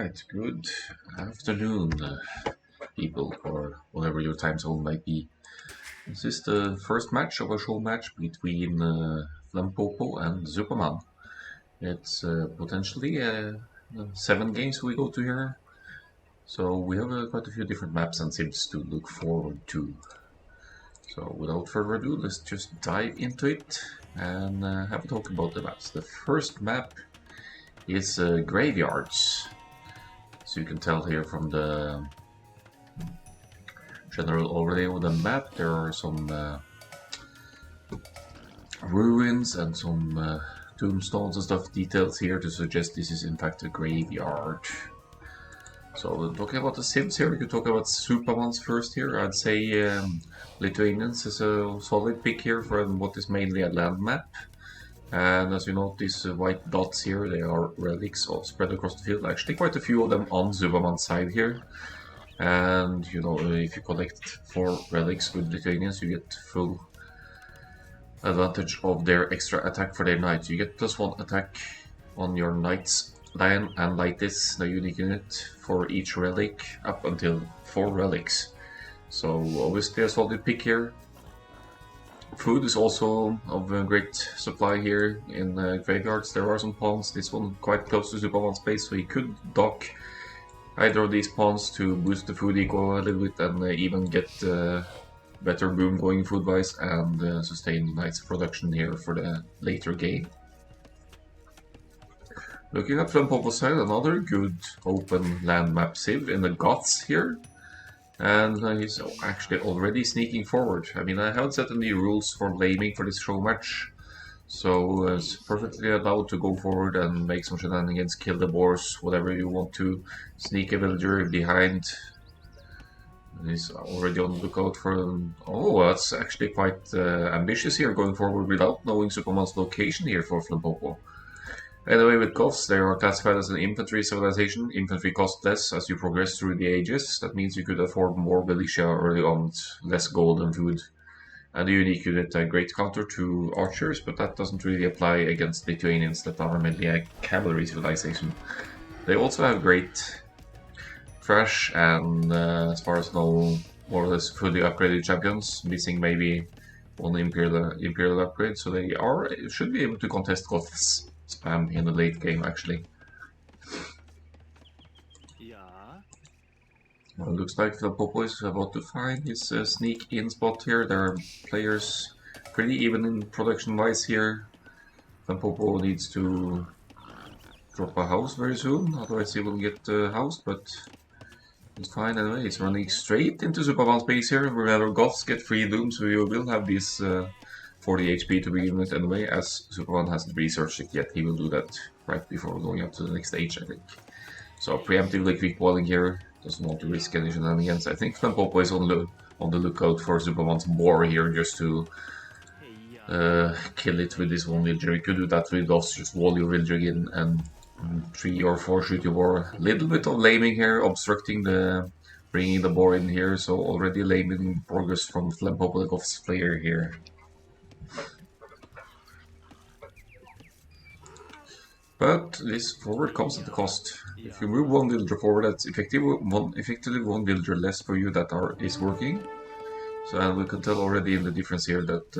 Alright, good afternoon, people, or whatever your time zone might be. This is the first match of a show match between Flempopo and Zupamann. It's potentially 7 games we go to here, so we have quite a few different maps and sims to look forward to. So without further ado, let's just dive into it and have a talk about the maps. The first map is Graveyards. So you can tell here from the general overlay of the map, there are some ruins and some tombstones and stuff details here to suggest this is in fact a graveyard. So talking about the sims here, we could talk about Zupamann's first here. I'd say Lithuanians is a solid pick here for what is mainly a land map. And as you note, these white dots here, they are relics all spread across the field. Actually, quite a few of them on Zupamann's side here. And you know, if you collect 4 relics with Lithuanians, you get full advantage of their extra attack for their knights. You get +1 attack on your knight's lion and Lightis, the unique unit, for each relic up until 4 relics. So obviously a solid pick here. Food is also of a great supply here in graveyards. There are some pawns, this one quite close to Zupamann's base, so he could dock either of these pawns to boost the food eco a little bit and even get better boom going food-wise and sustain Knight's production here for the later game. Looking at Flempopo's side, another good open land map civ in the Goths here. And he's actually already sneaking forward. I mean, I haven't set any rules for laming for this show match, so it's perfectly allowed to go forward and make some shenanigans, kill the boars, whatever you want to, sneak a villager behind. He's already on the lookout for... Oh, that's actually quite ambitious here, going forward without knowing Zupaman's location here for Flempopo. Anyway, with Goths, they are classified as an infantry civilization. Infantry cost less as you progress through the ages. That means you could afford more militia early on with less gold and food. And the unique unit a great counter to archers, but that doesn't really apply against Lithuanians that are mainly a cavalry civilization. They also have great trash and, as far as I know, more or less fully upgraded champions, missing maybe one imperial upgrade, so they should be able to contest Goths spam in the late game actually. Well, it looks like Flempopo is about to find his sneak in spot here. There are players pretty even in production wise here. Flempopo needs to drop a house very soon, otherwise he will get housed, but it's fine anyway. He's running straight into Zupamann's base here. Wherever Goths get free loom, so you will have this 40 HP to begin with anyway, as Zupamann hasn't researched it yet. He will do that right before going up to the next stage, I think. So preemptively quick walling here, doesn't want to risk any shenanigans. I think Flempopo is on the lookout for Zupamann's boar here, just to kill it with this one villager. You could do that with Goths, just wall your villager in and 3 or 4 shoot your boar. Little bit of laming here, obstructing bringing the boar in here, so already laming progress from Flempopo, the Goths player here. But this forward comes at a cost. If you move one villager forward, that's effectively one villager less for you that is working. So and we can tell already in the difference here that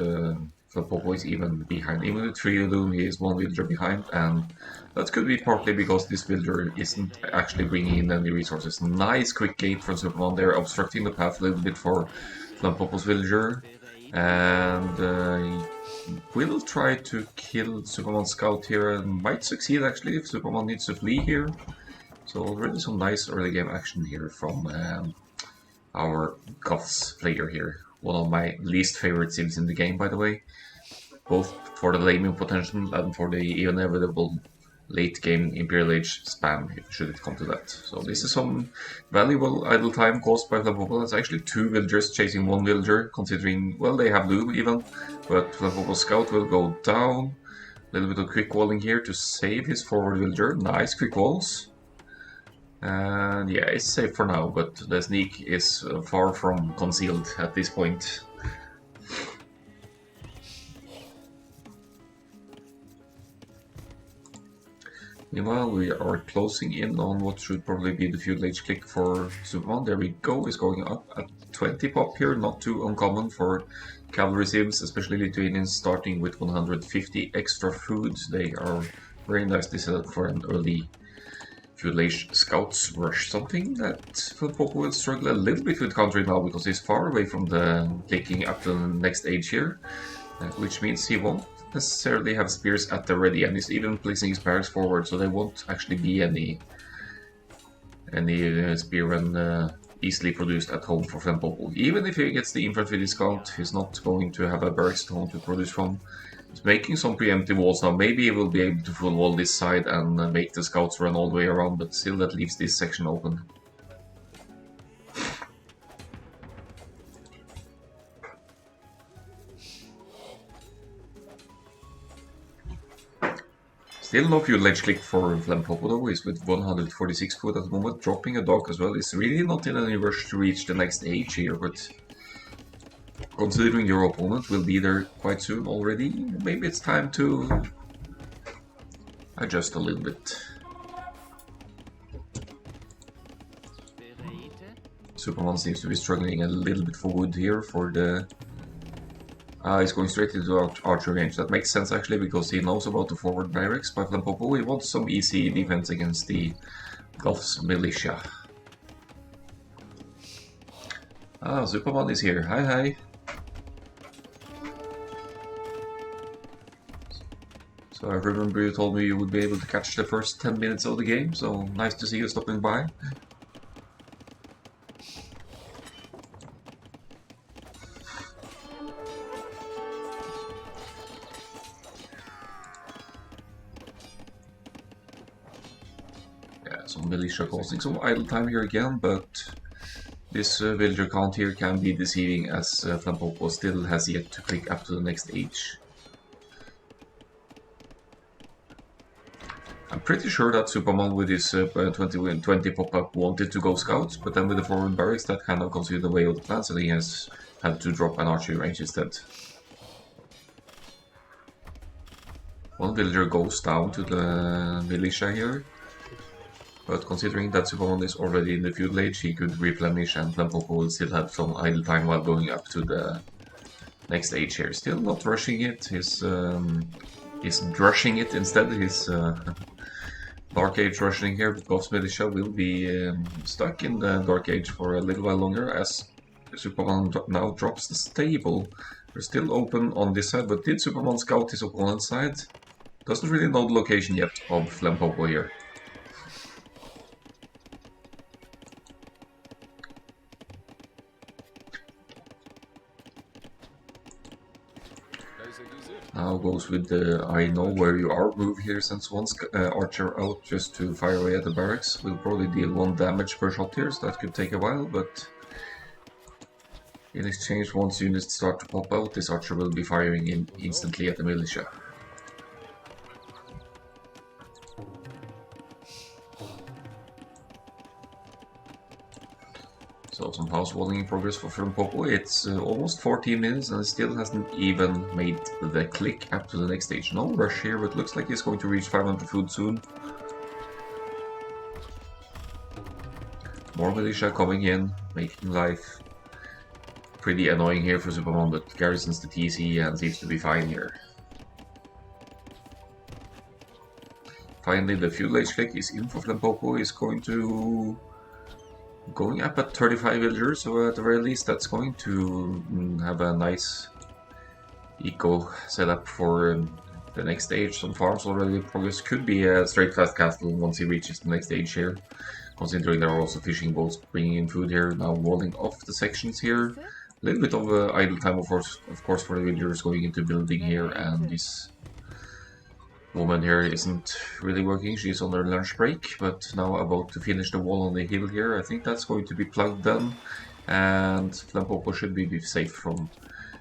Flempopo is even behind. Even with 3 loom, he is 1 villager behind, and that could be partly because this villager isn't actually bringing in any resources. Nice quick gate from Zupamann there, obstructing the path a little bit for Flempopo's villager. And will try to kill Zupamann's scout here and might succeed actually if Zupamann needs to flee here. So already some nice early game action here from our Goths player here. One of my least favorite sims in the game, by the way. Both for the laming potential and for the inevitable late game Imperial Age spam, should it come to that. So this is some valuable idle time caused by Flempopo. That's actually 2 villagers chasing 1 villager, considering, well, they have loom even, but Flempopo's scout will go down. A little bit of quick walling here to save his forward villager. Nice quick walls. And yeah, it's safe for now, but the sneak is far from concealed at this point. Meanwhile, we are closing in on what should probably be the feudal age click for Zupamann. There we go, is going up at 20 pop here, not too uncommon for cavalry sims, especially Lithuanians starting with 150 extra food. They are very nicely set up for an early feudal age scouts rush, something that Flempopo will struggle a little bit with countering now because he's far away from the clicking up to the next age here, which means he won't necessarily have spears at the ready, and he's even placing his barracks forward, so there won't actually be any spearmen easily produced at home for Flempopo. Even if he gets the infantry discount, he's not going to have a barracks at home to produce from. He's making some preemptive walls now. Maybe he will be able to full wall this side and make the scouts run all the way around, but still that leaves this section open. Still no feudal age click for Flempopo though, he's with 146 food at the moment, dropping a dog as well. He's really not in any rush to reach the next age here, but considering your opponent will be there quite soon already, maybe it's time to adjust a little bit. Zupamann seems to be struggling a little bit for wood here for the... he's going straight into archer range. That makes sense actually, because he knows about the forward barracks by Flempopo. He wants some easy defense against the Goths militia. Zupamann is here. Hi, hi. So I remember you told me you would be able to catch the first 10 minutes of the game, so nice to see you stopping by. Some militia causing some idle time here again, but this villager count here can be deceiving as Flempopo still has yet to click up to the next age. I'm pretty sure that Zupamann with his 20 pop-up wanted to go scouts, but then with the forward barracks that kind of consumed the way of the plan, so he has had to drop an archery range instead. One villager goes down to the militia here. But considering that Zupamann is already in the feudal age, he could replenish and Flempopo will still have some idle time while going up to the next age here. Still not rushing it, he's drushing it instead. His Dark Age rushing here, but Goths militia will be stuck in the Dark Age for a little while longer as Zupamann now drops the stable. We're still open on this side, but did Zupamann scout his opponent's side? Doesn't really know the location yet of Flempopo here. Now goes with the I know where you are move here, sends one archer out just to fire away at the barracks. Will probably deal 1 damage per shot here, so that could take a while, but in exchange, once units start to pop out, this archer will be firing in instantly at the militia. So some house walling in progress for Flempopo. It's almost 14 minutes and it still hasn't even made the click up to the next stage. No rush here, but looks like he's going to reach 500 food soon. More militia coming in, making life pretty annoying here for Zupamann, but garrisons the TC and seems to be fine here. Finally, the feudal age click is in for Flempopo. He's going up at 35 villagers, so at the very least that's going to have a nice eco setup for the next stage. Some farms already in progress. Could be a straight fast castle once he reaches the next stage here, considering there are also fishing boats bringing in food here. Now walling off the sections here. A little bit of idle time of course for the villagers going into building here, and this woman here isn't really working. She's on her lunch break, but now about to finish the wall on the hill here. I think that's going to be plugged done, and Flempopo should be safe from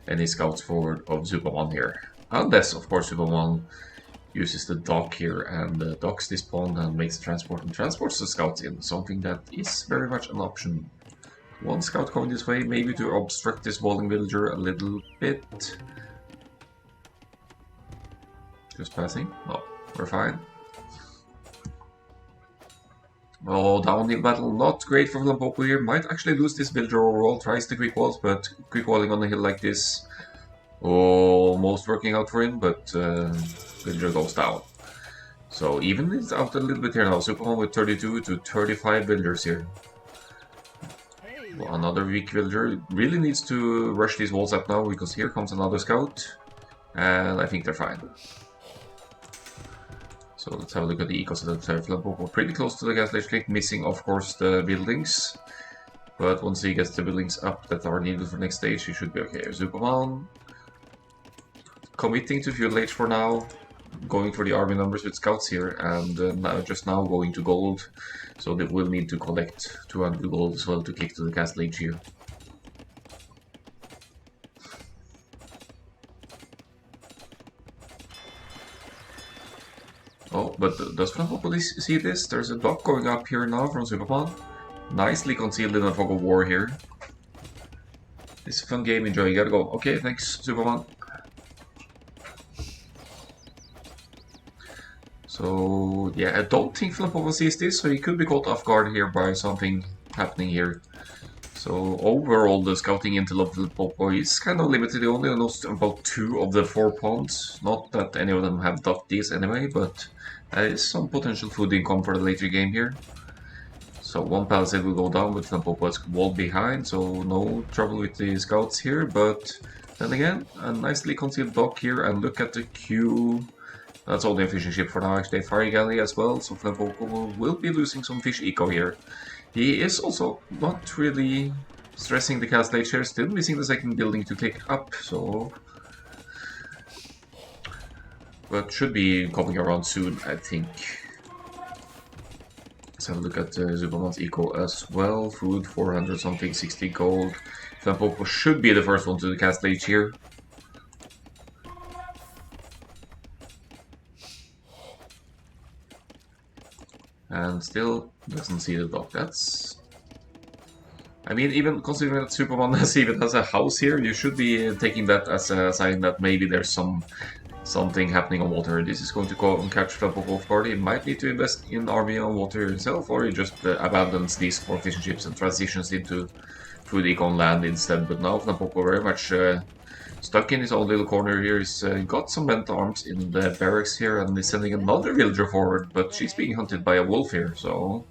any scouts forward of Zupamann here. Unless, of course, Zupamann uses the dock here and docks this pond and makes a transport and transports the scouts in, something that is very much an option. One scout coming this way, maybe to obstruct this walling villager a little bit. Just passing? No, we're fine. Oh, downhill battle, not great for Flempopo here. Might actually lose this villager overall. Tries the quick walls, but quick walling on a hill like this, almost working out for him, but villager goes down. So even is out a little bit here now. Zupamann with 32 to 35 villagers here. Well, another weak villager. Really needs to rush these walls up now because here comes another scout. And I think they're fine. So let's have a look at the ecos of the Flempopo. Pretty close to the gas ledge click, missing of course the buildings. But once he gets the buildings up that are needed for next stage, he should be okay. Zupamann committing to fuel age for now. Going for the army numbers with scouts here, and just now going to gold, so they will need to collect 200 gold as well to kick to the castle age here. Oh, but does Flempopo see this? There's a dock going up here now from Zupamann. Nicely concealed in a fog of war here. It's a fun game, enjoy, you gotta go. Okay, thanks, Zupamann. So, yeah, I don't think Flempopo sees this, so he could be caught off guard here by something happening here. So, overall, the scouting intel of Flempopo is kind of limited. He only knows about 2 of the 4 ponds. Not that any of them have dot these anyway, but there is some potential food income for the later game here. So, one palisade will go down with Flempopo's wall behind, so no trouble with the scouts here, but then again, a nicely concealed dock here, and look at the queue. That's only a fishing ship for now, actually. Fire galley as well, so Flempopo will be losing some fish eco here. He is also not really stressing the castle age here, still missing the second building to click up, so... But should be coming around soon, I think. Let's have a look at Zupamann's eco as well. Food, 400 something, 60 gold. Flempopo should be the first one to the castle age here. And still doesn't see the dock. That's... I mean, even considering that Zupamann even has a house here, you should be taking that as a sign that maybe there's something happening on water. This is going to go and catch Flempopo off guard. He might need to invest in army on water himself, or he just abandons these 4 fishing ships and transitions into food eco on land instead. But now Flempopo very much stuck in his own little corner here. He's got some bent arms in the barracks here, and he's sending another villager forward, but she's being hunted by a wolf here, so...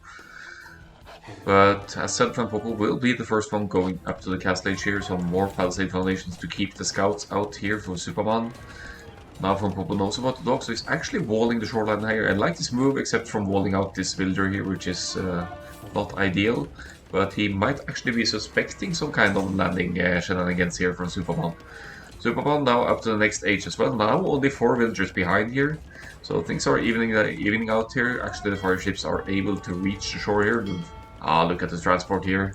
But as said, Flempopo will be the first one going up to the castle age here, so more palisade foundations to keep the scouts out here for Zupamann. Now Flempopo knows about the dog, so he's actually walling the shoreline here. I like this move, except from walling out this villager here, which is not ideal. But he might actually be suspecting some kind of landing shenanigans here from Zupamann. Zupamann now up to the next age as well. Now only 4 villagers behind here. So things are evening out here. Actually, the fire ships are able to reach the shore here. Ah, look at the transport here.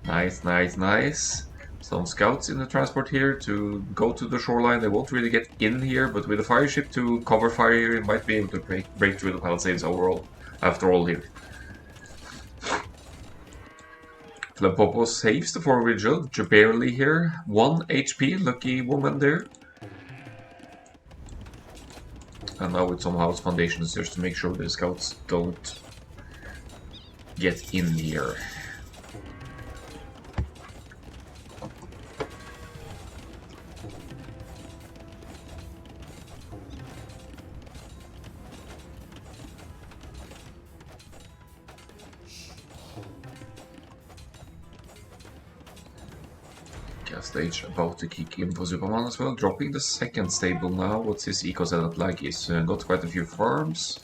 Nice, nice, nice. Some scouts in the transport here to go to the shoreline. They won't really get in here, but with a fire ship to cover fire here, it might be able to break through the palisades overall. After all here. Flempopo saves the 4 villager, barely here. 1 HP, lucky woman there. And now with some house foundations just to make sure the scouts don't get in here. Gas stage about to kick in for Zupamann as well, dropping the second stable now. What's his eco setup like? He's got quite a few farms.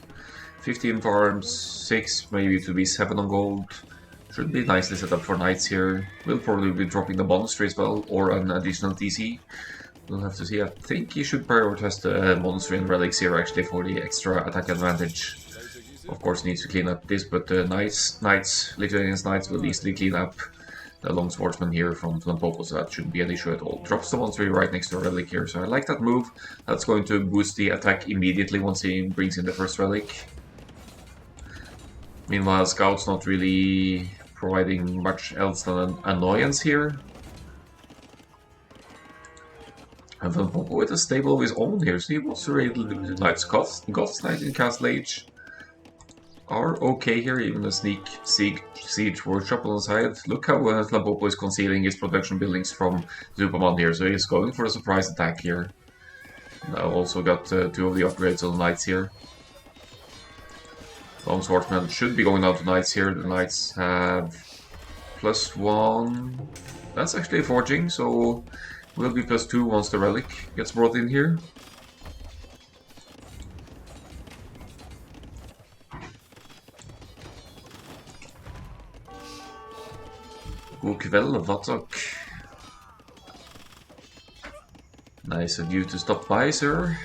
15 farms, 6 maybe to be 7 on gold. Should be nicely set up for knights here. Will probably be dropping the monastery as well, or an additional TC. We'll have to see. I think he should prioritize the monastery and relics here actually for the extra attack advantage. Of course needs to clean up this, but the Lithuanian knights will easily clean up the long swordsman here from Flempopo, so that shouldn't be an issue at all. Drops the monastery right next to a relic here, so I like that move. That's going to boost the attack immediately once he brings in the first relic. Meanwhile, Scout's not really providing much else than an annoyance here. And Flempopo with a stable of his own here, so he wants to raid the Knight's Goth's Knight in Castle Age. are okay here, even a sneak siege workshop on the side. Look how Flempopo is concealing his production buildings from Zupamann here, so he's going for a surprise attack here. Now also got 2 of the upgrades on the knights here. Lone swordsman should be going down to knights here. The knights have +1. That's actually forging, so will be +2 once the relic gets brought in here. God kväll, Vatak. Nice of you to stop by, sir.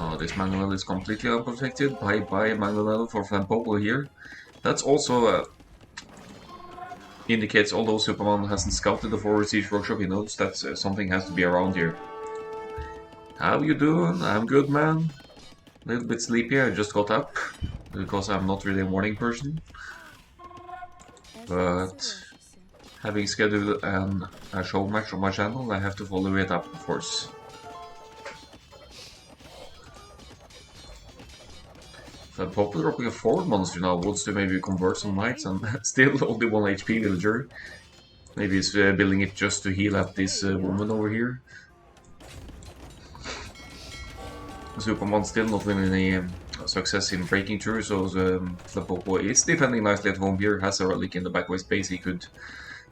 Oh, this Manuel is completely unprotected. Bye-bye Manuel for Flempopo here. That's also indicates, although Zupamann hasn't scouted the forward siege workshop, he knows that something has to be around here. How you doing? I'm good, man. A little bit sleepy, I just got up, because I'm not really a morning person. But having scheduled a show match on my channel, I have to follow it up, of course. Flempopo dropping a forward monster now, wants to maybe convert some knights, and still only 1 HP villager. Maybe he's building it just to heal at this woman over here. Zupamann still not winning any success in breaking through, so Flempopo is defending nicely at home here, has a relic in the back waist base he could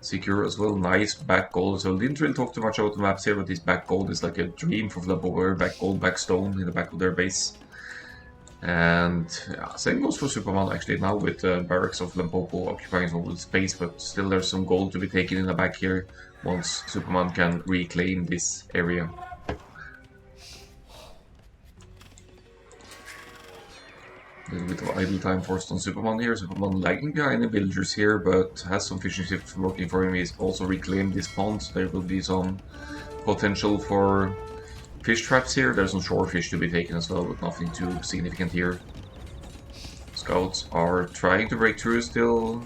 secure as well. Nice back gold, so didn't really talk too much about the maps here, but this back gold is like a dream for Flempopo. Back gold, back stone in the back of their base. And yeah, same goes for Zupamann actually now, with barracks of Flempopo occupying some of the space, but still there's some gold to be taken in the back here once Zupamann can reclaim this area. A little bit of idle time forced on Zupamann here. Zupamann lagging behind the villagers here, but has some fishing shift working for him. He's also reclaimed this pond, so there will be some potential for fish traps here. There's some shore fish to be taken as well, but nothing too significant here. Scouts are trying to break through still.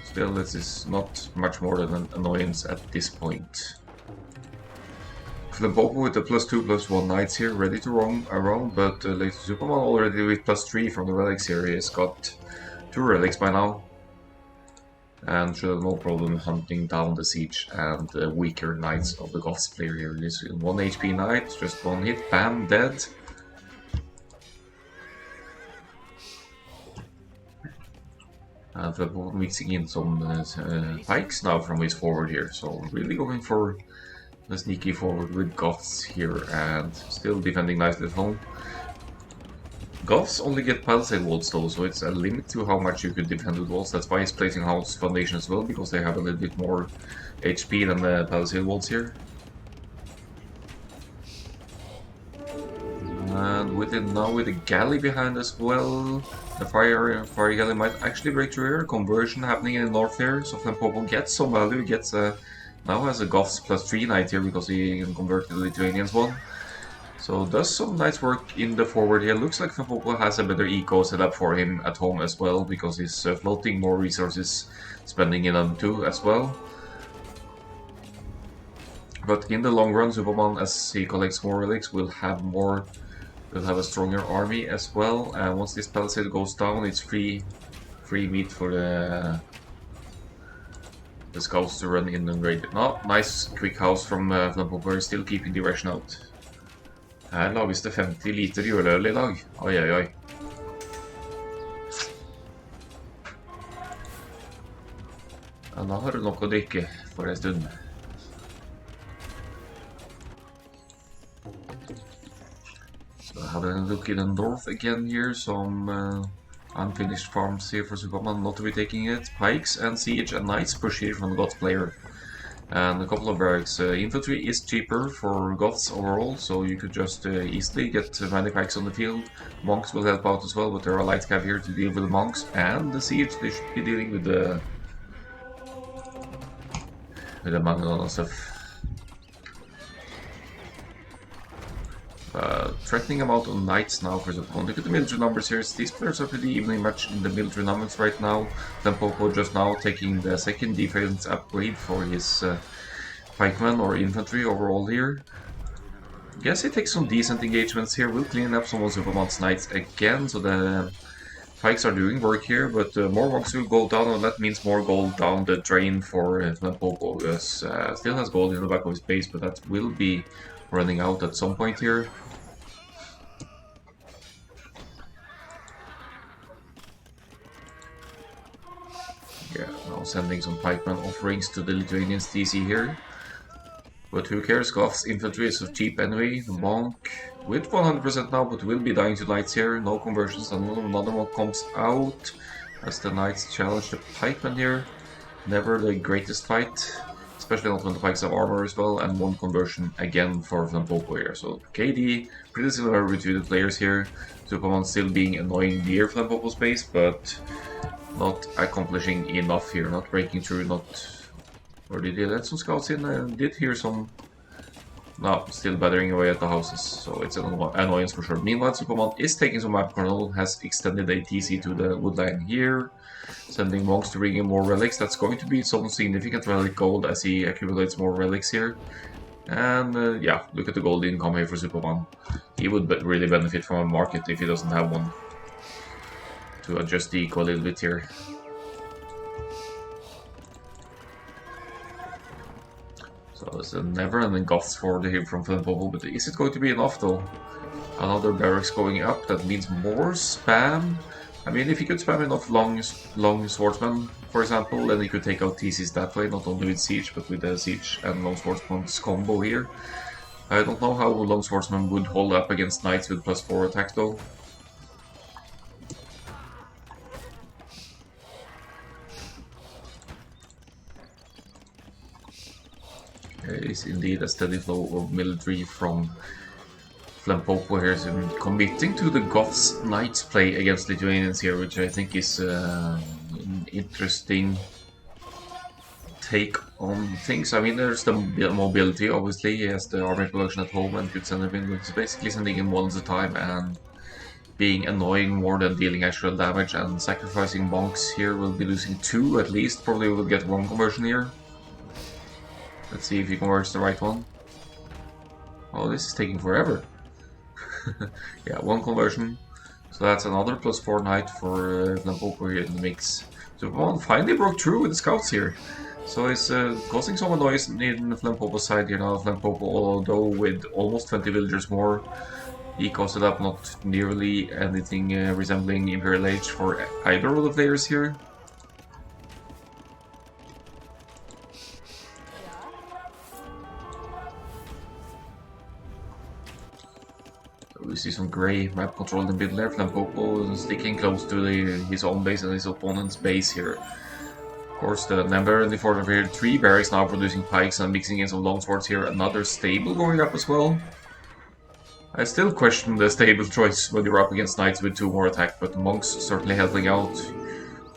Still, this is not much more than an annoyance at this point. Flempopo with the +2/+1 knights here, ready to roam around, but late Zupamann already with +3 from the relics here. He has got 2 relics by now, and should have no problem hunting down the siege and the weaker knights of the Goths player here. This 1 HP knight, just 1 hit, bam, dead. And Flempopo mixing in some pikes now from his forward here, so really going for a sneaky forward with Goths here, and still defending nicely at home. Goths only get palisade walls though, so it's a limit to how much you could defend with walls. That's why he's placing house foundation as well, because they have a little bit more HP than the palisade walls here. And with it now with the galley behind as well, the fire galley might actually break through here. Conversion happening in the north here, so Flempopo gets some value. He gets now has a Goths +3 knight here because he can convert the Lithuanians one. So does some nice work in the forward here. Looks like Flempopo has a better eco set up for him at home as well, because he's floating more resources, spending in them too as well. But in the long run, Zupamann, as he collects more relics, will have a stronger army as well. And once this palisade goes down, it's free meat for the scouts to run in and raid it. No, nice quick house from Flempopo, still keeping the ration out. Her lages det 50 liter juleøl I dag. Oi, oi, oi. Ja, da har du nok å drikke for en stund. So have a look in the north again here, some unfinished farms here for Zupamann, not to be taking it. Pikes and siege and knights push here from the Goths player. And a couple of barracks. Infantry is cheaper for Goths overall, so you could just easily get many pikes on the field. Monks will help out as well, but there are light cav here to deal with the monks and the siege. They should be dealing with the Magnum and stuff. Threatening amount on knights now for Zupamann. Look at the military numbers here. These players are pretty evenly matched in the military numbers right now. Flempopo just now taking the second defense upgrade for his pikemen or infantry overall here. Guess he takes some decent engagements here. We'll clean up some of Zupaman's knights again, so the pikes are doing work here, but more rocks will go down, and that means more gold down the drain for Flempopo, because still has gold in the back of his base, but that will be running out at some point here. Yeah, now sending some pikeman offerings to the Lithuanians TC here. But who cares, Goth's infantry is so cheap anyway. The monk with 100% now, but will be dying to knights here. No conversions, and another one comes out as the knights challenge the pikemen here. Never the greatest fight, especially not when the pikes have armor as well, and one conversion again for Flempopo here. So KD, pretty similar between the players here. Zupamann still being annoying near Flempopo's base, but not accomplishing enough here, not breaking through, not... Or did he let some scouts in? I did hear some... No, still battering away at the houses, so it's an annoyance for sure. Meanwhile, Zupamann is taking some map control, has extended a TC to the woodline here, sending monks to bring in more relics. That's going to be some significant relic gold as he accumulates more relics here. And yeah, look at the gold income here for Zupamann. He would really benefit from a market if he doesn't have one. To adjust the eco a little bit here. So it's a never-ending Goths forward here from Flempopo, but is it going to be enough though? Another barracks going up, that means more spam. I mean, if he could spam enough long swordsmen, for example, then he could take out TCs that way, not only with siege, but with the siege and long swordsman's combo here. I don't know how long swordsmen would hold up against knights with +4 attack though. There is indeed a steady flow of military from Flempopo here, so committing to the Goths Knights play against Lithuanians here, which I think is an interesting take on things. I mean, there's the mobility, obviously. He has the army production at home and could send them in, but he's basically sending in one at a time and being annoying more than dealing actual damage, and sacrificing monks here will be losing 2 at least. Probably will get 1 conversion here. Let's see if he converts the right one. Oh, this is taking forever. Yeah, 1 conversion. So that's another +4 knight for Flempopo here in the mix. So Zupamann finally broke through with the scouts here. So it's causing some noise in Flempopo's side here now. Flempopo, although with almost 20 villagers more, he costed up not nearly anything resembling Imperial Age for either of the players here. We see some grey map control in the middle there. Flempopo sticking close to his own base and his opponent's base here. Of course, the number in the front of here, 3 barracks now producing pikes and mixing in some longswords here. Another stable going up as well. I still question the stable choice when you're up against knights with 2 more attack, but the monks certainly helping out.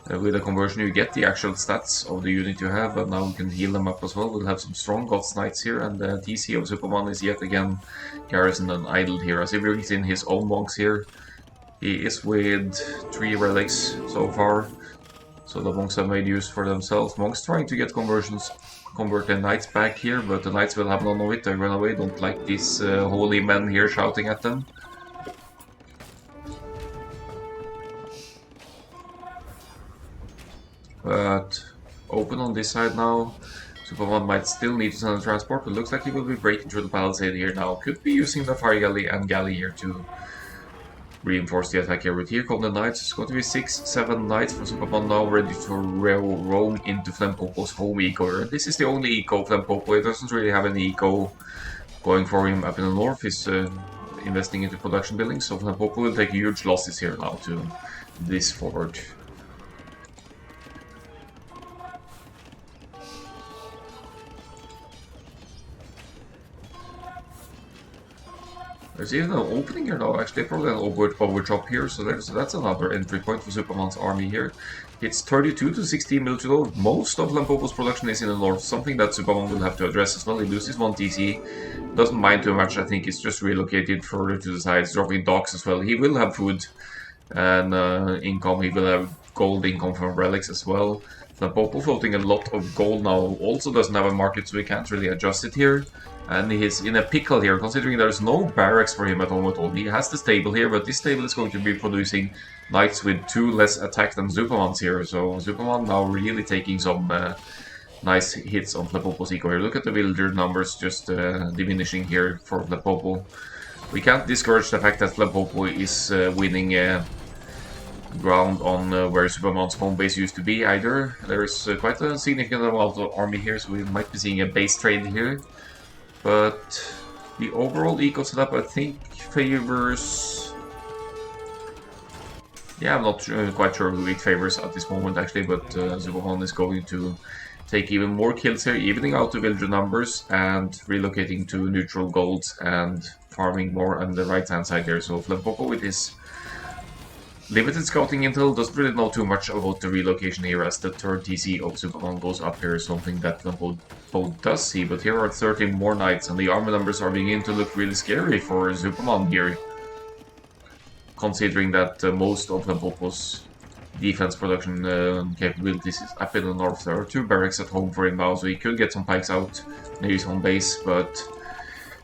With a conversion you get the actual stats of the unit you have, and now we can heal them up as well. We'll have some strong Goths Knights here, and the TC of Zupamann is yet again garrisoned and idled here, as he brings in his own monks here. He is with 3 relics so far, so the monks have made use for themselves. Monks trying to get conversions, convert the knights back here, but the knights will have none of it. They run away, don't like these holy men here shouting at them. But open on this side now. Zupamann might still need to send a transport, but looks like he will be breaking through the palisade here now. Could be using the fire galley and galley here to reinforce the attack here. But here come the knights. It's going to be 6-7 knights for Zupamann now, ready to roam into Flempopo's home eco. This is the only eco Flempopo. He doesn't really have any eco going for him up in the north. He's investing into production buildings, so Flempopo will take huge losses here now to this forward. There's even an opening here now, actually, probably an overchop here, so that's another entry point for Zupamann's army here. It's 32 to 16 military load. Most of Flempopo's production is in the north, something that Zupamann will have to address as well. He loses 1 TC, doesn't mind too much, I think it's just relocated further to the sides, dropping docks as well. He will have food and income, he will have gold income from relics as well. Flempopo floating a lot of gold now also doesn't have a market, so we can't really adjust it here. And he's in a pickle here, considering there's no barracks for him at home at all. He has the stable here, but this stable is going to be producing knights with 2 less attack than Zupaman's here. So Zupamann now really taking some nice hits on Flempopo's eco here. Look at the villager numbers just diminishing here for Flempopo. We can't discourage the fact that Flempopo is winning ground on where Zupamann's home base used to be either. There's quite a significant amount of army here, so we might be seeing a base trade here. But the overall eco setup, I think, favors... Yeah, I'm not quite sure who it favors at this moment actually, but Zupamann is going to take even more kills here, evening out the villager numbers and relocating to neutral gold and farming more on the right hand side here. So Flempopo with his limited scouting intel doesn't really know too much about the relocation here, as the third TC of Zupamann goes up here, something that Flempopo does see. But here are 30 more knights, and the army numbers are beginning to look really scary for Zupamann here, considering that most of Flempopo's defense production capabilities is up in the north. There are 2 barracks at home for him now, so he could get some pikes out near his home base, but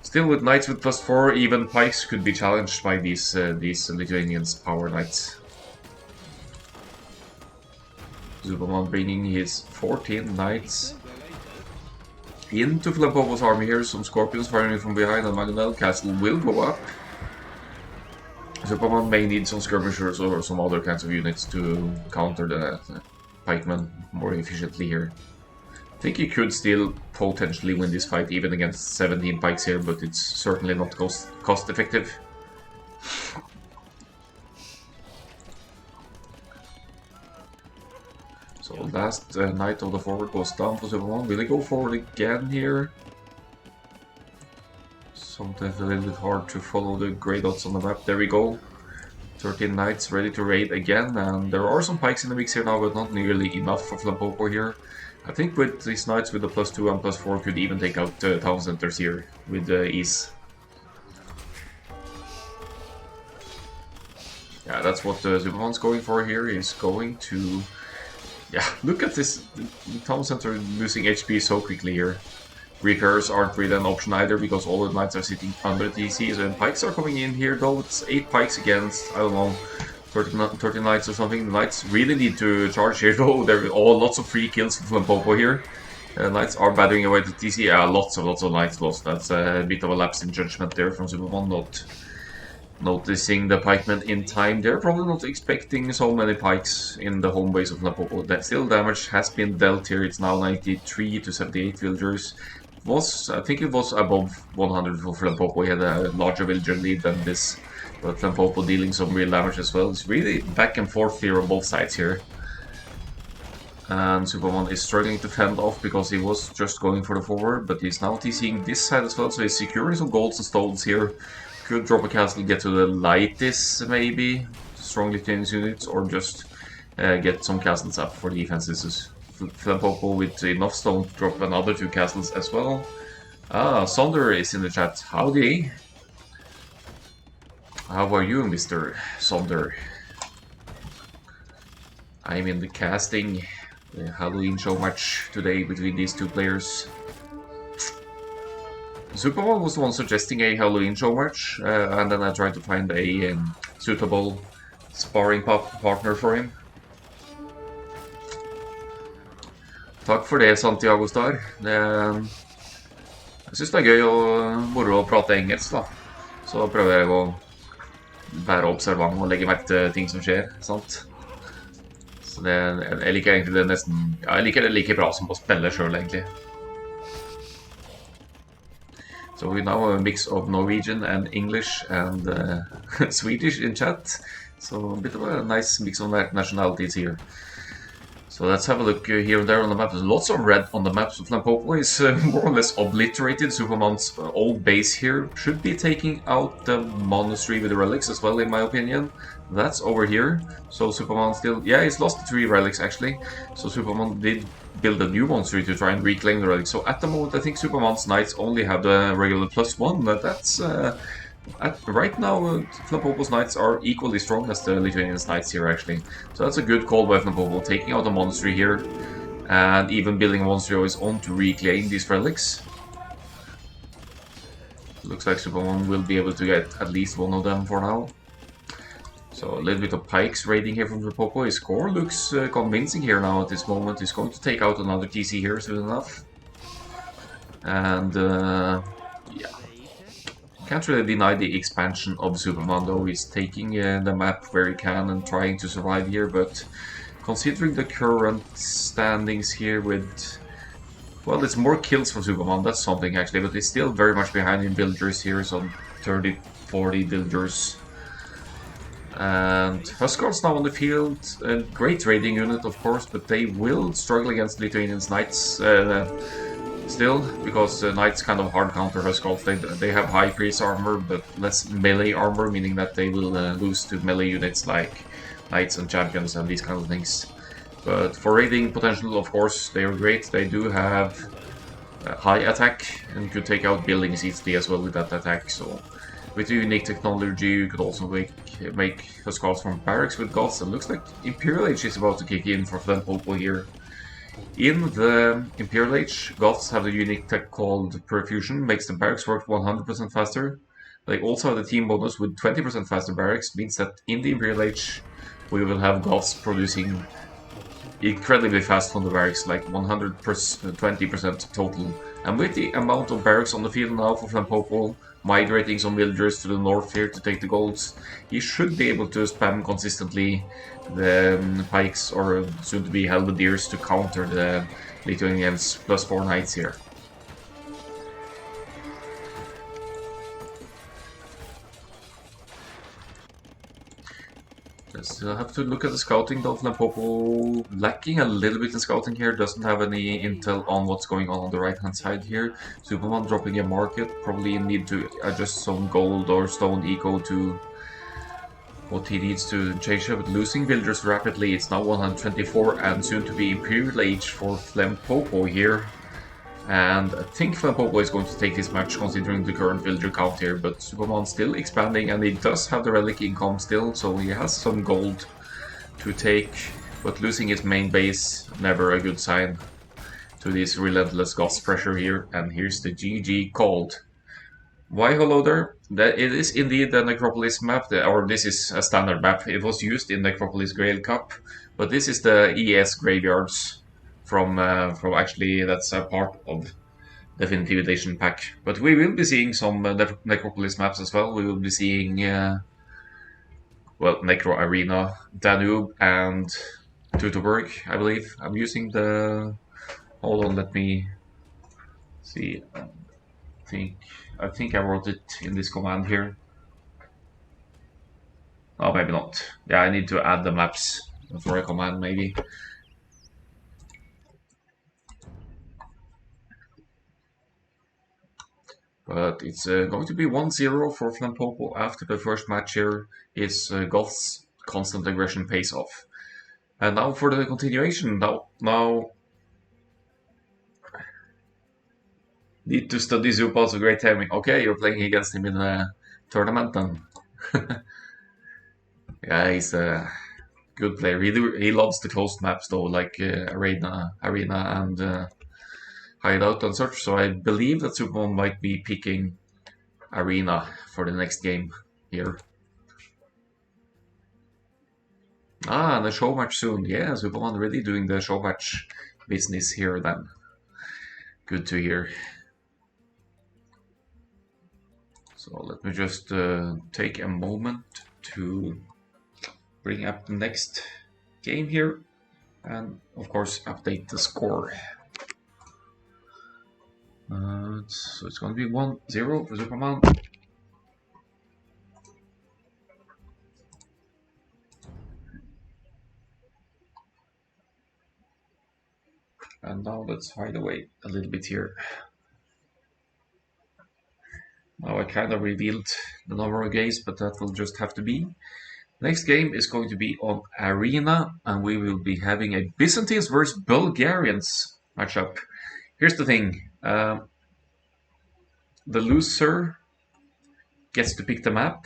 still with knights with +4, even pikes could be challenged by these Lithuanians' power knights. Zupamann bringing his 14 knights into Flempopo's army here. Some scorpions firing from behind, and Magnell Castle will go up. Zupamann may need some skirmishers or some other kinds of units to counter the pikemen more efficiently here. I think he could still potentially win this fight even against 17 pikes here, but it's certainly not cost effective. So last knight of the forward goes down for Zupamann. Will he go forward again here? Sometimes a little bit hard to follow the grey dots on the map. There we go. 13 knights ready to raid again, and there are some pikes in the mix here now, but not nearly enough for Flempopo here. I think with these knights with the +2 and +4 could even take out town centers here with ease. Yeah, that's what Zupamann's going for here. He's going to... Yeah, look at this. The town center losing HP so quickly here. Repairs aren't really an option either, because all the knights are sitting under TC, so pikes are coming in here though. It's 8 pikes against, I don't know, 30 knights or something. The knights really need to charge here though. There are lots of free kills for Flempopo here. Knights are battering away the TC. Yeah, lots of knights lost. That's a bit of a lapse in judgment there from Zupamann, not noticing the pikemen in time. They're probably not expecting so many pikes in the home base of Flempopo. That still damage has been dealt here. It's now 93 to 78 villagers. I think it was above 100 for Flempopo. He had a larger villager lead than this, but Flempopo dealing some real damage as well. It's really back and forth here on both sides here. And Zupamann is struggling to fend off because he was just going for the forward, but he's now TCing this side as well, so he's securing some golds and stones here. Could drop a castle, get to the Lightis maybe, strongly changed units, or just get some castles up for defenses. Flempopo with enough stone to drop another 2 castles as well. Ah, Sonder is in the chat. Howdy. How are you, Mr. Sonder? I'm in the casting. The Halloween show match today between these 2 players. Zupamann was the one suggesting a Halloween show match, and then I tried to find a suitable sparring partner for him. Takk for det, Santiago Star. Jeg synes det er gøy og moro å prate engelsk, da. Så prøver jeg å være observant og legge merke til ting som skjer, sant? Så jeg liker egentlig det nesten... Ja, jeg liker det like bra som å spille selv, egentlig. So we now have a mix of Norwegian and English and Swedish in chat. So a bit of a nice mix of nationalities here. So let's have a look here and there on the map. There's lots of red on the map. So Flempopo is more or less obliterated. Zupamann's old base here should be taking out the monastery with the relics as well, in my opinion. That's over here. So Zupamann still... Yeah, he's lost 3 relics actually. So Zupamann did build a new monastery to try and reclaim the relics. So at the moment I think Zupamann's knights only have the regular +1. But that's Right now, Flempopo's knights are equally strong as the Lithuanians' knights here, actually. So that's a good call by Flempopo, taking out a monastery here, and even building a monastery of his own to reclaim these relics. Looks like Zupamann will be able to get at least one of them for now. So a little bit of pikes raiding here from Flempopo. His score looks convincing here now at this moment. He's going to take out another TC here soon enough. And yeah, can't really deny the expansion of Zupamann though. He's taking the map where he can and trying to survive here, but considering the current standings here with... Well, it's more kills for Zupamann, that's something actually, but he's still very much behind in villagers here, some 30, 40 villagers. And Huskarls now on the field, a great raiding unit of course, but they will struggle against Lithuanians Knights still, because Knights kind of hard counter Huskarls. They have high priest armor, but less melee armor, meaning that they will lose to melee units like Knights and Champions and these kind of things. But for raiding potential, of course, they are great. They do have high attack and could take out buildings easily as well with that attack. So with the unique technology, you could also make Huskarls from barracks with Goths. And looks like Imperial Age is about to kick in for Flempopo here. In the Imperial Age, Goths have a unique tech called Perfusion, makes the barracks work 100% faster. They also have the team bonus with 20% faster barracks, means that in the Imperial Age we will have Goths producing incredibly fast from the barracks, like 120% total. And with the amount of barracks on the field now for Flempopo, migrating some villagers to the north here to take the golds, he should be able to spam consistently the pikes or soon to be halberdiers to counter the Lithuanians +4 knights here. Still have to look at the scouting though. Flempopo lacking a little bit in scouting here, doesn't have any intel on what's going on the right hand side here. Zupamann dropping a market, probably need to adjust some gold or stone eco to what he needs to change up. But losing villagers rapidly, it's now 124 and soon to be Imperial Age for Flempopo here. And I think Flempopo is going to take this match considering the current villager count here, but Zupamann still expanding and he does have the relic income still, so he has some gold to take, but losing his main base, never a good sign to this relentless Goths pressure here. And here's the GG called. Why hello there? That it is indeed the Necropolis map, or this is a standard map. It was used in Necropolis Grail Cup, but this is the ES graveyards from actually that's a part of Definitive Edition pack. But we will be seeing some Necropolis maps as well. We will be seeing well, Necro Arena, Danube, and Teutoburg, I believe. I'm using the... Hold on, let me see. I think I wrote it in this command here. Oh, maybe not. Yeah, I need to add the maps for a command, maybe. But it's going to be 1-0 for Flempopo after the first match here. His Goths' constant aggression pays off. And now for the continuation. Now need to study Zupa, so great timing. Okay, you're playing against him in a tournament then. Yeah, he's a good player. He loves the closed maps though, like Arena and Hideout and such. So I believe that Zupamann might be picking Arena for the next game here. Ah, and a show match soon. Yeah, Zupamann really doing the show match business here then. Good to hear. So let me just take a moment to bring up the next game here and of course update the score. So it's going to be 1-0 for Zupamann. And now let's hide away a little bit here. Now I kind of revealed the number of games, but that will just have to be. Next game is going to be on Arena, and we will be having a Byzantines versus Bulgarians matchup. Here's the thing. The loser gets to pick the map,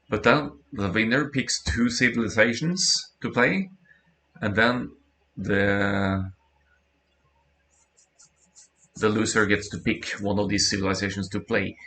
but then the winner picks 2 civilizations to play, and then the the loser gets to pick one of these civilizations to play.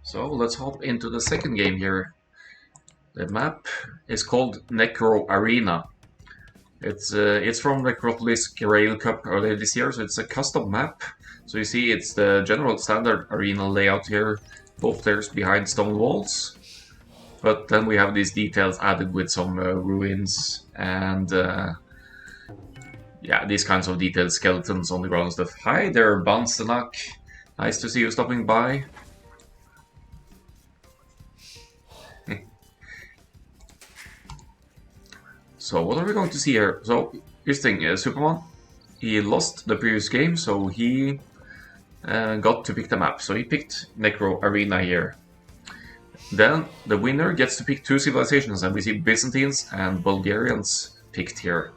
So let's hop into the second game here. The map is called Necro Arena. It's from Necropolis Grail Cup earlier this year, so it's a custom map. So you see it's the general standard arena layout here, both players behind stone walls. But then we have these details added with some ruins and yeah, these kinds of detailed skeletons on the ground and stuff. Hi there, Bansenak. Nice to see you stopping by. So what are we going to see here? So here's the thing, Zupamann, he lost the previous game, so he got to pick the map. So he picked Necro Arena here. Then the winner gets to pick 2 civilizations, and we see Byzantines and Bulgarians picked here.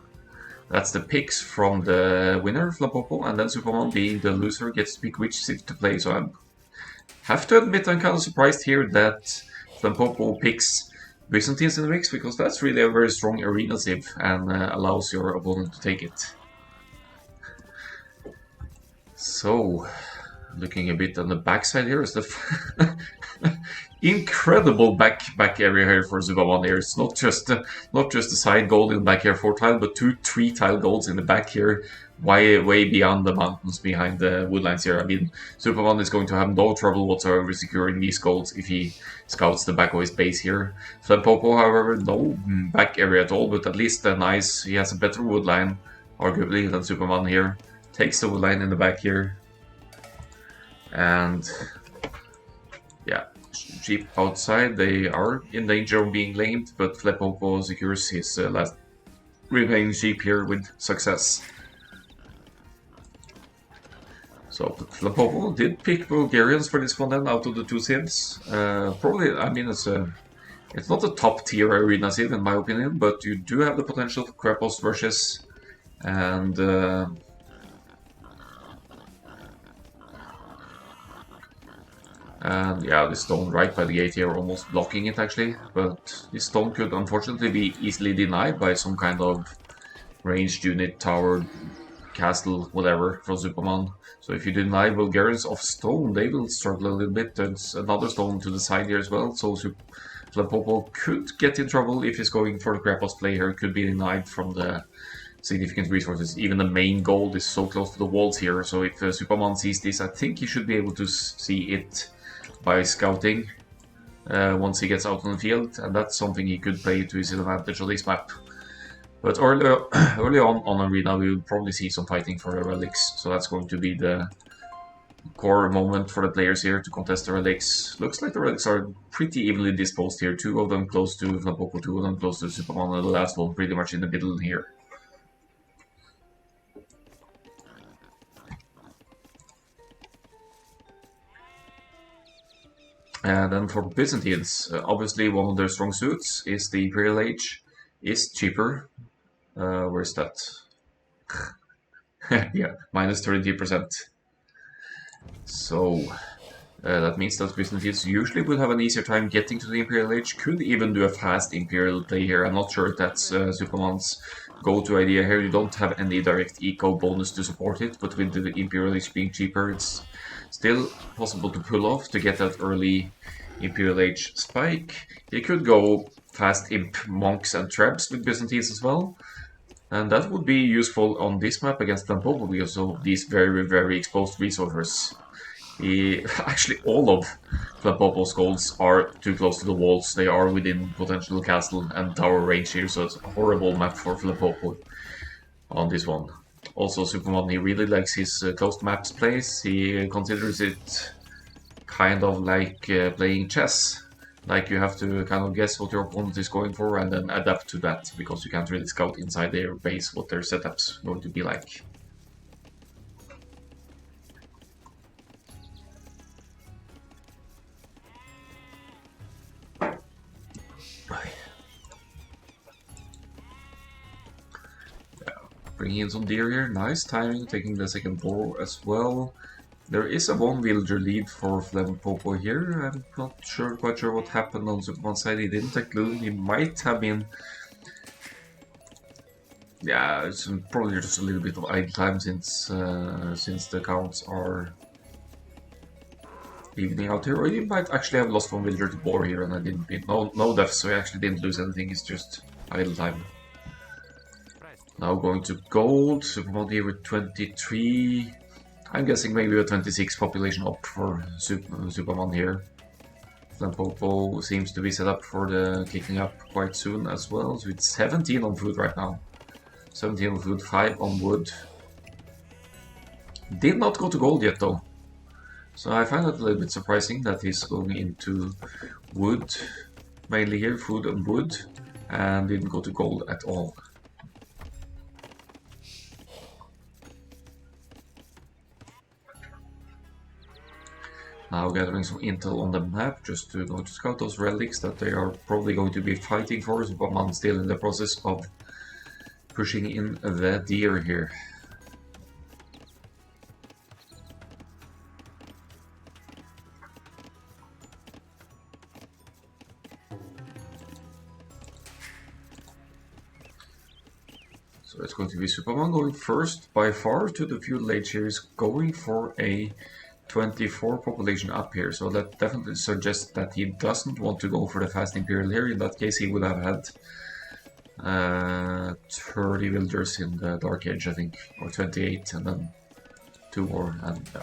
That's the picks from the winner, Flempopo, and then Zupamann, being the loser, gets to pick which city to play. So I have to admit I'm kind of surprised here that Flempopo picks Byzantines in the mix, because that's really a very strong arena civ and allows your opponent to take it. So, looking a bit on the backside here is the incredible back area here for Zupamann here. It's not just the side gold in the back here 4-tile, but 3-tile golds in the back here, way beyond the mountains behind the woodlines here. I mean, Zupamann is going to have no trouble whatsoever securing these golds if he scouts the back of his base here. Flempopo, however, no back area at all, but at least nice. He has a better woodline, arguably, than Zupamann here. Takes the woodline in the back here. And yeah, sheep outside, they are in danger of being lamed, but Flempopo secures his last remaining sheep here with success. So Flempopo did pick Bulgarians for this one then, out of the 2 civs. Probably, I mean, it's not a top tier arena civ in my opinion, but you do have the potential for Krepos rushes and yeah, the stone right by the gate here, almost blocking it actually. But this stone could unfortunately be easily denied by some kind of ranged unit, tower, castle, whatever from Zupamann. So if you deny Bulgarians of stone, they will struggle a little bit. There's another stone to the side here as well. So Flempopo could get in trouble if he's going for the Krepos play here. Could be denied from the significant resources. Even the main gold is so close to the walls here. So if Zupamann sees this, I think he should be able to see it by scouting once he gets out on the field, and that's something he could play to his advantage on this map. But early on Arena, we will probably see some fighting for the relics, so that's going to be the core moment for the players here to contest the relics. Looks like the relics are pretty evenly disposed here, 2 of them close to Flempopo, 2 of them close to Zupamann, and the last one pretty much in the middle here. And then for Byzantines, obviously one of their strong suits is the Imperial Age, is cheaper. Where's that? Yeah, minus 33%. So that means that Byzantines usually would have an easier time getting to the Imperial Age, could even do a fast Imperial play here. I'm not sure if that's Zupamann's go-to idea here. You don't have any direct eco bonus to support it, but with the Imperial Age being cheaper, it's still possible to pull off to get that early Imperial Age spike. He could go fast Imp Monks and Trebs with Byzantines as well. And that would be useful on this map against Flempopo because of these very exposed resources. Actually, all of Flempopo's golds are too close to the walls. They are within potential castle and tower range here, so it's a horrible map for Flempopo on this one. Also, Zupamann, he really likes his closed maps plays. He considers it kind of like playing chess. Like you have to kind of guess what your opponent is going for and then adapt to that, because you can't really scout inside their base what their setup's going to be like. Bringing in some deer here, nice timing, taking the second boar as well. There is a one villager lead for Flempopo here. I'm not quite sure what happened on Zupaman's side. He didn't include. He might have been. Yeah, it's probably just a little bit of idle time since the counts are evening out here. Or he might actually have lost one villager to boar here, and I didn't beat. No deaths, so he actually didn't lose anything. It's just idle time. Now going to gold. Zupamann here with 23. I'm guessing maybe a 26 population up for Zupamann here. Flempopo seems to be set up for the kicking up quite soon as well. So it's 17 on food right now. 17 on food, 5 on wood. Did not go to gold yet though. So I find it a little bit surprising that he's going into wood, mainly here, food and wood, and didn't go to gold at all. Now gathering some intel on the map, just to notice out those relics that they are probably going to be fighting for. Zupamann still in the process of pushing in the deer here. So it's going to be Zupamann going first by far to the feudal age here. Is going for a 24 population up here, so that definitely suggests that he doesn't want to go for the fast imperial here. In that case he would have had 30 villagers in the Dark Age, I think, or 28, and then 2 more, and yeah.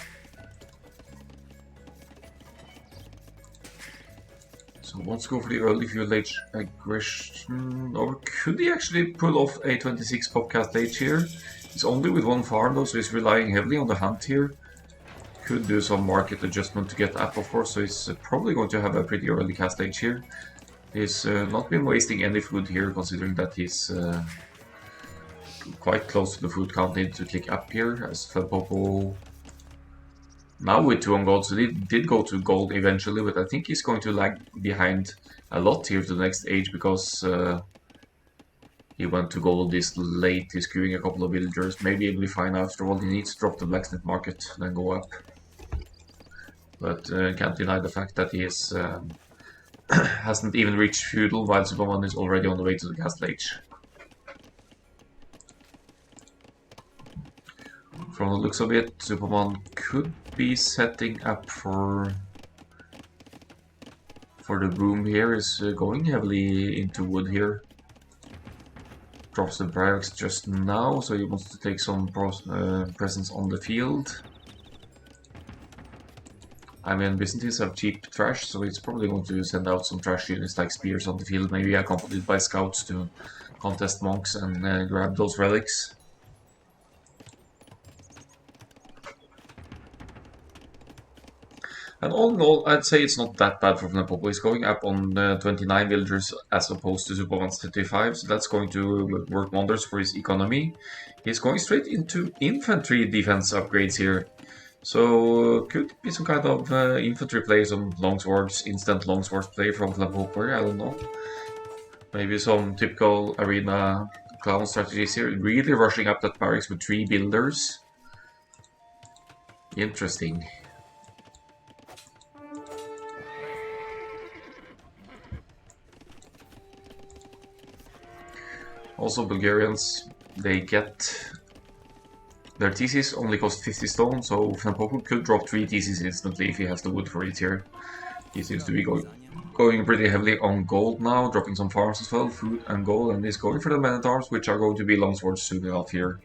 So wants to go for the early feudal age aggression, or could he actually pull off a 26 popcast age here? It's only with one farm though, so he's relying heavily on the hunt here. Could do some market adjustment to get up, of course, so he's probably going to have a pretty early cast age here. He's not been wasting any food here, considering that he's quite close to the food count needed to click up here, as Flempopo now with 2 on gold, so he did go to gold eventually, but I think he's going to lag behind a lot here to the next age, because he went to gold this late. He's queuing a couple of villagers, maybe he'll be fine after all. He needs to drop the blacksmith market, then go up. But can't deny the fact that he is hasn't even reached feudal, while Zupamann is already on the way to the castle age. From the looks of it, Zupamann could be setting up for the boom here. Is going heavily into wood here. Drops the barracks just now, so he wants to take some presence on the field. I mean, Byzantines have cheap trash, so it's probably going to send out some trash units like spears on the field, maybe accompanied by scouts to contest monks and grab those relics. And all in all, I'd say it's not that bad for Flempopo. He's going up on 29 villagers as opposed to Zupamann's 35, so that's going to work wonders for his economy. He's going straight into infantry defense upgrades here. So could be some kind of infantry play, some longswords, instant longswords play from Flempopo, I don't know. Maybe some typical arena clown strategies here. Really rushing up that barracks with 3 builders. Interesting. Also, Bulgarians, they get their theses only cost 50 stone, so Flempopo could drop 3 theses instantly if he has the wood for it here. He seems to be going pretty heavily on gold now, dropping some farms as well, food and gold, and he's going for the men-at-arms, which are going to be longswords soon enough here.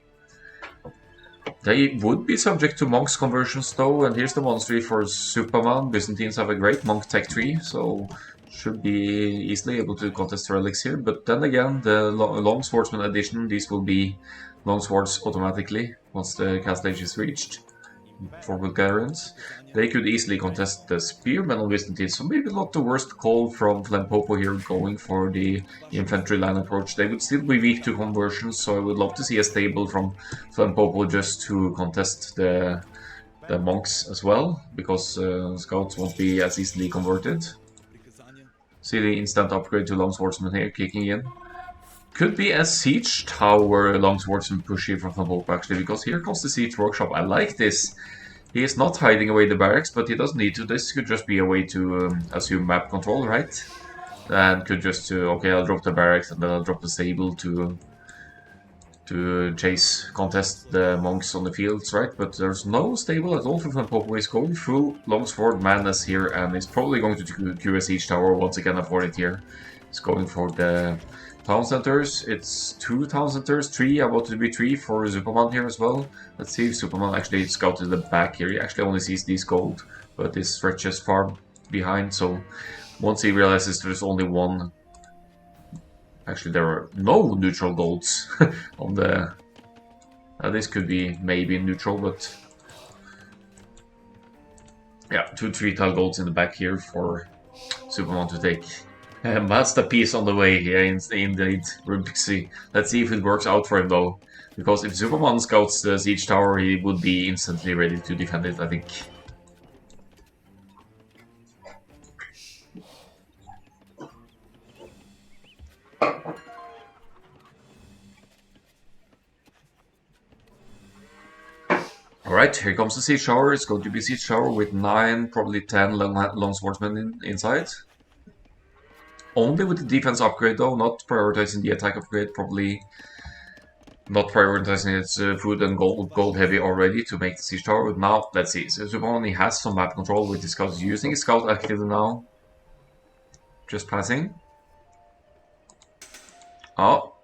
They would be subject to monks conversions though, and here's the monastery for Zupamann. Byzantines have a great monk tech tree, so should be easily able to contest relics here. But then again, the long swordsman edition, these will be long swords automatically once the cast age is reached. for Bulgarians. They could easily contest the Spearmen on Byzantine, so maybe not the worst call from Flempopo here going for the infantry line approach. They would still be weak to conversions, so I would love to see a stable from Flempopo just to contest the monks as well, because scouts won't be as easily converted. See the instant upgrade to Longswordsman here kicking in. Could be a siege tower Longswordsman push here from Flempopo actually, because here comes the siege workshop. I like this. He is not hiding away the barracks, but he doesn't need to. This could just be a way to assume map control, right? And could just, okay, I'll drop the barracks and then I'll drop the stable to chase, contest the monks on the fields, right? But there's no stable at all for Flempopo. He's going full Longsword madness here, and he's probably going to queue a siege tower once again afford it here. He's going for the town centers. It's 2 town centers, 3, about to be 3 for Zupamann here as well. Let's see if Zupamann actually scouted the back here. He actually only sees these gold, but this stretches far behind, so once he realizes there's only one. Actually, there are no neutral golds on the. This could be maybe neutral, but yeah, 2 3-tile golds in the back here for Zupamann to take. Masterpiece on the way here, indeed. Rubixy. Let's see if it works out for him though, because if Zupamann scouts the siege tower, he would be instantly ready to defend it, I think. Alright, here comes the siege tower. It's going to be siege tower with 9, probably 10 long swordsmen inside. Only with the defense upgrade though, not prioritizing the attack upgrade, probably not prioritizing its food and gold heavy already to make the siege tower. But now, let's see. So Zupamann has some map control with his scouts, using his scout actively now. Just passing. Oh.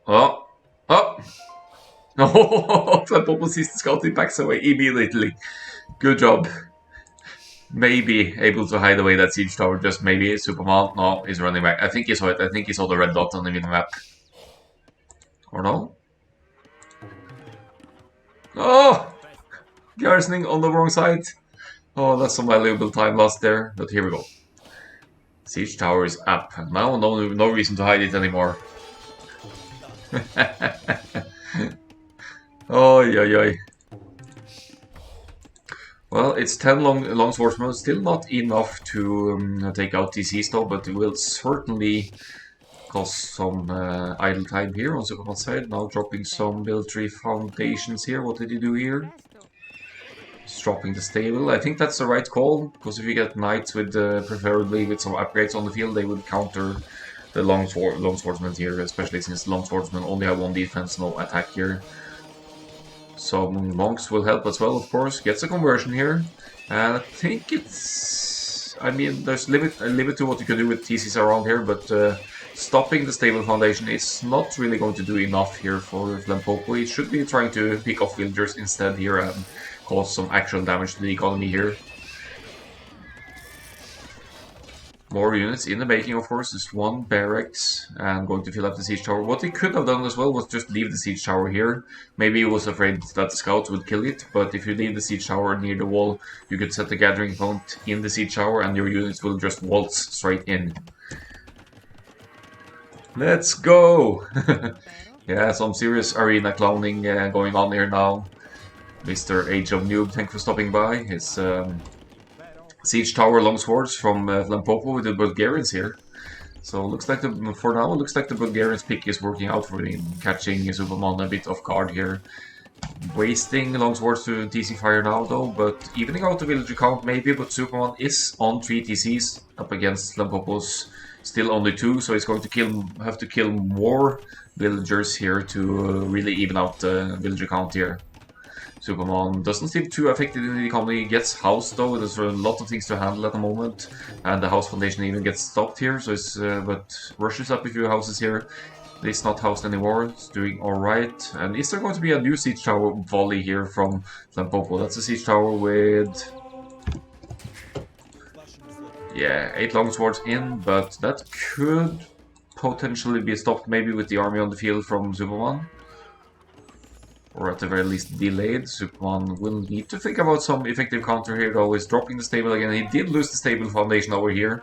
Oh. Oh. Oh, Flempopo sees the scout, he backs away immediately. Good job. Maybe able to hide away that siege tower, just maybe. Zupamann, no, he's running back. I think he saw it. I think he saw the red dot on the map. Or no? Oh! Garrisoning on the wrong side. Oh, that's some valuable time lost there. But here we go. Siege tower is up. Now no reason to hide it anymore. Oh, yeah. Well, it's 10 long swordsmen, still not enough to take out TCs though, but it will certainly cause some idle time here on Zupaman's side. Now dropping some military foundations here. What did he do here? Just dropping the stable. I think that's the right call, because if you get knights with preferably with some upgrades on the field, they would counter the long swordsmen here, especially since long swordsmen only have 1 defense, no attack here. Some monks will help as well, of course. Gets a conversion here. And I think it's... I mean, there's a limit to what you can do with TCs around here, but stopping the stable foundation is not really going to do enough here for Flempopo. He should be trying to pick off villagers instead here and cause some actual damage to the economy here. More units in the making, of course. There's 1 barracks and going to fill up the siege tower. What he could have done as well was just leave the siege tower here. Maybe he was afraid that the scouts would kill it, but if you leave the siege tower near the wall, you could set the gathering point in the siege tower and your units will just waltz straight in. Let's go! Yeah, some serious arena clowning going on here now. Mr. Age of Noob, thanks for stopping by. His siege tower longswords from Flempopo with the Bulgarians here. So looks like for now, it looks like the Bulgarians pick is working out for him, catching Zupamann a bit off guard here. Wasting longswords to TC fire now though, but evening out the villager count maybe, but Zupamann is on 3 TCs up against Flempopo's still only 2, so he's going to have to kill more villagers here to really even out the villager count here. Zupamann doesn't seem too affected in the economy, gets housed though, there's a lot of things to handle at the moment, and the house foundation even gets stopped here, so it's, but rushes up a few houses here. It's not housed anymore, it's doing alright. And is there going to be a new siege tower volley here from Flempopo? That's a siege tower with... yeah, 8 longswords in, but that could potentially be stopped maybe with the army on the field from Zupamann. or at the very least delayed. Zupamann will need to think about some effective counter here though. He's dropping the stable again. He did lose the stable foundation over here.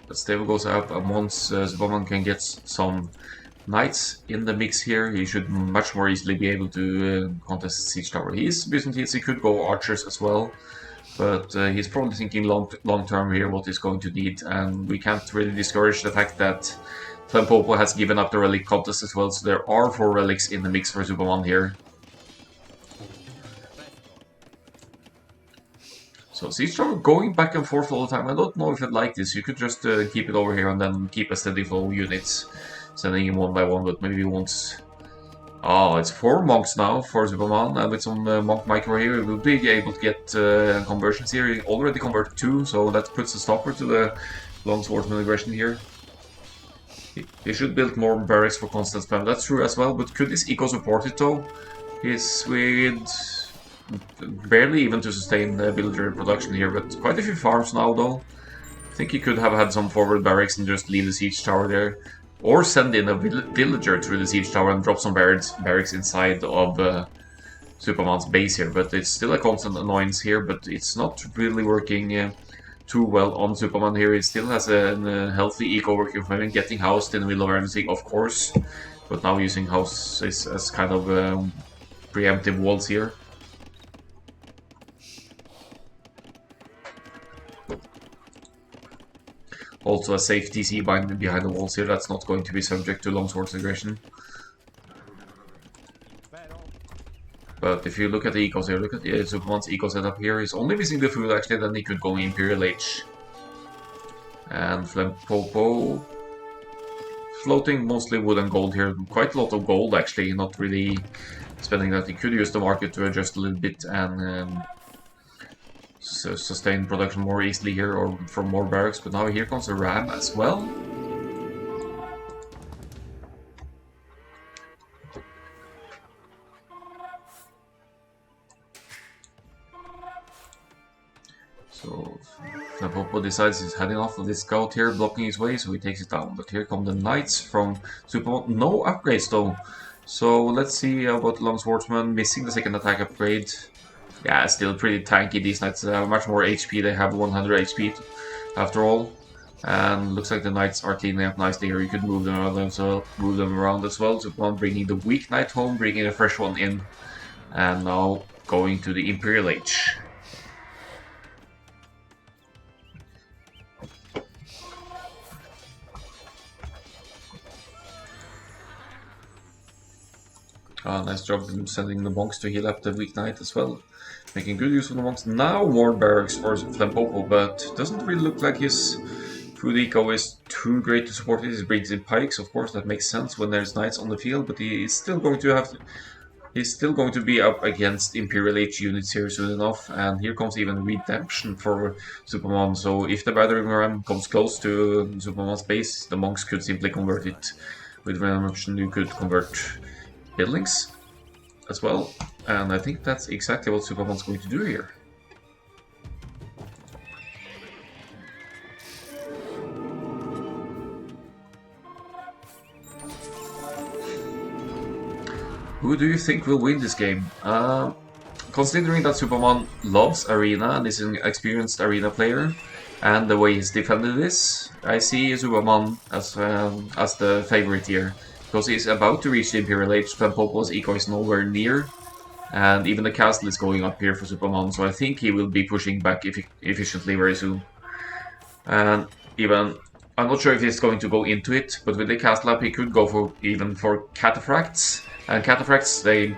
The stable goes up, and once Zupamann can get some knights in the mix here, he should much more easily be able to contest the siege tower. He is Byzantines, he could go archers as well, but he's probably thinking long term here what he's going to need, and we can't really discourage the fact that Flempopo has given up the relic contest as well, so there are 4 relics in the mix for Zupamann here. So siege tower going back and forth all the time. I don't know if I'd like this. You could just keep it over here and then keep a steady flow of units, sending him one by one, but maybe once. Oh, it's 4 monks now for Zupamann, and with some monk micro here, we'll be able to get conversions here. He already converted 2, so that puts a stopper to the long swordsman aggression here. He should build more barracks for constant spam, that's true as well, but could this eco support it though? He's with barely even to sustain the villager production here, but quite a few farms now though. I think he could have had some forward barracks and just leave the siege tower there. Or send in a villager through the siege tower and drop some barracks inside of Zupamann's base here. But it's still a constant annoyance here, but it's not really working too well on Zupamann here. He still has a healthy eco working for him, getting housed in the middle of everything, of course. But now using houses as kind of preemptive walls here. Also a safe TC behind the walls here, that's not going to be subject to longsword's aggression. But if you look at the ecos here, look at the Zupamann's eco setup here, he's only missing the food actually, then he could go Imperial Age. And Flempopo floating mostly wood and gold here, quite a lot of gold actually, not really spending that. He could use the market to adjust a little bit and sustain production more easily here, or from more barracks, but now here comes a ram as well. So Flempopo decides he's heading off of this scout here, blocking his way, so he takes it down. But here come the knights from Zupamann. No upgrades though. So let's see about Long Swordsman missing the second attack upgrade. Yeah, still pretty tanky. These knights have much more HP. They have 100 HP after all. And looks like the knights are cleaning up nicely here. You could move them around as well. Zupamann bringing the weak knight home, bringing a fresh one in. And now going to the Imperial Age. Nice job sending the monks to heal up the weak knight as well. Making good use of the monks. Now more barracks for Flempopo, but doesn't really look like his food eco is too great to support it. He brings in pikes, of course, that makes sense when there's knights on the field, but he's still going to be up against Imperial Age units here soon enough, and here comes even redemption for Zupamann. So if the battering ram comes close to Zupamann's base, the monks could simply convert it. With redemption you could convert buildings as well, and I think that's exactly what Zupamann's going to do here. Who do you think will win this game? Considering that Zupamann loves Arena and is an experienced Arena player, and the way he's defended this, I see Zupamann as the favorite here. Because he's about to reach the Imperial Age, Flempopo's eco is nowhere near, and even the castle is going up here for Zupamann, so I think he will be pushing back efficiently very soon. And even, I'm not sure if he's going to go into it, but with the castle up he could go for cataphracts, and cataphracts, they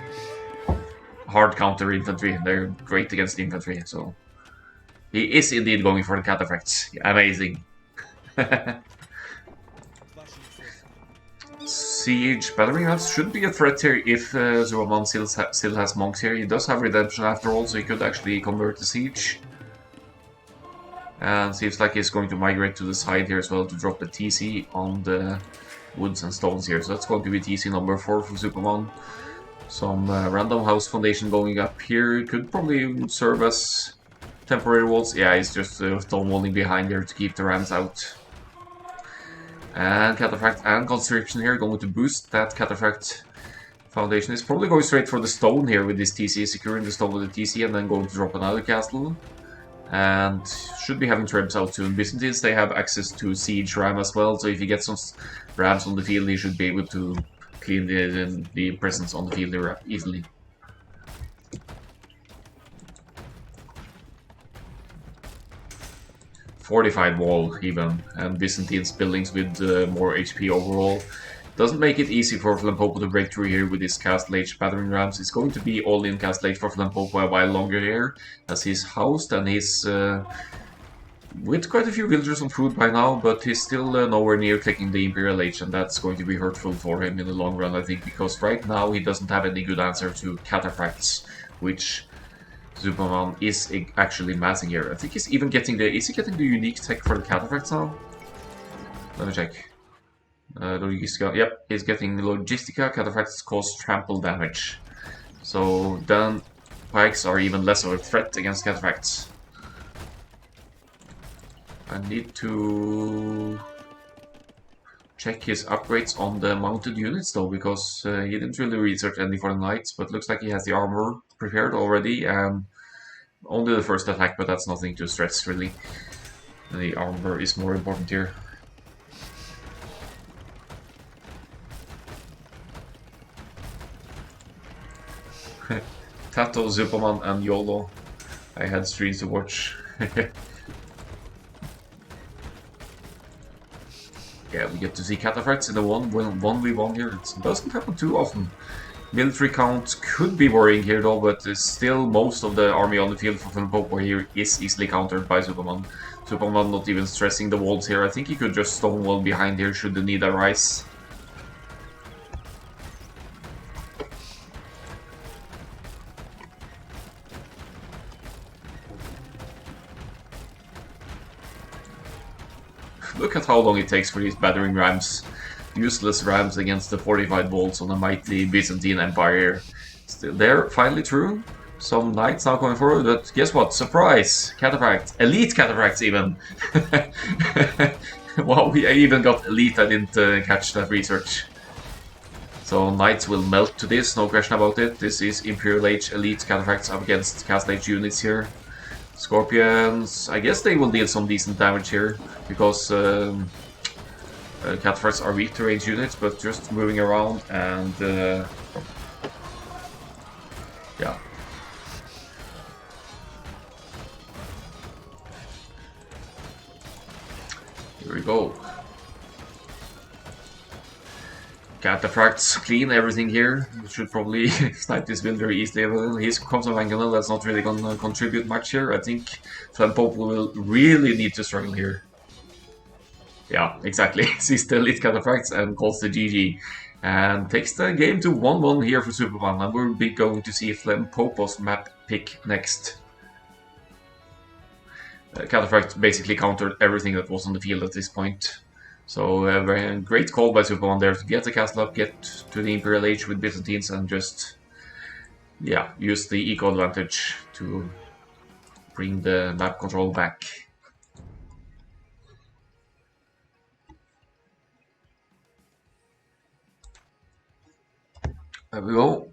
hard counter infantry, they're great against infantry, so he is indeed going for the cataphracts. Amazing. Siege battering rams should be a threat here if Zupamann still has monks here. He does have redemption after all, so he could actually convert the siege. And seems like he's going to migrate to the side here as well to drop the TC on the woods and stones here. So that's going to be TC number 4 for Zupamann. Some random house foundation going up here could probably serve as temporary walls. Yeah, he's just stonewalling behind there to keep the rams out. And Cataphract and Constriction here going to boost that Cataphract foundation. Is probably going straight for the stone here with this TC, securing the stone with the TC and then going to drop another castle. And should be having trebs out soon. Byzantines, they have access to siege ram as well, so if he gets some rams on the field, he should be able to clean the presence on the field there easily. Fortified wall even, and Byzantines buildings with more HP overall. Doesn't make it easy for Flempopo to break through here with his Castle Age battering rams. It's going to be all-in Castle Age for Flempopo a while longer here, as he's housed and he's with quite a few villagers on food by now, but he's still nowhere near taking the Imperial Age, and that's going to be hurtful for him in the long run, I think, because right now he doesn't have any good answer to Cataphracts, which Zupamann is actually massing here. I think he's even getting the... Is he getting the unique tech for the Cataphracts now? Let me check. Logistica. Yep, he's getting Logistica. Cataphracts cause trample damage. So then pikes are even less of a threat against Cataphracts. I need to check his upgrades on the mounted units though, because he didn't really research any for the knights, but looks like he has the armor prepared already and only the first attack, but that's nothing to stress really. The armor is more important here. Tato, Zupamann and YOLO. I had streams to watch. Yeah, we get to see Cataphracts in the 1v1 here. It doesn't happen too often. Military count could be worrying here though, but still most of the army on the field for Flempopo here is easily countered by Zupamann. Zupamann not even stressing the walls here. I think he could just stonewall behind here should the need arise. Look at how long it takes for these battering rams. Useless rams against the fortified walls on the mighty Byzantine Empire. Still, they're finally through. Some knights now coming forward, but guess what? Surprise! Cataphracts. Elite Cataphracts even! Wow, we even got elite. I didn't catch that research. So knights will melt to this, no question about it. This is Imperial Age Elite Cataphracts up against Castle Age units here. Scorpions, I guess they will deal some decent damage here, because Cataphracts are weak to range units, but just moving around and yeah. Here we go. Cataphracts clean everything here. Should probably snipe this build very easily. He's comes from Angle, that's not really gonna contribute much here. I think Flempopo will really need to struggle here. Yeah, exactly. Sees the elite Cataphracts and calls the GG. And takes the game to 1-1 here for Zupamann. And we'll be going to see Flempopo's map pick next. Cataphract basically countered everything that was on the field at this point. So a very great call by Zupamann there to get the castle up, get to the Imperial Age with Byzantines and just, yeah, use the eco advantage to bring the map control back. There we go.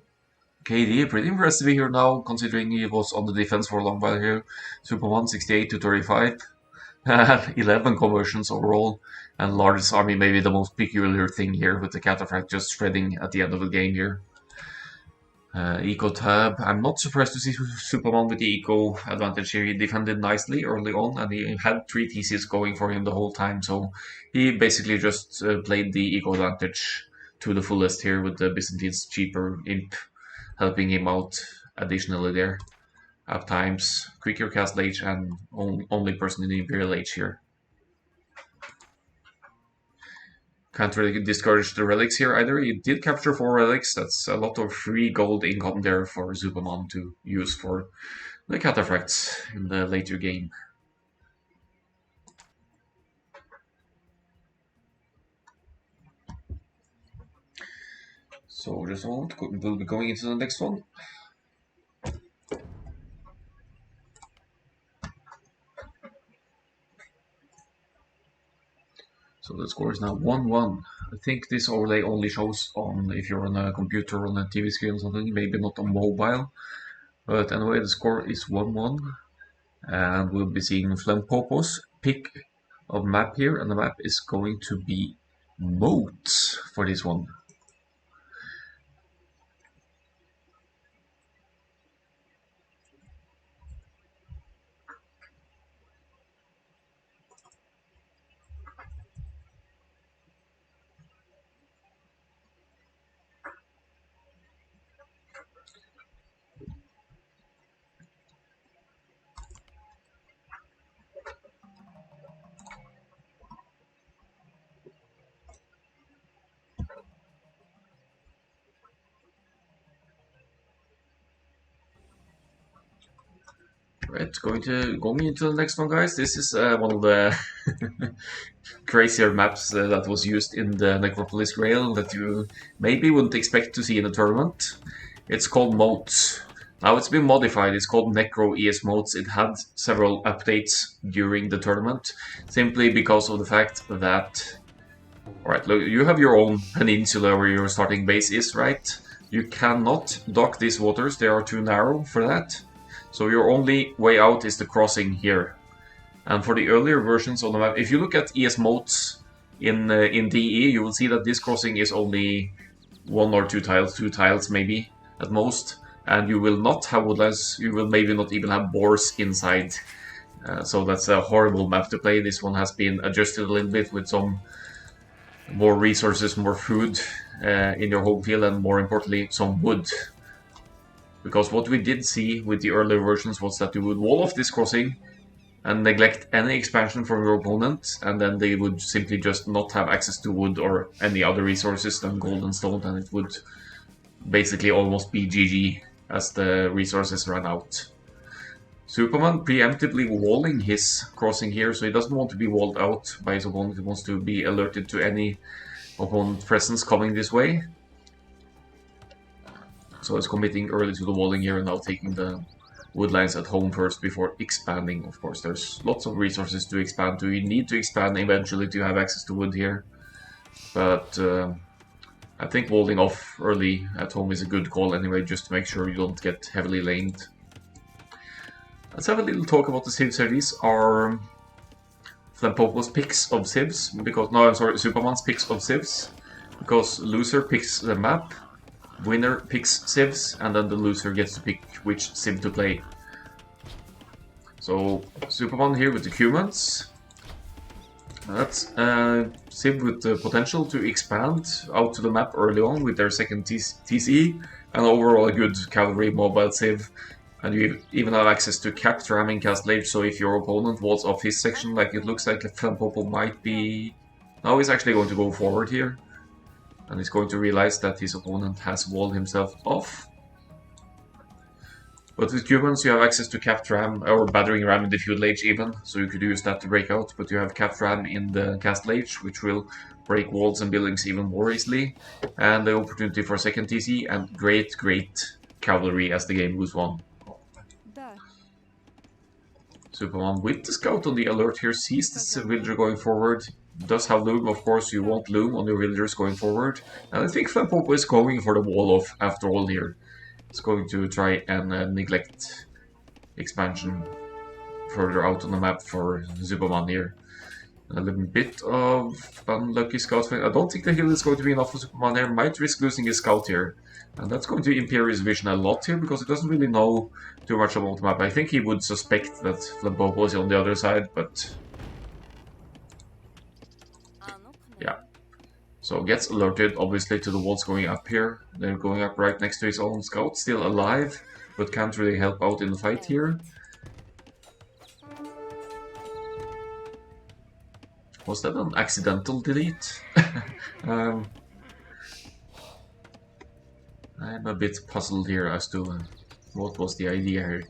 KD, pretty impressive here now, considering he was on the defense for a long while here. Zupamann 68 to 35. 11 conversions overall, and largest army maybe the most peculiar thing here with the Cataphract just shredding at the end of the game here. Eco tab, I'm not surprised to see Zupamann with the eco advantage here. He defended nicely early on and he had 3 TCs going for him the whole time, so he basically just played the eco advantage to the fullest here with the Byzantines cheaper imp helping him out additionally there. Up times, quicker Castle Age and only person in the Imperial Age here. Can't really discourage the relics here either. He did capture 4 relics. That's a lot of free gold income there for Zupamann to use for the Cataphracts in the later game. So just a moment, we'll be going into the next one. So the score is now 1-1. I think this overlay only shows on if you're on a computer or on a TV screen or something, maybe not on mobile. But anyway, the score is 1-1. And we'll be seeing Flempopo's pick of map here, and the map is going to be moats for this one. Right, going into the next one, guys. This is one of the crazier maps that was used in the Necropolis Grail that you maybe wouldn't expect to see in a tournament. It's called Moats. Now it's been modified. It's called Necro ES Moats. It had several updates during the tournament, simply because of the fact that, alright, look, you have your own peninsula where your starting base is, right? You cannot dock these waters. They are too narrow for that. So your only way out is the crossing here. And for the earlier versions of the map, if you look at ES modes in DE, you will see that this crossing is only 1 or 2 tiles, 2 tiles maybe at most. And you will not have woodlands, you will maybe not even have boars inside. So that's a horrible map to play. This one has been adjusted a little bit with some more resources, more food in your home field, and more importantly, some wood. Because what we did see with the earlier versions was that you would wall off this crossing and neglect any expansion from your opponent, and then they would simply just not have access to wood or any other resources than gold and stone, and it would basically almost be GG as the resources ran out. Zupamann preemptively walling his crossing here, so he doesn't want to be walled out by his opponent. He wants to be alerted to any opponent presence coming this way. So he's committing early to the walling here and now taking the wood lines at home first before expanding. Of course, there's lots of resources to expand to. You need to expand eventually to have access to wood here. But I think walling off early at home is a good call anyway, just to make sure you don't get heavily laned. Let's have a little talk about the Civ series. Are Flempopo's picks of Civs, because, no, I'm sorry, Zupamann's picks of Civs, because loser picks the map, winner picks Civs, and then the loser gets to pick which Civ to play. So, Zupamann here with the Cumans. That's Civ with the potential to expand out to the map early on with their second TC, and overall a good cavalry mobile Civ. And you even have access to capped ramming Castle Age, so if your opponent walls off his section, like it looks like Flempopo might be... Now he's actually going to go forward here. And he's going to realize that his opponent has walled himself off. But with Cumans you have access to capped ram, or battering ram in the feudal age even, so you could use that to break out, but you have capped ram in the Castle Age, which will break walls and buildings even more easily. And the opportunity for second TC, and great cavalry as the game goes on. Zupamann with the scout on the alert here, sees the villager going forward, does have loom, of course you want loom on your villagers going forward, and I think Flempopo is going for the wall off after all here. It's going to try and neglect expansion further out on the map for Zupamann here. A little bit of unlucky scout. I don't think the hill is going to be enough for Zupamann here, might risk losing his scout here. And that's going to impair his vision a lot here, because he doesn't really know too much about the map. I think he would suspect that Flempopo is on the other side, but... yeah. So gets alerted, obviously, to the walls going up here. They're going up right next to his own scout, still alive, but can't really help out in the fight here. Was that an accidental delete? I'm a bit puzzled here as to what was the idea here.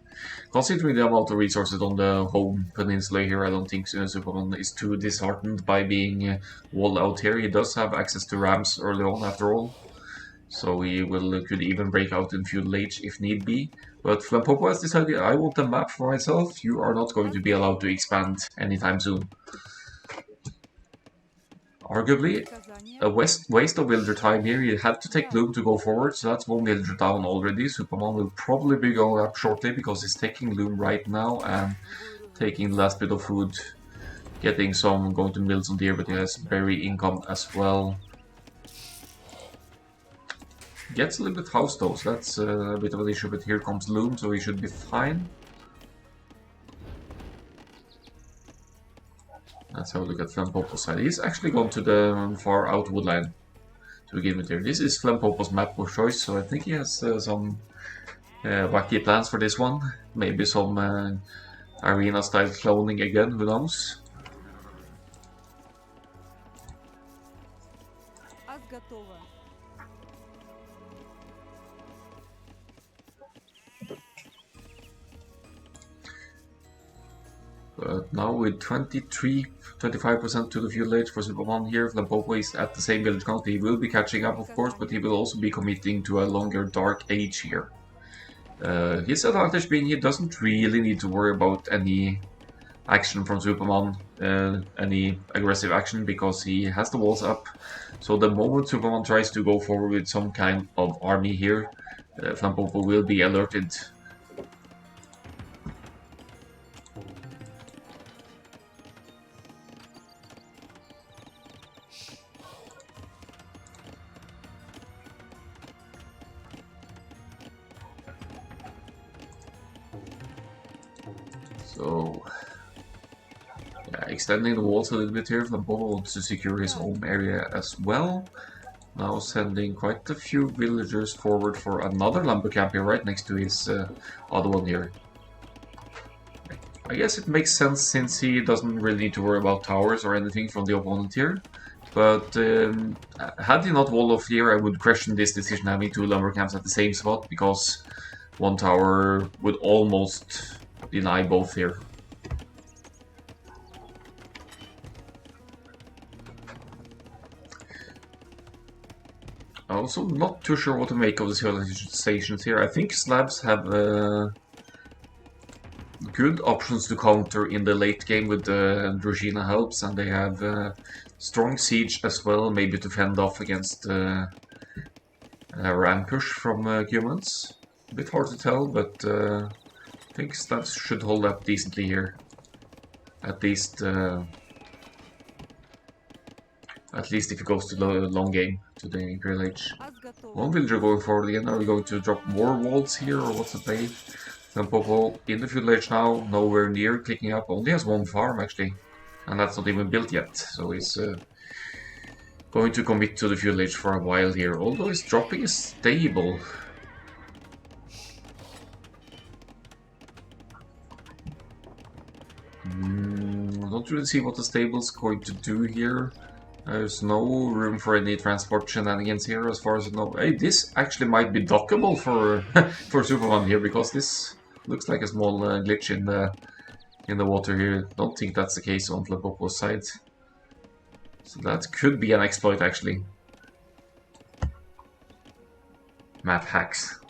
Considering the amount of resources on the home peninsula here, I don't think Zupamann is too disheartened by being walled out here. He does have access to rams early on after all, so he could even break out in feudal age if need be. But Flempopo has decided, I want the map for myself, you are not going to be allowed to expand anytime soon. Arguably, a waste of villager time here. You had to take Loom to go forward, so that's one villager down already. Zupamann will probably be going up shortly because he's taking Loom right now and taking the last bit of food. Getting some, going to mill some deer, but he has berry income as well. Gets a little bit house though, so that's a bit of an issue, but here comes Loom, so he should be fine. Let's have a look at Flempopo's side. He's actually gone to the far out woodline to begin with here. This is Flempopo's map of choice, so I think he has some wacky plans for this one. Maybe some arena-style cloning again, who knows? But now with 25% to the fuel age for Zupamann here, Flempopo is at the same village count. He will be catching up, of course, but he will also be committing to a longer dark age here. His advantage being he doesn't really need to worry about any action from Zupamann, any aggressive action, because he has the walls up. So the moment Zupamann tries to go forward with some kind of army here, Flempopo will be alerted. So, yeah, extending the walls a little bit here. Flempopo wants to secure his home area as well. Now sending quite a few villagers forward for another lumber camp here, right next to his other one here. I guess it makes sense since he doesn't really need to worry about towers or anything from the opponent here. But had he not walled off here, I would question this decision having two lumber camps at the same spot, because one tower would almost deny both here. Also, not too sure what to make of the civilizations here. I think slabs have good options to counter in the late game with the Druzhina helps, and they have strong siege as well, maybe to fend off against a ram push from humans. A bit hard to tell, but I think slabs should hold up decently here. At least if it goes to the long game, to the Imperial Age. One villager going forward again. Are we going to drop more walls here, or what's the play? Flempopo in the Feudal Age now, nowhere near clicking up. Only has one farm actually, and that's not even built yet. So he's going to commit to the Feudal Age for a while here. Although he's dropping a stable. I don't really see what the stable's going to do here. There's no room for any transport shenanigans here, as far as I know. Hey, this actually might be dockable for for Zupamann here, because this looks like a small glitch in the water here. Don't think that's the case on Flempopo's side. So that could be an exploit, actually. Map hacks.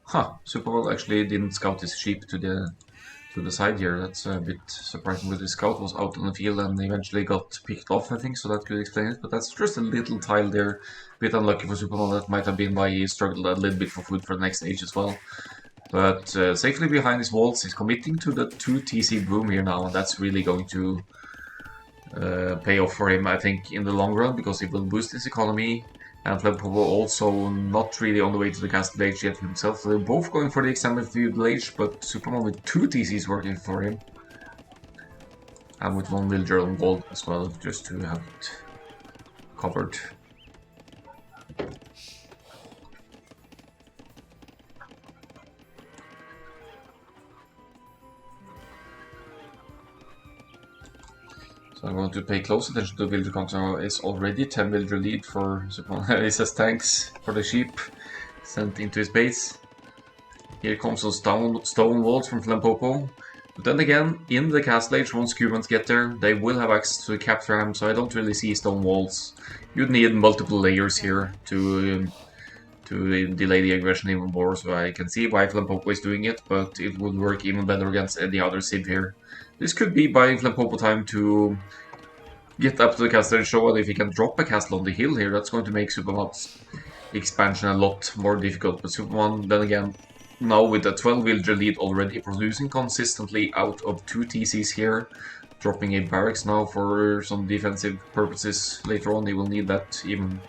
Huh, Zupamann actually didn't scout his sheep to the side here. That's a bit surprising, but the scout was out on the field and eventually got picked off, I think, so that could explain it. But that's just a little tile there. A bit unlucky for Zupamann. That might have been why he struggled a little bit for food for the next stage as well. But safely behind his walls, he's committing to the 2 TC boom here now, and that's really going to pay off for him, I think, in the long run, because it will boost his economy. And Flempopo also not really on the way to the Castle Age yet himself. So they're both going for the extended Feudal Age, but Zupamann with 2 TCs working for him. And with 1 villager on gold as well, just to have it covered. So I'm going to pay close attention to the villager count. Now it's already 10 villager lead for Zupamann. He says thanks for the sheep sent into his base. Here comes some stone walls from Flempopo. But then again, in the castle age, once humans get there, they will have access to the cap ram, so I don't really see stone walls. You'd need multiple layers here to delay the aggression even more, so I can see why Flempopo is doing it, but it would work even better against any other civ here. This could be buying Flempopo time to get up to the castle and show, and if he can drop a castle on the hill here, that's going to make Zupamann's expansion a lot more difficult. But Zupamann, then again, now with a 12 villager lead already, producing consistently out of 2 TCs here, dropping a barracks now for some defensive purposes later on. He will need that even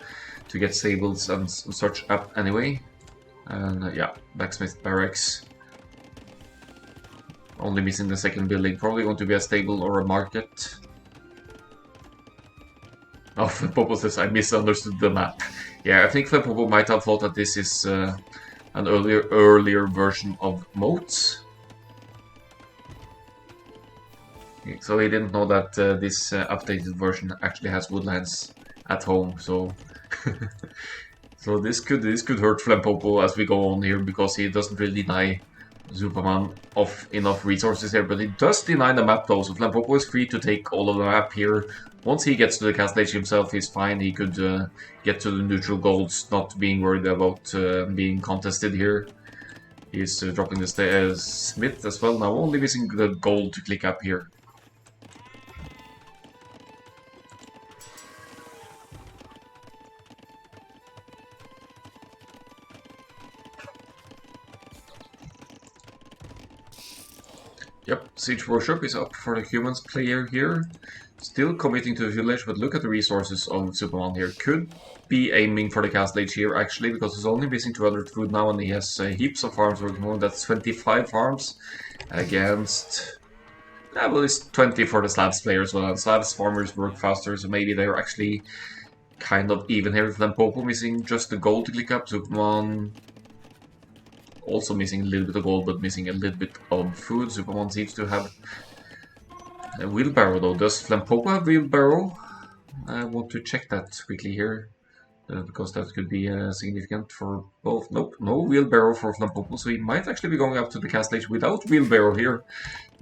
to get stables and such up anyway. And yeah, blacksmith barracks. Only missing the second building, probably going to be a stable or a market. Oh, Flempopo says I misunderstood the map. Yeah, I think Flempopo might have thought that this is an earlier version of moats. Okay, so he didn't know that this updated version actually has woodlands at home. So, so this could hurt Flempopo as we go on here, because he doesn't really deny Zupamann of enough resources here, but he does deny the map though. So Flempopo is free to take all of the map here. Once he gets to the castle age himself, he's fine. He could get to the neutral golds, not being worried about being contested here. He's dropping the smith as well, now only missing the gold to click up here. Yep, Siege Workshop is up for the humans player here. Still committing to the village, but look at the resources of Zupamann here. Could be aiming for the castle age here actually, because he's only missing 200 food now and he has heaps of farms working on. That's 25 farms against... Yeah, well, it's 20 for the slabs player as well. And slabs farmers work faster, so maybe they're actually kind of even here with Flempopo missing just the gold to click up. Zupamann also missing a little bit of gold, but missing a little bit of food. Zupamann seems to have a wheelbarrow though. Does Flempopo have wheelbarrow? I want to check that quickly here, because that could be significant for both. Nope, no wheelbarrow for Flempopo, so he might actually be going up to the castle age without wheelbarrow here.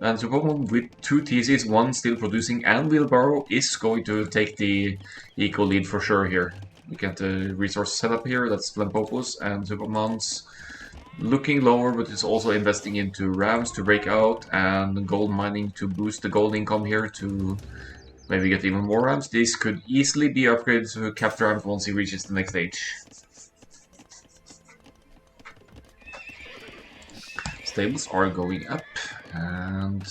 And Zupamann with 2 TCs, 1 still producing, and wheelbarrow is going to take the eco lead for sure here. We get the resource setup here, that's Flempopo's, and Zupamann's looking lower, but it's also investing into rams to break out and gold mining to boost the gold income here to maybe get even more rams. This could easily be upgraded to capture rams once he reaches the next stage. Stables are going up, and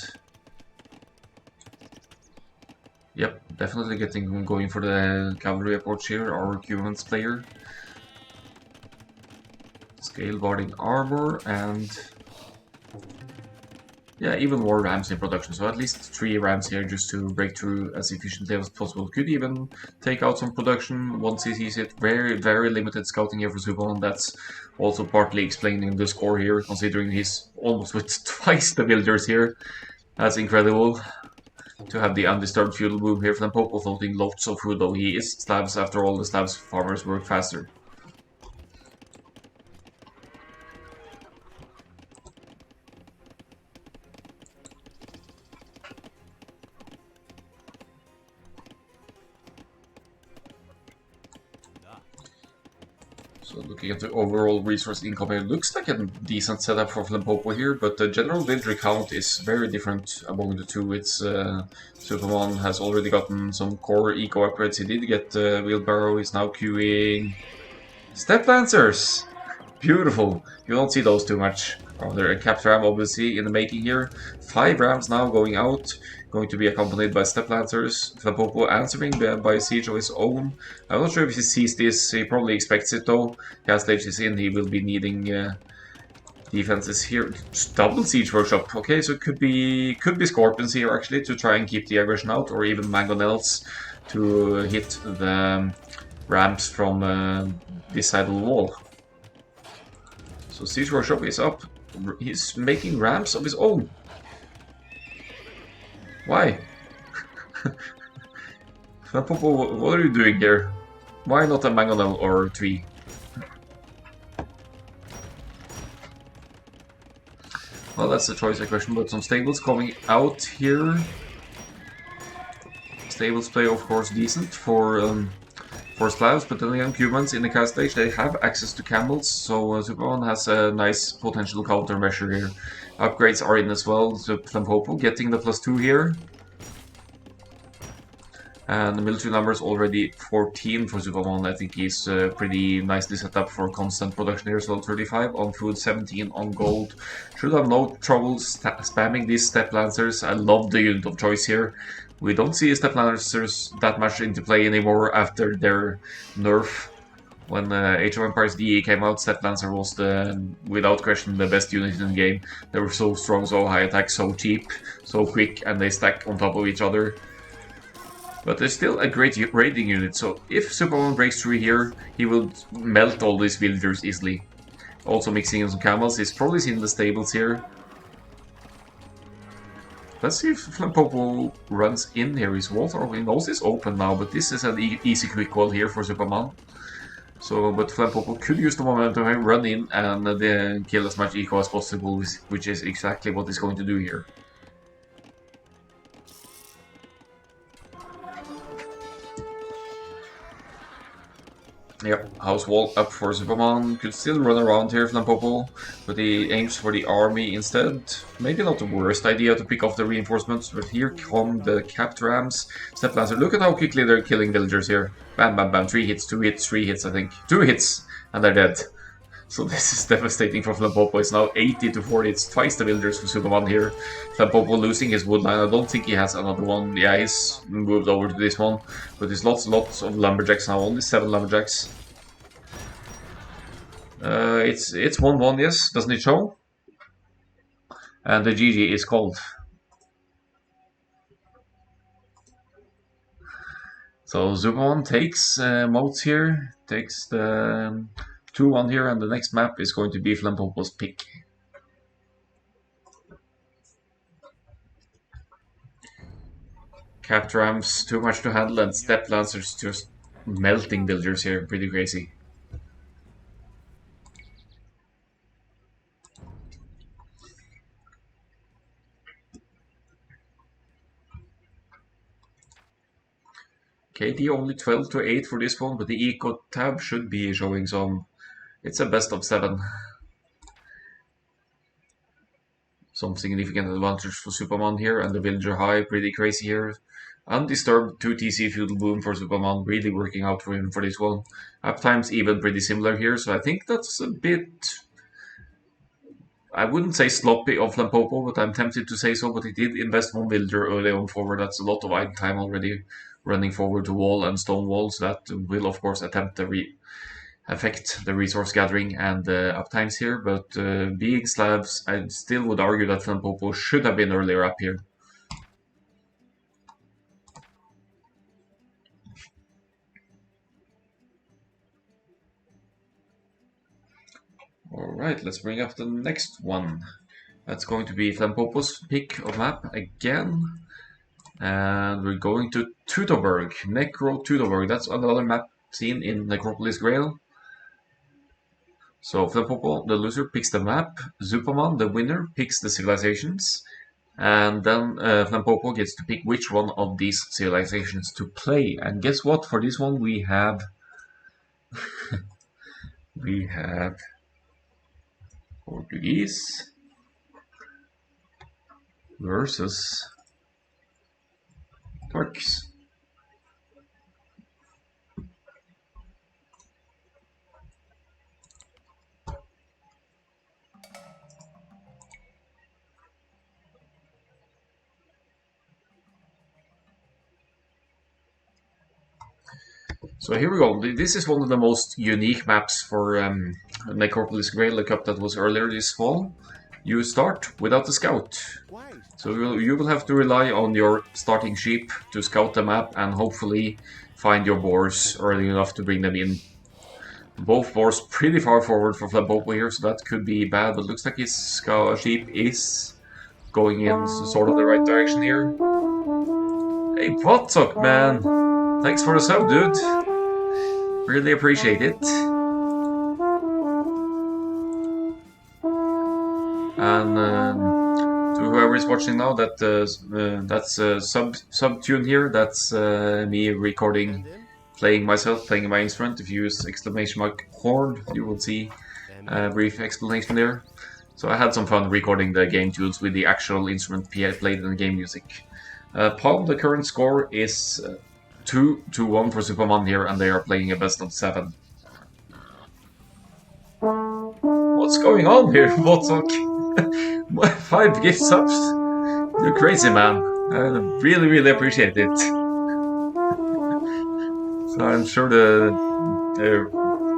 yep, definitely going for the cavalry approach here, our humans player. Scale guarding armor, and yeah, even more rams in production. So at least 3 rams here just to break through as efficiently as possible. Could even take out some production once he sees it. Very, very limited scouting here for Zupamann. That's also partly explaining the score here, considering he's almost with twice the villagers here. That's incredible to have the undisturbed feudal boom here. Flempopo floating lots of food, though he is slabs. After all, the slabs farmers work faster. So looking at the overall resource income here, looks like a decent setup for Flempopo here, but the general villager count is very different among the two. It's Zupamann has already gotten some core eco upgrades. He did get wheelbarrow, he's now queuing step lancers. Beautiful. You don't see those too much. They're a capped ram obviously in the making here. 5 rams now going out, going to be accompanied by step lancers. Flempopo answering by siege of his own. I'm not sure if he sees this, he probably expects it though. Castle age is in, he will be needing defenses here. Double siege workshop. Okay, so it could be scorpions here actually to try and keep the aggression out, or even mangonels to hit the ramps from this side of the wall. So siege workshop is up. He's making ramps of his own. Why? Flempopo, what are you doing here? Why not a mangonel or 3? Well, that's a choice question, but some stables coming out here. Stables play, of course, decent for slabs, but then again, humans in the cast stage, they have access to camels, so Zupamann has a nice potential countermeasure here. Upgrades are in as well, so Flempopo getting the +2 here. And the military number is already 14 for Zupamann. I think he's pretty nicely set up for constant production here. So 35 on food, 17 on gold. Should have no trouble spamming these step lancers. I love the unit of choice here. We don't see step lancers that much into play anymore after their nerf. When Age of Empires DE came out, Step Lancer was without question the best unit in the game. They were so strong, so high attack, so cheap, so quick, and they stack on top of each other. But they're still a great raiding unit, so if Zupamann breaks through here, he will melt all these villagers easily. Also mixing in some camels, he's probably seen the stables here. Let's see if Flempopo runs in here. His walls are open, nose is open now, but this is an easy quick wall here for Zupamann. So, but Flempopo could use the momentum and run in and then kill as much eco as possible, which is exactly what he's going to do here. Yep, house wall up for Zupamann. Could still run around here, Flempopo, but he aims for the army instead. Maybe not the worst idea to pick off the reinforcements, but here come the capped rams. Step Lancer, look at how quickly they're killing villagers here. Bam, bam, bam, 3 hits, 2 hits, 3 hits, I think. 2 hits, and they're dead. So this is devastating for Flempopo. It's now 80 to 40. It's twice the villagers for Zupamann here. Flempopo losing his woodline. I don't think he has another one. Yeah, he's moved over to this one. But there's lots of lumberjacks now. Only 7 lumberjacks. It's 1-1, yes. Doesn't it show? And the GG is called. So Zupamann takes moats here. Takes the 2-1 here, and the next map is going to be Flempopo's pick. Capped rams, too much to handle, and step lancers just melting villagers here. Pretty crazy. KD only 12 to 8 for this one, but the eco tab should be showing some. It's a best of 7. Some significant advantage for Zupamann here, and the villager high, pretty crazy here. Undisturbed 2 TC feudal boom for Zupamann, really working out for him for this one. Uptime's even pretty similar here, so I think that's a bit. I wouldn't say sloppy of Flempopo, but I'm tempted to say so. But he did invest 1 villager early on forward. That's a lot of idle time already running forward to wall and stone walls. That will, of course, attempt to affect the resource gathering and uptimes here. But being slabs, I still would argue that Flempopo should have been earlier up here. Alright, let's bring up the next one. That's going to be Flempopo's pick of map again. And we're going to Teutoburg, Necro Teutoburg. That's another map seen in Necropolis Grail. So Flempopo, the loser, picks the map. Zupamann, the winner, picks the civilizations. And then Flempopo gets to pick which one of these civilizations to play. And guess what? For this one we have... we have... Portuguese versus Turks. So here we go. This is one of the most unique maps for Necropolis Grail, the cup that was earlier this fall. You start without a scout. So you will have to rely on your starting sheep to scout the map and hopefully find your boars early enough to bring them in. Both boars pretty far forward for Flempopo here, so that could be bad, but looks like his sheep is going in sort of the right direction here. Hey, Potok, man! Thanks for the sub, dude. Really appreciate it. And whoever is watching now, that's sub tune here. That's me recording, playing myself, playing my instrument. If you use exclamation mark horn, you will see a brief explanation there. So I had some fun recording the game tunes with the actual instrument played in the game music. Palm, the current score is 2-1 for Zupamann here, and they are playing a best of 7. What's going on here? What's up? 5 gift subs? You're crazy, man. I really, really appreciate it. So I'm sure the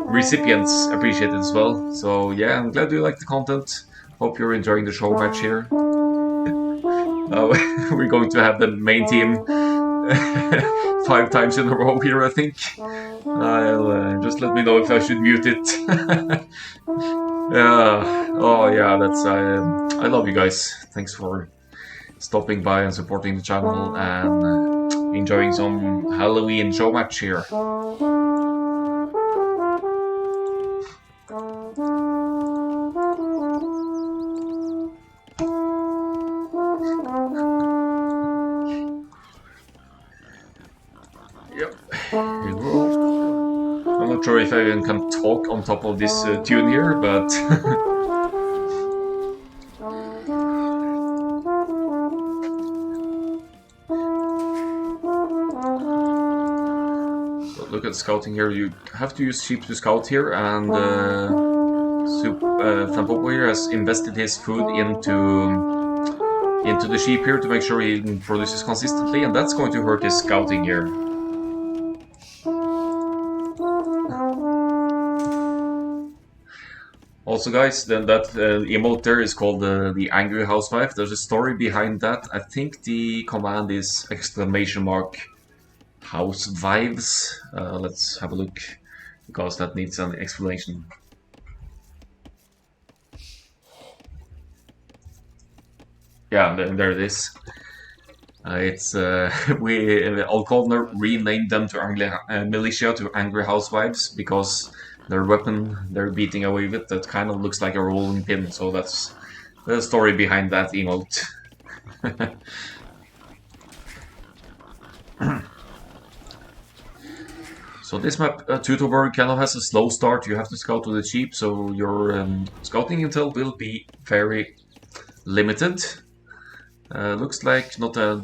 recipients appreciate it as well. So yeah, I'm glad you like the content. Hope you're enjoying the show match here. We're going to have the main team 5 times in a row here, I think. Just let me know if I should mute it. Oh yeah, that's I love you guys. Thanks for stopping by and supporting the channel and enjoying some Halloween show match here. Yep, here we go. I'm not sure if I even can talk on top of this tune here, but look at scouting here. You have to use sheep to scout here, and Flempopo here has invested his food into the sheep here to make sure he produces consistently, and that's going to hurt his scouting here. Also, guys, then that emote there is called the Angry Housewife. There's a story behind that. I think the command is exclamation mark housewives. Let's have a look, because that needs an explanation. Yeah, there it is. It's Akkal-AOE renamed them to militia to Angry Housewives because their weapon they're beating away with that kind of looks like a rolling pin. So that's the story behind that emote. So this map, Tutoberg, kind of has a slow start. You have to scout with the sheep, so your scouting intel will be very limited. Looks like not a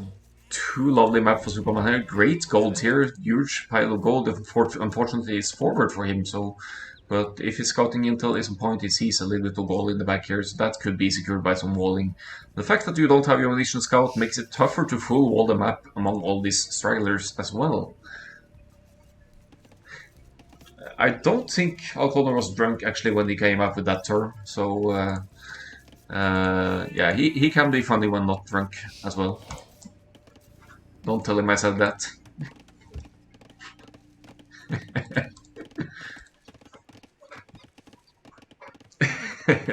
too lovely map for Zupamann here. Great gold here, huge pile of gold. Unfortunately, it's forward for him. So, but if his scouting intel is on point, he sees a little bit of gold in the back here, so that could be secured by some walling. The fact that you don't have your initial scout makes it tougher to full wall the map among all these stragglers as well. I don't think Akkal-AOE was drunk actually when he came up with that term. So yeah, he can be funny when not drunk as well. Don't tell him I said that.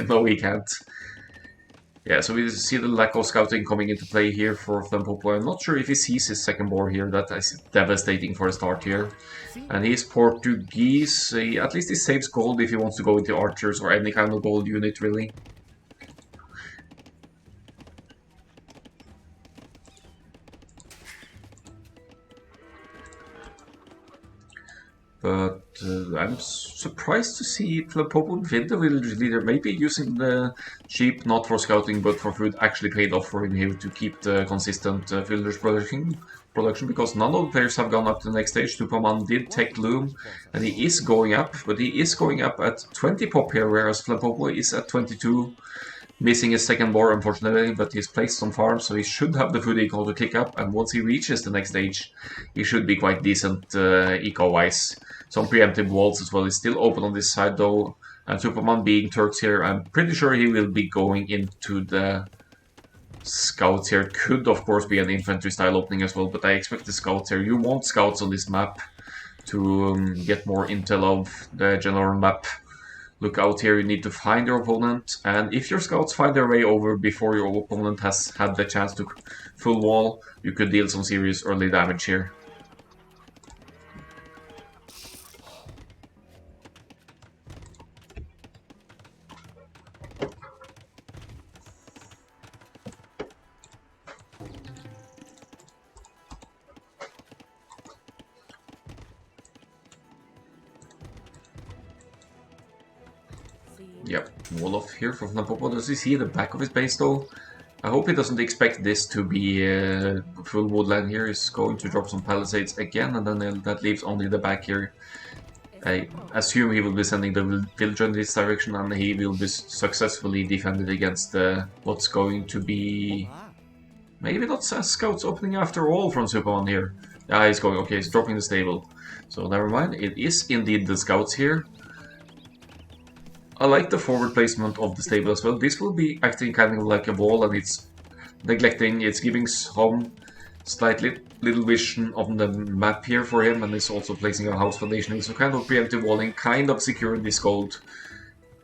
No, he can't. Yeah, so we see the lack of scouting coming into play here for Flempopo. I'm not sure if he sees his second boar here. That is devastating for a start here. And he's Portuguese. At least he saves gold if he wants to go into archers or any kind of gold unit, really. But I'm surprised to see Flempopo win the village leader. Maybe using the sheep not for scouting but for food actually paid off for him here to keep the consistent village production, because none of the players have gone up to the next stage. Zupamann did take Loom and he is going up, but he is going up at 20 pop here, whereas Flempopo is at 22. Missing his second boar, unfortunately, but he's placed on farm, so he should have the food eco to kick up, and once he reaches the next stage, he should be quite decent eco-wise. Some preemptive walls as well is still open on this side, though, and Zupamann being Turks here, I'm pretty sure he will be going into the scouts here. Could, of course, be an infantry-style opening as well, but I expect the scouts here. You want scouts on this map to get more intel of the general map. Look out here, you need to find your opponent, and if your scouts find their way over before your opponent has had the chance to full wall, you could deal some serious early damage here. wall off here for Flempopo. Does he see the back of his base though? I hope he doesn't expect this to be full woodland here. He's going to drop some palisades again, and then that leaves only the back here. I assume he will be sending the villager in this direction, and he will be successfully defended against what's going to be... Maybe not scouts opening after all from Zupamann here. Yeah, he's going... Okay, he's dropping the stable. So never mind, it is indeed the scouts here. I like the forward placement of the stable as well. This will be acting kind of like a wall, and it's neglecting, it's giving some slightly little vision on the map here for him, and it's also placing a house foundation. So kind of preemptive walling, kind of securing this gold,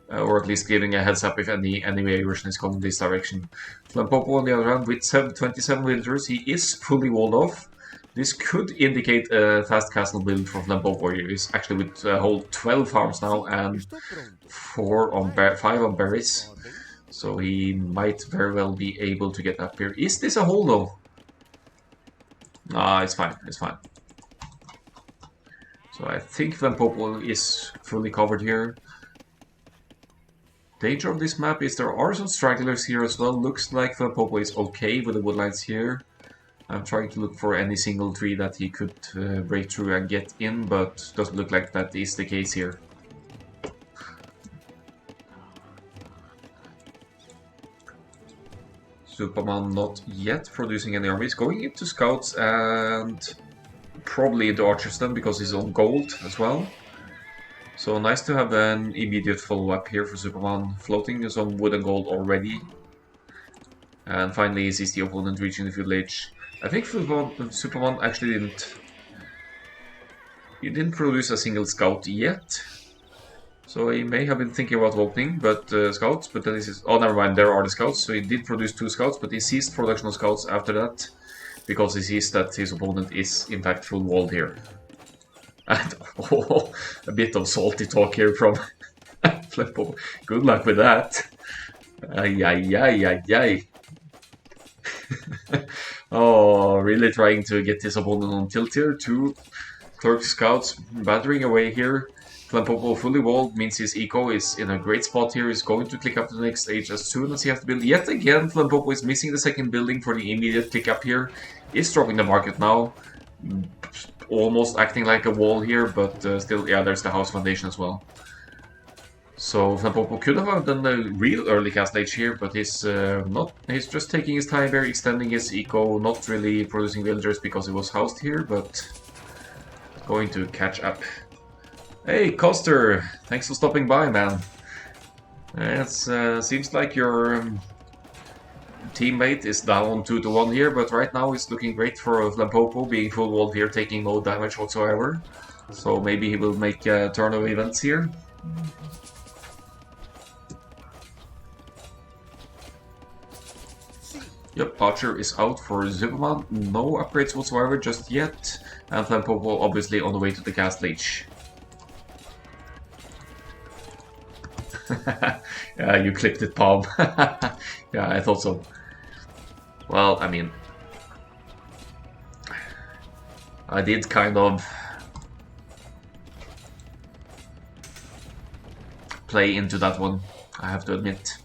or at least giving a heads up if any enemy aggression is coming this direction. Flempopo on the other hand, with 27 villagers, he is fully walled off. This could indicate a fast castle build for Flempopo. He's actually with a whole 12 farms now and 5 on berries. So he might very well be able to get up here. Is this a hole though? Ah, it's fine, it's fine. So I think Flempopo is fully covered here. Danger of this map is there are some stragglers here as well. Looks like Flempopo is okay with the woodlines here. I'm trying to look for any single tree that he could break through and get in, but doesn't look like that is the case here. Zupamann not yet producing any armies, going into scouts and probably into archers then because he's on gold as well. So nice to have an immediate follow-up here for Zupamann, floating some wood and gold already. And finally he sees the opponent reaching the village. I think Zupamann actually didn't produce a single scout yet. So he may have been thinking about opening, but scouts, but then he says, oh never mind, there are the scouts. So he did produce 2 scouts, but he ceased production of scouts after that, because he sees that his opponent is in fact full walled here. And oh, a bit of salty talk here from Flempopo. Good luck with that. Ay, ay, ay, ay, ay. Oh, really trying to get his opponent on tilt here. 2 clerk scouts battering away here. Flempopo fully walled means his eco is in a great spot here. He's going to click up to the next stage as soon as he has to build. Yet again, Flempopo is missing the second building for the immediate click up here. Is dropping the market now. Almost acting like a wall here, but still, yeah, there's the house foundation as well. So Flempopo could have done a real early cast age here, but he's not. He's just taking his time here, extending his eco, not really producing villagers because he was housed here, but going to catch up. Hey, Coster! Thanks for stopping by, man. It seems like your teammate is down 2-1 here, but right now it's looking great for Flempopo, being full walled here, taking no damage whatsoever. So maybe he will make a turn of events here. Yep, Archer is out for Zupamann. No upgrades whatsoever just yet. And Flempopo obviously on the way to the castle age. Yeah, you clipped it, Palm. Yeah, I thought so. Well, I mean, I did kind of play into that one, I have to admit.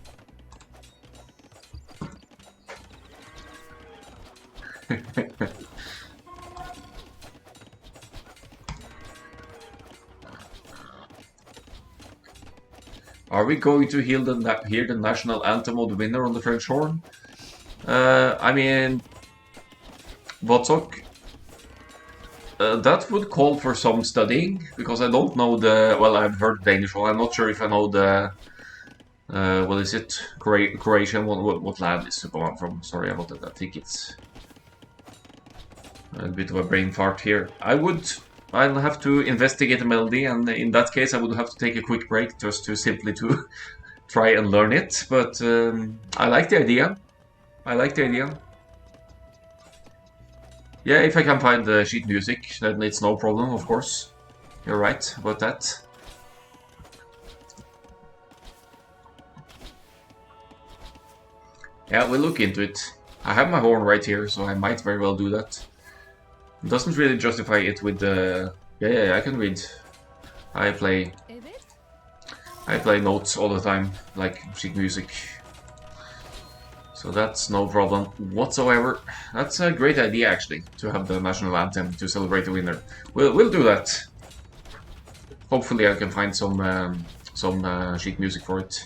Are we going to hear the national anthem of the winner on the French horn? I mean, Votsok, that would call for some studying, because I don't know the... Well, I've heard Danish, well, I'm not sure if I know the... what is it? Croatian? What land is Zupamann from? Sorry about that, I think it's... a bit of a brain fart here. I'll have to investigate the melody, and in that case I would have to take a quick break just to simply to try and learn it. But I like the idea. I like the idea. Yeah, if I can find the sheet music, then it's no problem, of course. You're right about that. Yeah, we'll look into it. I have my horn right here, so I might very well do that. Doesn't really justify it with the... Yeah, I can read. I I play notes all the time, like sheet music. So that's no problem whatsoever. That's a great idea, actually, to have the national anthem to celebrate the winner. We'll do that. Hopefully, I can find some sheet music for it.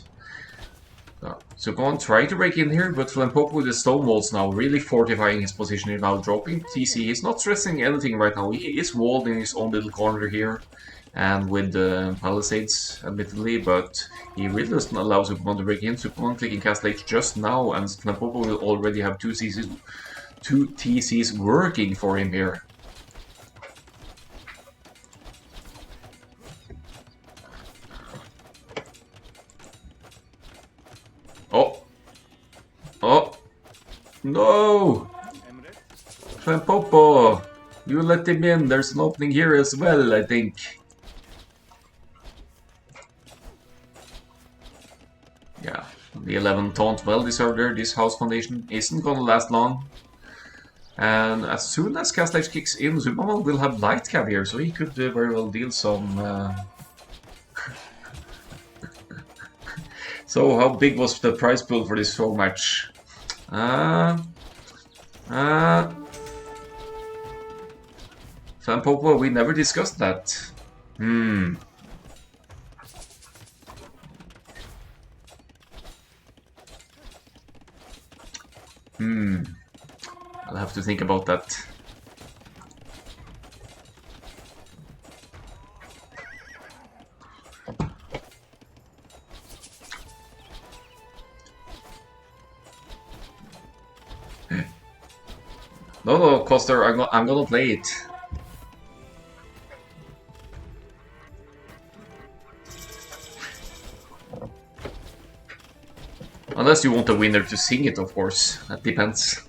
Zupamann trying to break in here, but Flempopo with the stone walls now, really fortifying his position here now, dropping TC. He's not stressing anything right now. He is walled in his own little corner here, and with the palisades, admittedly, but he really doesn't allow Zupamann to break in. Zupamann clicking cast late just now, and Flempopo will already have two TCs working for him here. Oh! Oh! No! Flempopo! You let him in, there's an opening here as well, I think. Yeah, the 11 taunt well deserved there. This house foundation isn't gonna last long. And as soon as Cast Life kicks in, Zupamann will have light cab here, so he could very well deal some... So how big was the prize pool for this show match? Flempopo, we never discussed that. I'll have to think about that. No, Coster, I'm gonna play it. Unless you want the winner to sing it, of course. That depends.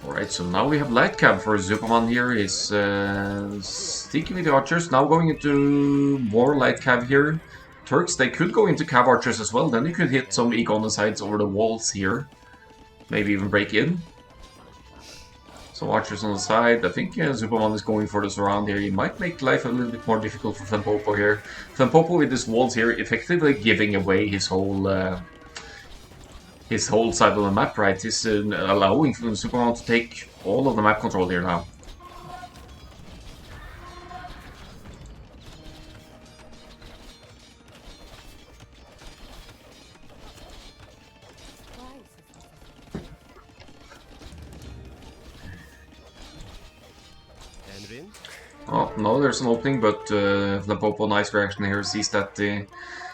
Alright, so now we have light cab for Zupamann here. He's sticking with the archers. Now going into more light cab here. Turks, they could go into cab archers as well. Then you could hit some econocides over the walls here. Maybe even break in. So archers on the side. I think Zupamann is going for the surround here. He might make life a little bit more difficult for Flempopo here. Flempopo with his walls here, effectively giving away his whole side of the map, right? He's allowing Zupamann to take all of the map control here now. Oh, no, there's an opening, but Flempopo, nice reaction here, sees that the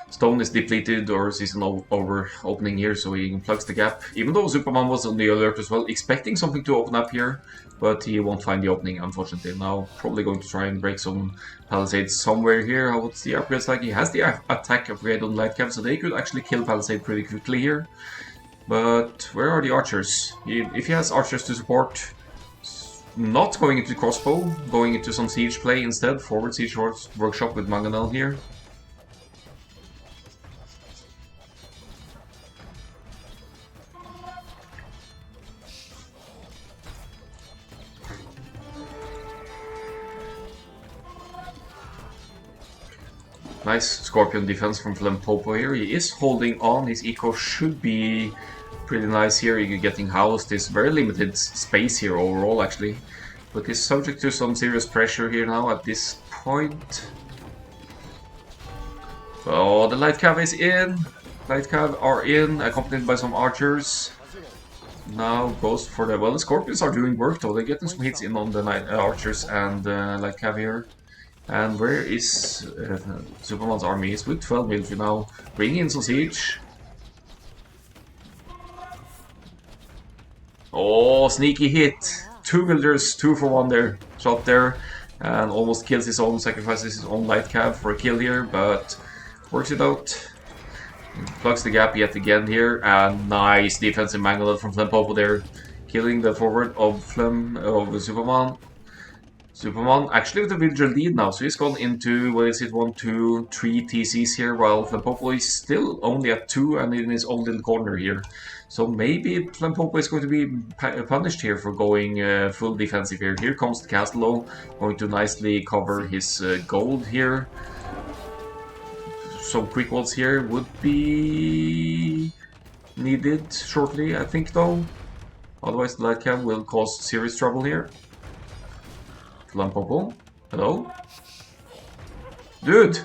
stone is depleted or sees an over opening here, so he plugs the gap. Even though Zupamann was on the alert as well, expecting something to open up here, but he won't find the opening, unfortunately. Now, probably going to try and break some palisades somewhere here. What's the upgrades like? He has the attack upgrade on light cap, so they could actually kill palisade pretty quickly here. But where are the archers? If he has archers to support, not going into crossbow, going into some siege play instead. Forward siege workshop with Mangonel here. Nice Scorpion defense from Flempopo here. He is holding on. His eco should be pretty nice here. You're getting housed. There's very limited space here overall, actually. But he's subject to some serious pressure here now at this point. Oh, the light cav is in. Light cav are in, accompanied by some archers. Now goes for the... Well, the Scorpions are doing work though. They're getting some hits in on the archers and light cav here. And where is Zupamann's army? He's with 12 military now, bringing in some siege. Oh, sneaky hit! 2 villagers, 2 for 1 there, shot there, and almost kills his own, sacrifices his own light cav for a kill here, but works it out. Plugs the gap yet again here, and nice defensive mangle from Flempopo there, killing the forward of Zupamann. Zupamann actually with a villager lead now, so he's gone into, what is it, 1, 2, 3 TCs here, while Flempopo is still only at 2 and in his own little corner here. So maybe Flempopo is going to be punished here for going full defensive here. Here comes the castle, going to nicely cover his gold here. Some quick walls here would be needed shortly, I think, though. Otherwise, the light cam will cause serious trouble here. Flempopo, hello? Dude!